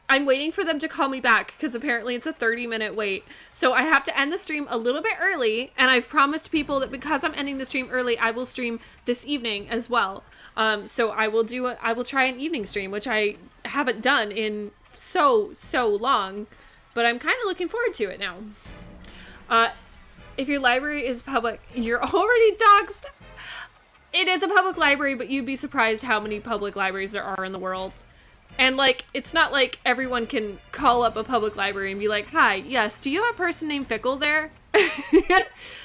A: I'm waiting for them to call me back, because apparently it's a 30-minute wait. So I have to end the stream a little bit early, and I've promised people that because I'm ending the stream early, I will stream this evening as well. So I will try an evening stream, which I haven't done in so long, but I'm kind of looking forward to it now. If your library is public, you're already doxxed. It is a public library, but you'd be surprised how many public libraries there are in the world. And, like, it's not like everyone can call up a public library and be like, hi, yes, do you have a person named Fickle there?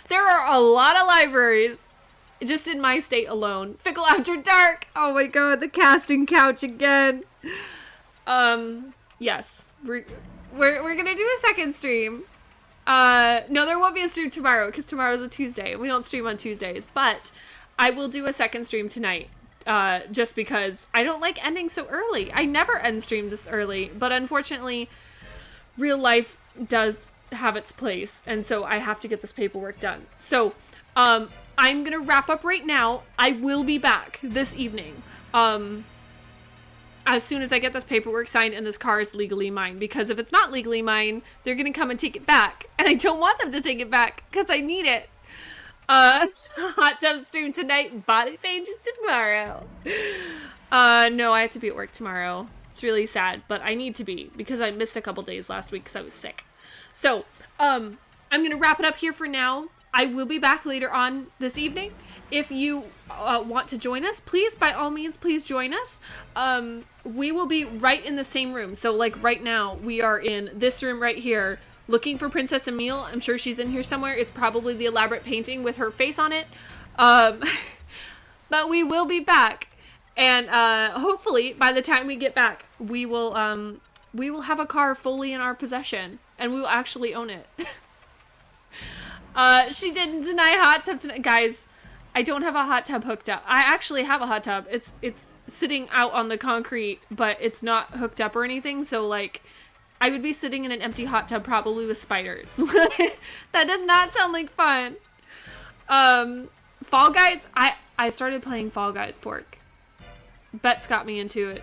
A: There are a lot of libraries, just in my state alone. Fickle After Dark! Oh my god, the casting couch again. Yes. We're gonna do a second stream. No, there won't be a stream tomorrow, because tomorrow's a Tuesday. We don't stream on Tuesdays, but I will do a second stream tonight. just because I don't like ending so early. I never end stream this early, but unfortunately, real life does have its place, and so I have to get this paperwork done. So, I'm gonna wrap up right now. I will be back this evening. As soon as I get this paperwork signed and this car is legally mine, because if it's not legally mine, they're gonna come and take it back, and I don't want them to take it back because I need it. Hot tub stream tonight, body painting tomorrow. No, I have to be at work tomorrow. It's really sad, but I need to be because I missed a couple days last week because I was sick. So, I'm gonna wrap it up here for now. I will be back later on this evening. If you want to join us, please, by all means, please join us. We will be right in the same room. So, like, right now, we are in this room right here, looking for Princess Emile. I'm sure she's in here somewhere. It's probably the elaborate painting with her face on it. But we will be back. And hopefully, by the time we get back, we will have a car fully in our possession. And we will actually own it. She didn't deny hot tub tonight. Guys, I don't have a hot tub hooked up. I actually have a hot tub. It's sitting out on the concrete, but it's not hooked up or anything. So, like, I would be sitting in an empty hot tub probably with spiders. That does not sound like fun. Fall Guys, I started playing Fall Guys Pork. Bets got me into it.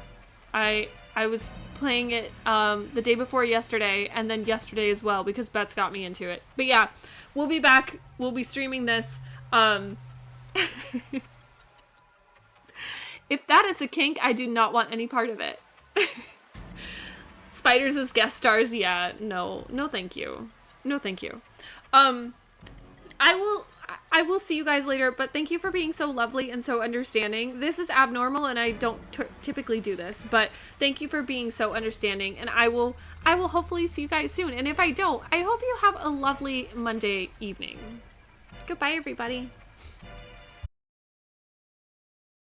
A: I was playing it the day before yesterday, and then yesterday as well, because Bets got me into it. But yeah, we'll be back. We'll be streaming this. If that is a kink, I do not want any part of it. Spiders as guest stars, yeah, no thank you. No thank you. I will see you guys later, but thank you for being so lovely and so understanding. This is abnormal, and I don't typically do this, but thank you for being so understanding, and I will hopefully see you guys soon. And if I don't, I hope you have a lovely Monday evening. Goodbye, everybody.